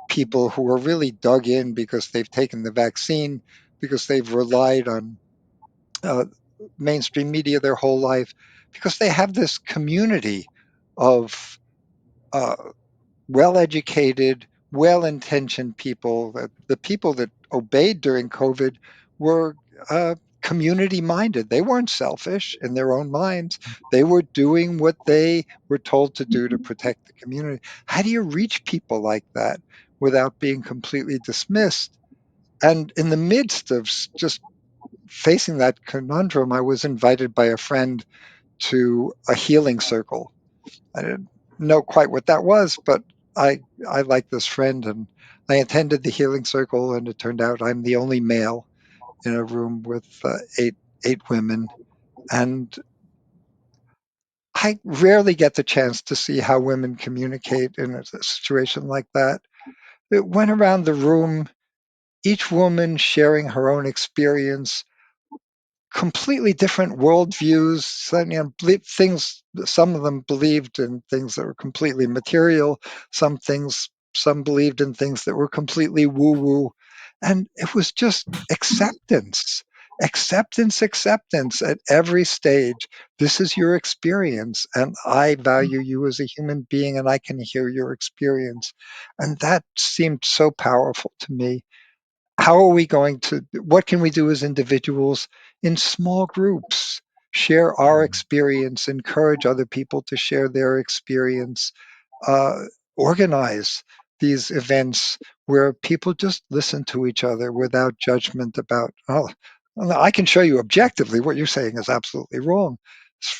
people who are really dug in because they've taken the vaccine, because they've relied on mainstream media their whole life, because they have this community of well-educated, well-intentioned people. The people that obeyed during COVID were community-minded. They weren't selfish in their own minds. They were doing what they were told to do to protect the community. How do you reach people like that without being completely dismissed? And in the midst of just facing that conundrum, I was invited by a friend to a healing circle. I didn't know quite what that was, but I like this friend, and I attended the healing circle, and it turned out I'm the only male in a room with eight women, and I rarely get the chance to see how women communicate in a situation like that. It went around the room, each woman sharing her own experience, completely different worldviews. Things. Some of them believed in things that were completely material. Some believed in things that were completely woo-woo, and it was just acceptance, acceptance at every stage. This is your experience, and I value you as a human being, and I can hear your experience, and that seemed so powerful to me. What can we do as individuals in small groups? Share our experience, encourage other people to share their experience, uh, organize these events where people just listen to each other without judgment about, oh, I can show you objectively what you're saying is absolutely wrong.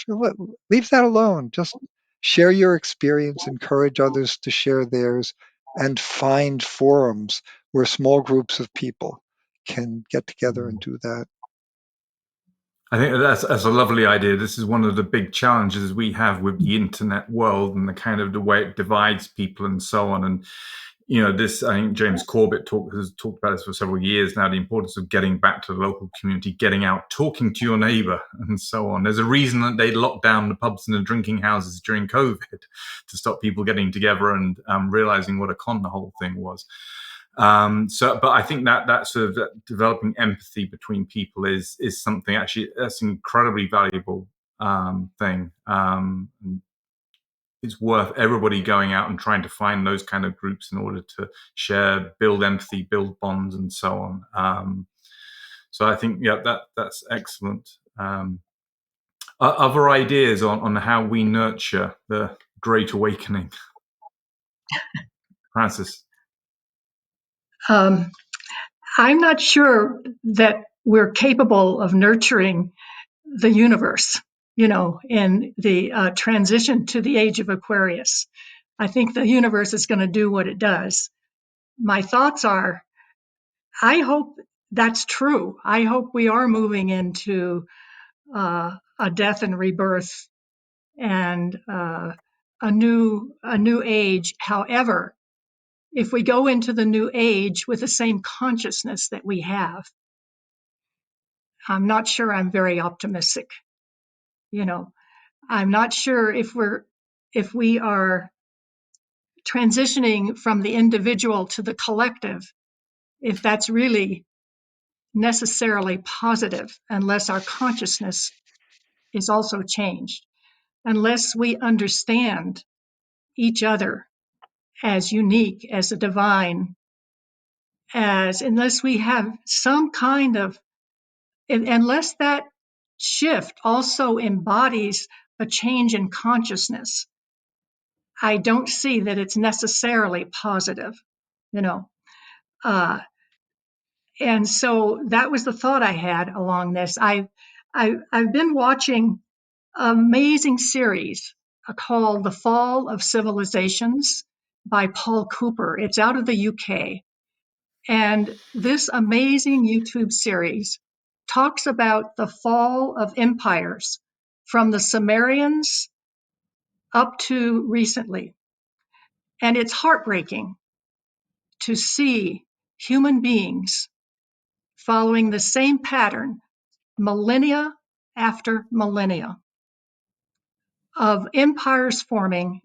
Leave that alone. Just share your experience, encourage others to share theirs, and find forums where small groups of people can get together and do that. I think that's a lovely idea. This is one of the big challenges we have with the internet world and the kind of the way it divides people and so on. And this, I think James Corbett has talked about this for several years now, the importance of getting back to the local community, getting out, talking to your neighbor and so on. There's a reason that they locked down the pubs and the drinking houses during COVID, to stop people getting together and realizing what a con the whole thing was. But I think that sort of that developing empathy between people is something actually that's an incredibly valuable thing. It's worth everybody going out and trying to find those kind of groups in order to share, build empathy, build bonds, and so on. So I think that's excellent. Other ideas on how we nurture the Great Awakening, Francis? I'm not sure that we're capable of nurturing the universe, in the transition to the age of Aquarius. I think the universe is going to do what it does. My thoughts are, I hope that's true. I hope we are moving into a death and rebirth and a new age. However, if we go into the new age with the same consciousness that we have, I'm not sure I'm very optimistic. I'm not sure if we are transitioning from the individual to the collective, if that's really necessarily positive, unless our consciousness is also changed, unless we understand each other as unique, as a divine, unless we have some kind of, unless that shift also embodies a change in consciousness, I don't see that it's necessarily positive, you know. And so that was the thought I had along this. I've been watching an amazing series called The Fall of Civilizations by Paul Cooper. It's out of the UK. And this amazing YouTube series talks about the fall of empires from the Sumerians up to recently. And it's heartbreaking to see human beings following the same pattern millennia after millennia of empires forming.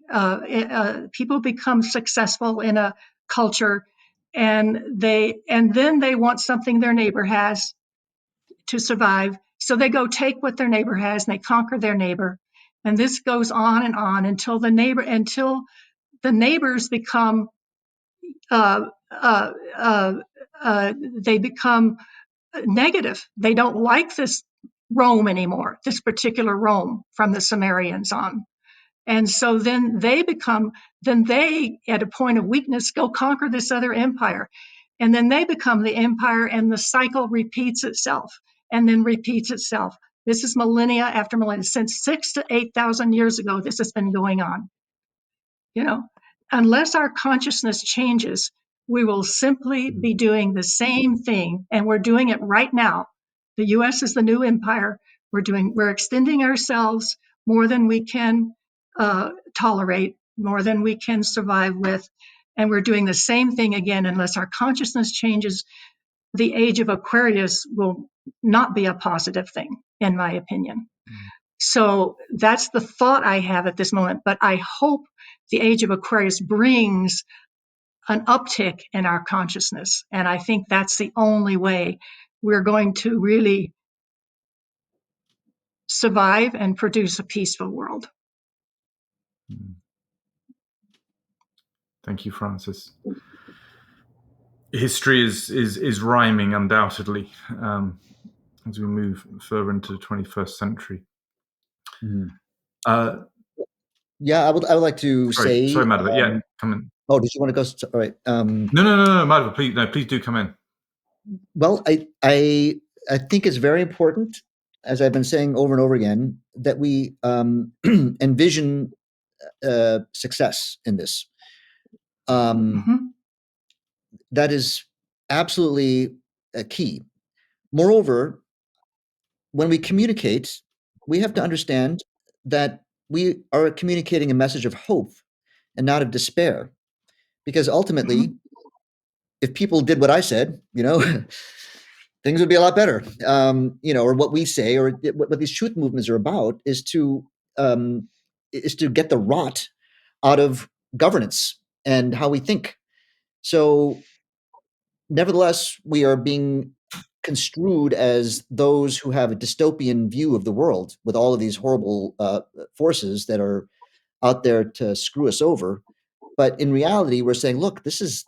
People become successful in a culture, and then they want something their neighbor has to survive. So they go take what their neighbor has and they conquer their neighbor. And this goes on and on until the neighbors become they become negative. They don't like this Rome anymore, this particular Rome from the Sumerians on. And so then they, at a point of weakness, go conquer this other empire. And then they become the empire, and the cycle repeats itself and then repeats itself. This is millennia after millennia. Since 6,000 to 8,000 years ago, this has been going on. Unless our consciousness changes, we will simply be doing the same thing. And we're doing it right now. The US is the new empire. We're extending ourselves more than we can tolerate, more than we can survive with. And we're doing the same thing again. Unless our consciousness changes, the age of Aquarius will not be a positive thing, in my opinion. So that's the thought I have at this moment. But I hope the age of Aquarius brings an uptick in our consciousness. And I think that's the only way we're going to really survive and produce a peaceful world. Thank you, Francis. History is rhyming, undoubtedly, as we move further into the 21st century. Yeah, I would like to say. Sorry, Madhava. Yeah, come in. Oh, did you want to go? All right. No, Madhava, please do come in. Well, I think it's very important, as I've been saying over and over again, that we envision success in this. That is absolutely a key. Moreover, when we communicate, we have to understand that we are communicating a message of hope and not of despair. Because ultimately, if people did what I said, things would be a lot better. Or what we say, or what these truth movements are about, is to get the rot out of governance and how we think. So, nevertheless, we are being construed as those who have a dystopian view of the world, with all of these horrible forces that are out there to screw us over. But in reality, we're saying, look, this is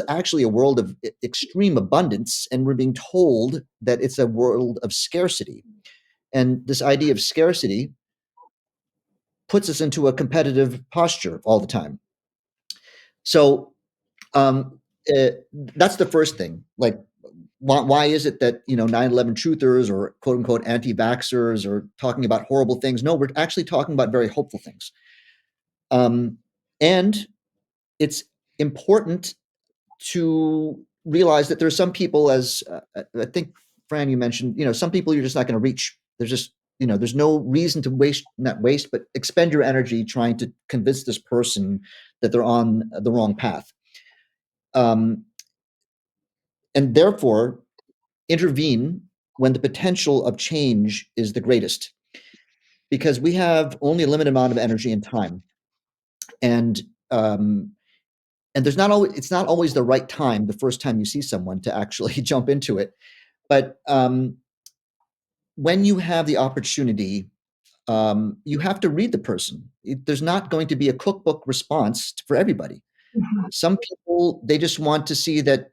actually a world of extreme abundance, and we're being told that it's a world of scarcity. And this idea of scarcity puts us into a competitive posture all the time. So that's the first thing. Like, why is it that 9/11 truthers or quote unquote anti-vaxxers are talking about horrible things? No, we're actually talking about very hopeful things. And it's important to realize that there are some people, as I think, Fran, you mentioned, some people you're just not going to reach. There's just there's no reason to not waste, but expend your energy trying to convince this person that they're on the wrong path. And therefore, intervene when the potential of change is the greatest, because we have only a limited amount of energy and time, and it's not always the right time the first time you see someone to actually jump into it. But when you have the opportunity, you have to read the person. There's not going to be a cookbook response for everybody. Mhm. Some people, they just want to see that,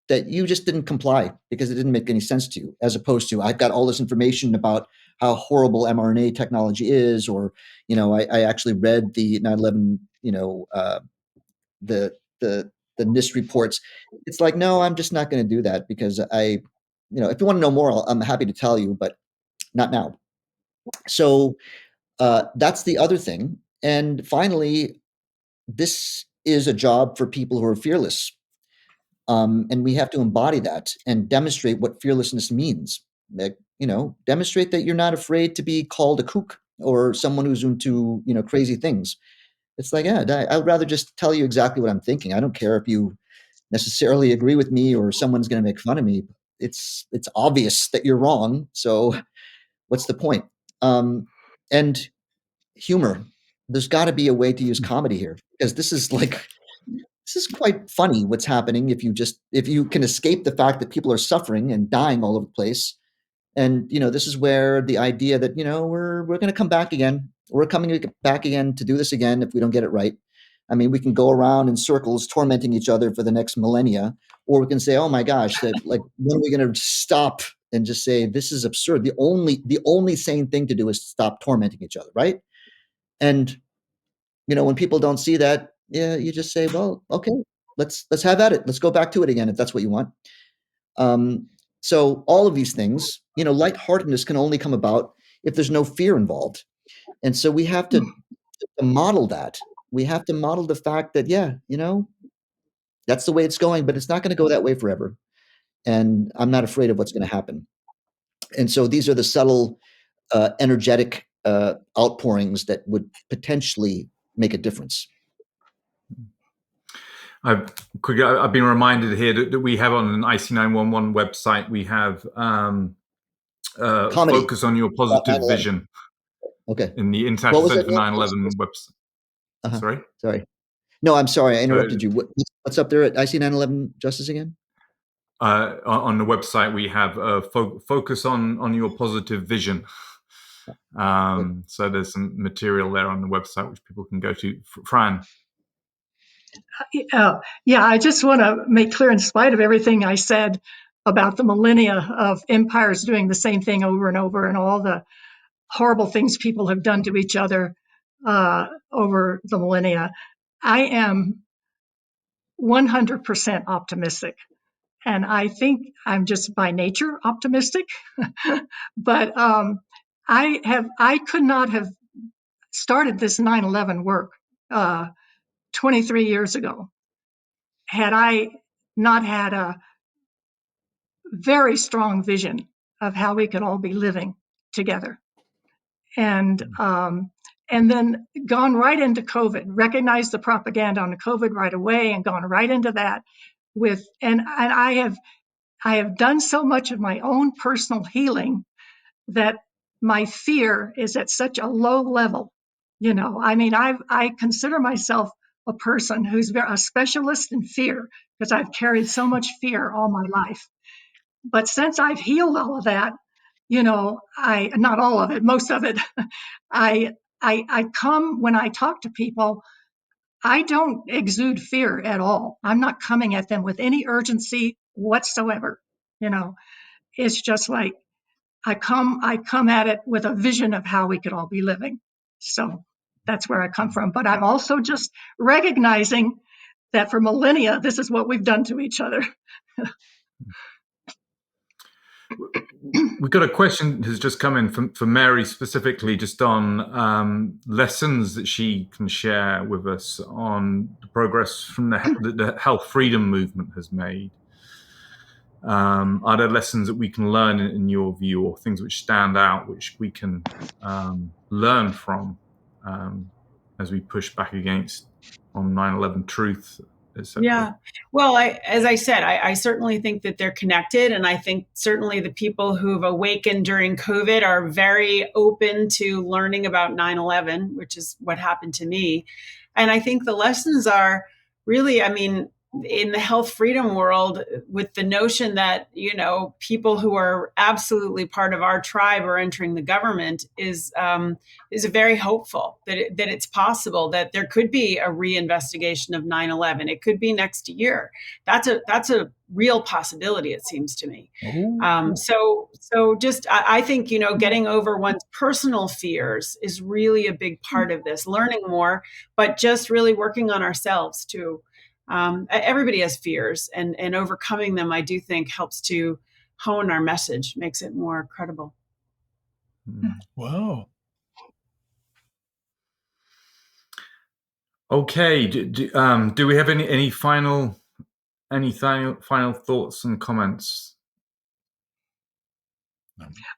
that you just didn't comply because it didn't make any sense to you, as opposed to, I've got all this information about how horrible mRNA technology is, or, I actually read the 9/11, the NIST reports. It's like, no, I'm just not going to do that, because if you want to know more, I'm happy to tell you, but not now. So that's the other thing. And finally, this is a job for people who are fearless. And we have to embody that and demonstrate what fearlessness means. Like, demonstrate that you're not afraid to be called a kook or someone who's into, crazy things. It's like, yeah, I would rather just tell you exactly what I'm thinking. I don't care if you necessarily agree with me or someone's going to make fun of me. It's obvious that you're wrong. So what's the point? And humor. There's got to be a way to use comedy here, because this is quite funny what's happening if you can escape the fact that people are suffering and dying all over the place. And this is where the idea that we're going to come back again. We're coming back again to do this again if we don't get it right. I mean, we can go around in circles tormenting each other for the next millennia, or we can say, "Oh my gosh, that when are we going to stop and just say this is absurd?" The only sane thing to do is stop tormenting each other, right? And when people don't see that, yeah, you just say, "Well, okay, let's have at it. Let's go back to it again if that's what you want." So all of these things, lightheartedness can only come about if there's no fear involved. And so we have to model that. We have to model the fact that, yeah, that's the way it's going, but it's not going to go that way forever. And I'm not afraid of what's going to happen. And so these are the subtle, energetic outpourings that would potentially make a difference. I've been reminded here that we have on an IC911 website, we have focus on your positive vision. Okay. In the International Center for 9/11 website. Sorry. No, I'm sorry. I interrupted you. What's up there at IC 9/11 Justice again? On the website, we have focus on your positive vision. So there's some material there on the website which people can go to. Fran. Yeah, I just want to make clear, in spite of everything I said about the millennia of empires doing the same thing over and over, and all the horrible things people have done to each other over the millennia, I am 100% optimistic. And I think I'm just by nature optimistic. But I could not have started this 9/11 work 23 years ago had I not had a very strong vision of how we could all be living together. And then gone right into COVID, recognized the propaganda on COVID right away, and gone right into that and I have done so much of my own personal healing that my fear is at such a low level. I mean, I consider myself a person who's a specialist in fear, because I've carried so much fear all my life. But since I've healed all of that, not all of it, most of it, I come, when I talk to people, I don't exude fear at all. I'm not coming at them with any urgency whatsoever. It's just like I come at it with a vision of how we could all be living. So that's where I come from. But I'm also just recognizing that for millennia, this is what we've done to each other. We've got a question that has just come in from Mary, specifically just on lessons that she can share with us on the progress from the health freedom movement has made. Are there lessons that we can learn in your view, or things which stand out, which we can learn from as we push back against on 9/11 truth, etc.? Yeah. Well, as I said, I certainly think that they're connected. And I think certainly the people who've awakened during COVID are very open to learning about 9/11, which is what happened to me. And I think the lessons are really, I mean, in the health freedom world, with the notion that, you know, people who are absolutely part of our tribe are entering the government is very hopeful that it's possible that there could be a reinvestigation of 9/11. It could be next year. That's a real possibility, it seems to me. So just I think, you know, getting over one's personal fears is really a big part of this. Learning more, but just really working on ourselves too. Everybody has fears, and overcoming them, I do think, helps to hone our message, makes it more credible. Wow. Okay. Do we have any final thoughts and comments?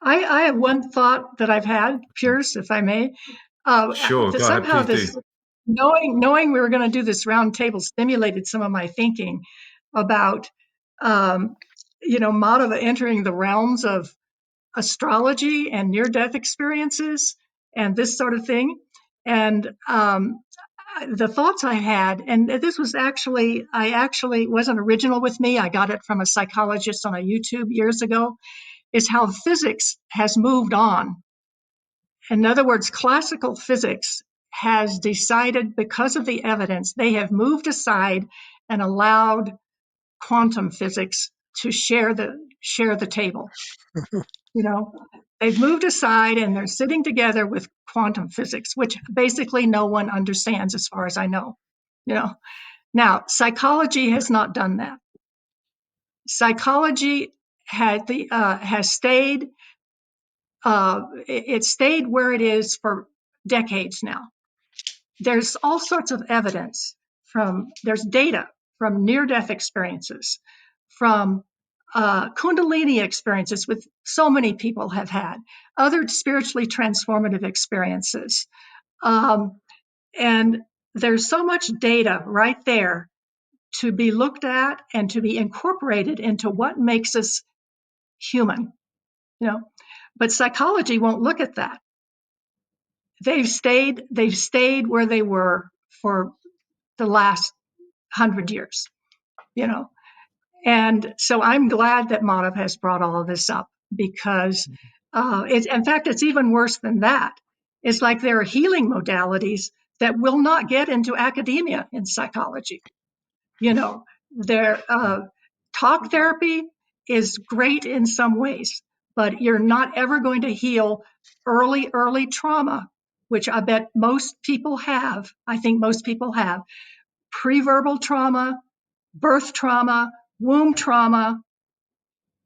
I have one thought that I've had, Piers, if I may. Sure, go ahead, somehow please this knowing we were going to do this roundtable stimulated some of my thinking about Madhava entering the realms of astrology and near-death experiences and this sort of thing. And the thoughts I had, and this was actually wasn't original with me. I got it from a psychologist on a YouTube years ago, is how physics has moved on. In other words, classical physics has decided, because of the evidence, they have moved aside and allowed quantum physics to share the table. You know, they've moved aside and they're sitting together with quantum physics, which basically no one understands as far as I know. You know, now psychology has not done that. Psychology has stayed. It stayed where it is for decades now. There's all sorts of evidence there's data from near-death experiences, from Kundalini experiences, with so many people have had, other spiritually transformative experiences. And there's so much data right there to be looked at and to be incorporated into what makes us human, you know. But psychology won't look at that. They've stayed where they were for the last 100 years, you know. And so I'm glad that Madhav has brought all of this up, because in fact, it's even worse than that. It's like there are healing modalities that will not get into academia in psychology. You know, talk therapy is great in some ways, but you're not ever going to heal early trauma, which I bet most people have. I think most people have pre-verbal trauma, birth trauma, womb trauma.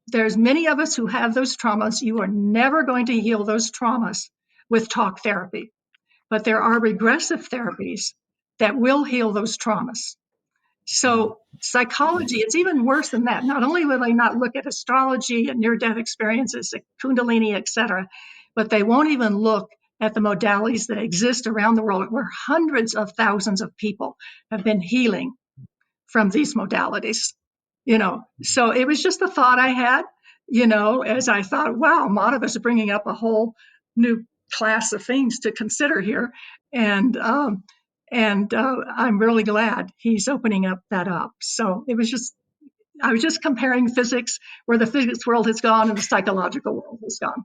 There's many of us who have those traumas. You are never going to heal those traumas with talk therapy, but there are regressive therapies that will heal those traumas. So psychology, it's even worse than that. Not only will they not look at astrology and near-death experiences, Kundalini, etc., but they won't even look at the modalities that exist around the world, where hundreds of thousands of people have been healing from these modalities. You know, so it was just a thought I had, you know, as I thought, wow, Madhava is bringing up a whole new class of things to consider here. And I'm really glad he's opening that up. So I was just comparing physics, where the physics world has gone and the psychological world has gone.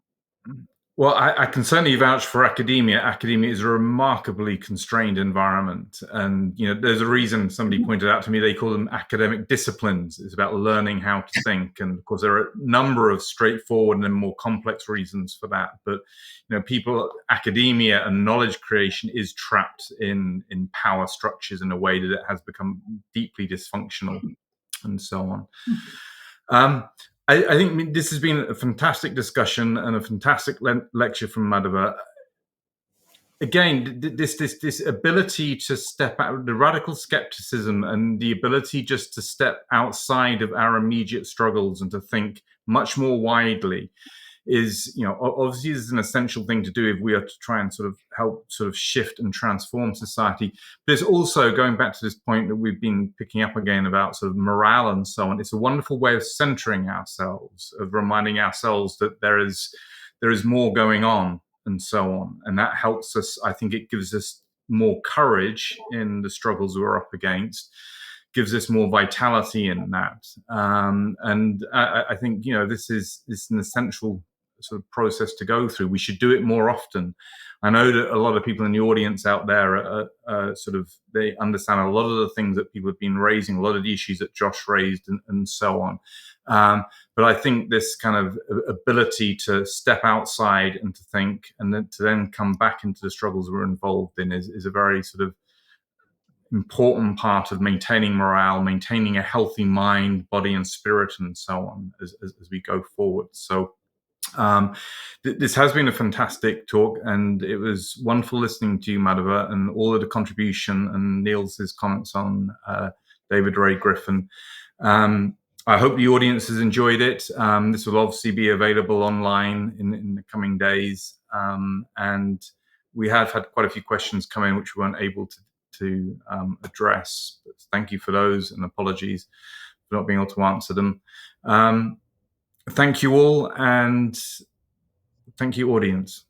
Well, I can certainly vouch for academia. Academia is a remarkably constrained environment. And, you know, there's a reason somebody pointed out to me, they call them academic disciplines. It's about learning how to think. And of course, there are a number of straightforward and more complex reasons for that. But, you know, academia and knowledge creation is trapped in power structures in a way that it has become deeply dysfunctional and so on. I think this has been a fantastic discussion and a fantastic lecture from Madhava. again, this ability to step out, the radical skepticism and the ability just to step outside of our immediate struggles and to think much more widely is, obviously is an essential thing to do if we are to try and sort of help sort of shift and transform society. But it's also, going back to this point that we've been picking up again about sort of morale and so on, it's a wonderful way of centering ourselves, of reminding ourselves that there is more going on and so on. And that helps us. I think it gives us more courage in the struggles we're up against, gives us more vitality in that. And I think, this is an essential sort of process to go through. We should do it more often. I know that a lot of people in the audience out there are sort of, they understand a lot of the things that people have been raising, a lot of the issues that Josh raised and so on. But I think this kind of ability to step outside and to think, and then to come back into the struggles we're involved in is a very sort of important part of maintaining morale, maintaining a healthy mind, body, and spirit, and so on as we go forward. So this has been a fantastic talk, and it was wonderful listening to you, Madhava, and all of the contribution and Niels' comments on David Ray Griffin. I hope the audience has enjoyed it. This will obviously be available online in the coming days. And we have had quite a few questions come in which we weren't able to address. But thank you for those, and apologies for not being able to answer them. Thank you all, and thank you, audience.